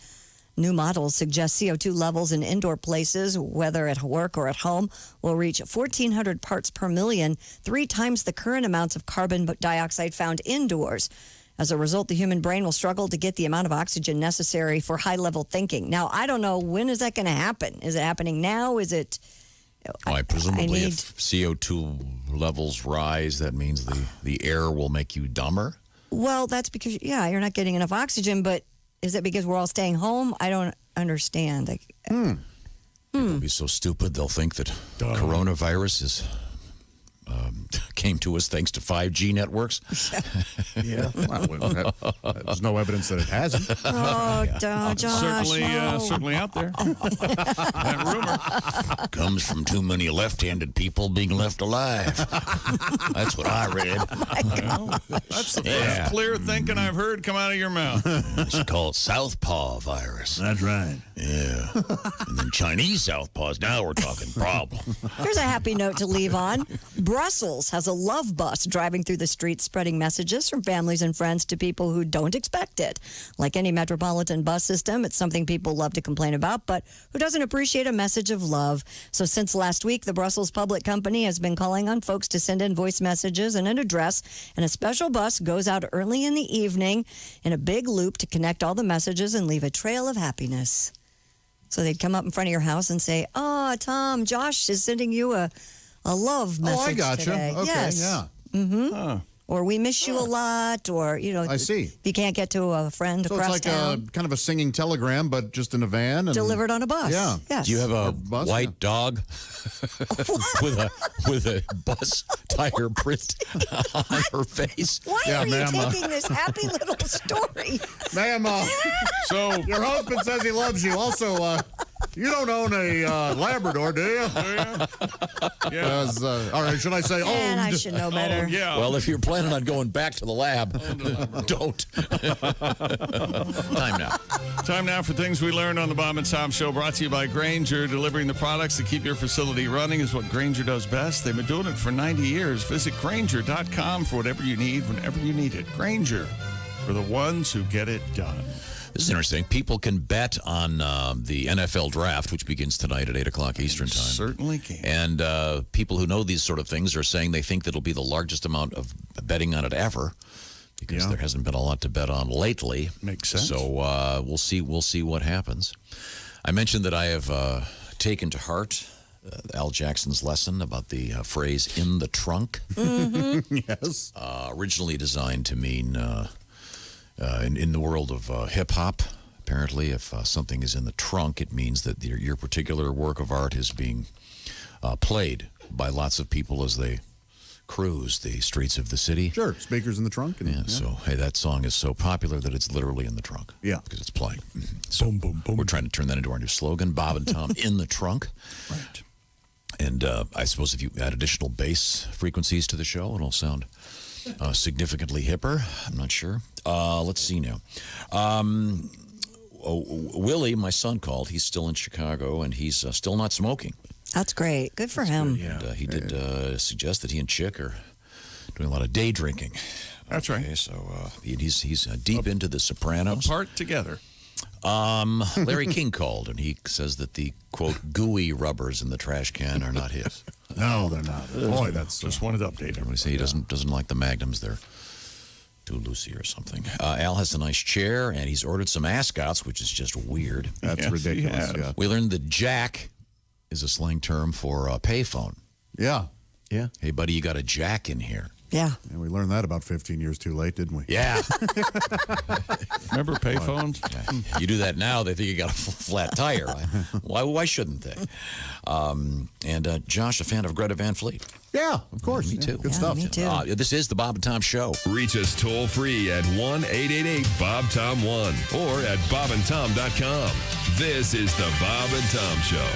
New models suggest CO2 levels in indoor places, whether at work or at home, will reach 1,400 parts per million, 3 times the current amounts of carbon dioxide found indoors. As a result, the human brain will struggle to get the amount of oxygen necessary for high-level thinking. Now, I don't know, when is that going to happen? Is it happening now? Is it... Presumably, if CO2 levels rise, that means the air will make you dumber? Well, that's because, you're not getting enough oxygen, but is it because we're all staying home? I don't understand. They'll be so stupid, they'll think that coronavirus came to us thanks to 5G networks. Yeah. Well, there's no evidence that it hasn't. Oh, Josh. Certainly out there. That rumor comes from too many left-handed people being left alive. That's what I read. That's the first clear thinking I've heard come out of your mouth. It's called Southpaw virus. That's right. Yeah. And then Chinese Southpaws. Now we're talking problem. Here's a happy note to leave on. Brussels has a love bus driving through the streets spreading messages from families and friends to people who don't expect it. Like any metropolitan bus system, it's something people love to complain about, but who doesn't appreciate a message of love? So since last week, the Brussels Public Company has been calling on folks to send in voice messages and an address, and a special bus goes out early in the evening in a big loop to connect all the messages and leave a trail of happiness. So they'd come up in front of your house and say, oh, Tom, Josh is sending you a love message I gotcha. today. Okay, yes. yeah. Mm-hmm. Or we miss you a lot, or, I see. If you can't get to a friend So across it's like town. kind of a singing telegram, but just in a van. And, Delivered on a bus. Yeah. Yes. Do you have a bus, white dog with a bus tire print on her face? Why are you taking this happy little story? Ma'am, so your husband says he loves you. Also, you don't own a Labrador, do you? Yeah. All right, should I say owned? And I should know better. Yeah. Well, if you're planning on going back to the lab, don't. Time now. Time now for things we learned on the Bob and Tom Show, brought to you by Grainger. Delivering the products to keep your facility running is what Grainger does best. They've been doing it for 90 years. Visit Grainger.com for whatever you need, whenever you need it. Grainger, for the ones who get it done. This is interesting. People can bet on the NFL draft, which begins tonight at 8 o'clock Eastern Time. Certainly can. And people who know these sort of things are saying they think that it'll be the largest amount of betting on it ever, because there hasn't been a lot to bet on lately. Makes sense. So we'll see what happens. I mentioned that I have taken to heart Al Jackson's lesson about the phrase "in the trunk." Mm-hmm. Yes. Originally designed to mean in the world of hip hop. Apparently, if something is in the trunk, it means that your particular work of art is being played by lots of people as they cruise the streets of the city. Sure, speakers in the trunk. And, So, hey, that song is so popular that it's literally in the trunk. Yeah. Because it's playing. So boom, boom, boom. We're trying to turn that into our new slogan, Bob and Tom in the trunk. Right. And I suppose if you add additional bass frequencies to the show, it'll sound significantly hipper. I'm not sure. Let's see now. Willie, my son, called. He's still in Chicago, and he's still not smoking. That's great. Good for him. And he did suggest that he and Chick are doing a lot of day drinking. That's right. So he's deep into The Sopranos. Apart together. Larry King called, and he says that the, quote, gooey rubbers in the trash can are not his. No, they're not. Boy, that's just wanted to update everybody. Say he doesn't like the Magnums. They're too loosey or something. Al has a nice chair, and he's ordered some ascots, which is just weird. That's ridiculous. Yeah. We learned that jack is a slang term for a payphone. Yeah. Yeah. Hey, buddy, you got a jack in here. Yeah. And we learned that about 15 years too late, didn't we? Yeah. Remember payphones? Yeah. You do that now, they think you got a flat tire. Why shouldn't they? And Josh, a fan of Greta Van Fleet. Yeah, of course. Me too. Good stuff. Me too. This is the Bob and Tom Show. Reach us toll free at 1-888-BOB-TOM-1 or at bobandtom.com. This is the Bob and Tom Show.